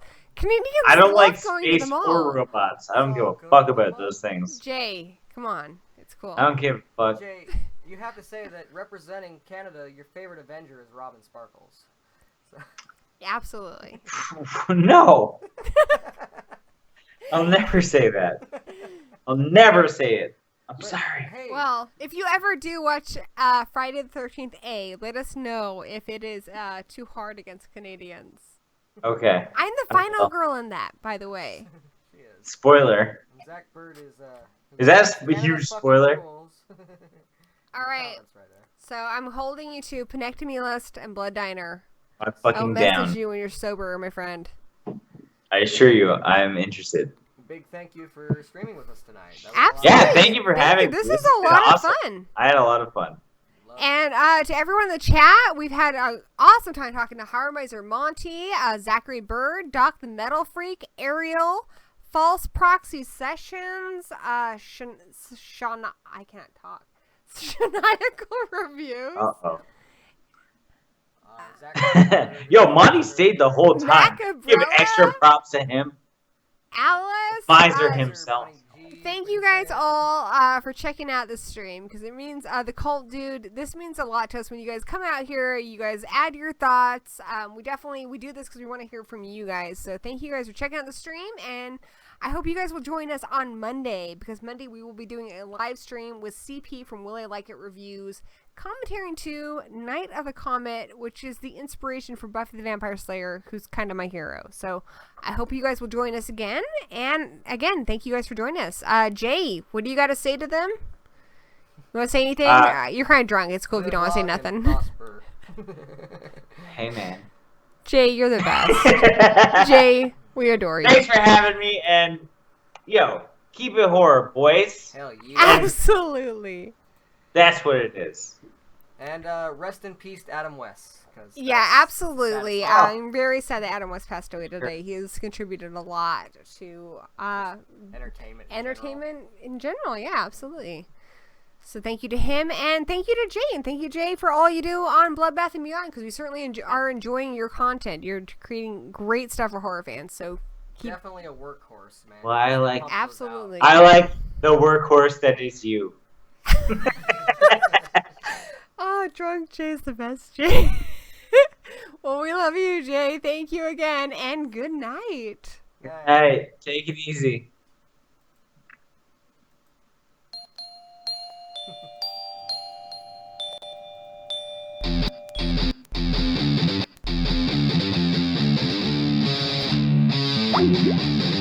I don't love like going to the space mall. or robots. I don't give a Oh, fuck go about mall. those things. Jay, come on, it's cool. I don't give a fuck. Jay, you have to say that representing Canada, your favorite Avenger is Robin Sparkles. So. Absolutely. No. I'll never say that. I'll never say it. I'm But, sorry. Hey, Well, if you ever do watch Friday the 13th A, let us know if it is too hard against Canadians. Okay. I'm the final girl in that, by the way. she is. Spoiler. And Zach Bird is. Is that a Canada huge fucking spoiler? rules. All right, Comments right there. so I'm holding you to Penectomy List and Blood Diner. I'm I'll fucking message down. you when you're sober, my friend. I assure you, I'm interested. Big thank you for streaming with us tonight. That was Absolutely. a lot Yeah, thank you for having me. This This is has a been lot awesome. of fun. I had a lot of fun. of love. And to everyone in the chat, we've had an awesome time talking to Harmiser Monty, Zachary Bird, Doc the Metal Freak, Ariel, False Proxy Sessions, Shana, I can't talk. Shaniacal Reviews. Uh-oh. Zach Bird, Yo, Monty stayed the whole time. Macabrella? Give extra props to him. Alice. Miser uh, himself. Thank you guys all for checking out this stream because it means the cult dude. This means a lot to us when you guys come out here. You guys add your thoughts. We do this because we want to hear from you guys. So thank you guys for checking out the stream, and I hope you guys will join us on Monday because Monday we will be doing a live stream with CP from Will I Like It Reviews, commentating to Night of the Comet, which is the inspiration for Buffy the Vampire Slayer, who's kind of my hero. So I hope you guys will join us again. And again, thank you guys for joining us. Jay, what do you got to say to them? You want to say anything? You're kind of drunk. It's cool if you don't want to say nothing. Hey, man. Jay, you're the best. Jay, we adore you. Thanks for having me, and keep it horror, boys. Hell yeah. Absolutely. That's what it is. And rest in peace, to Adam West. Yeah, absolutely. satisfying. I'm very sad that Adam West passed away today. He has contributed a lot to entertainment in general. Yeah, absolutely. So thank you to him, and thank you to Jay, and thank you, Jay, for all you do on Bloodbath and Beyond, because we certainly are enjoying your content. You're creating great stuff for horror fans. So definitely a workhorse, man. Well, I like the workhorse that is you. Oh, drunk Jay's the best, Jay. Well, we love you, Jay. Thank you again, and good night. All right, take it easy. Yeah.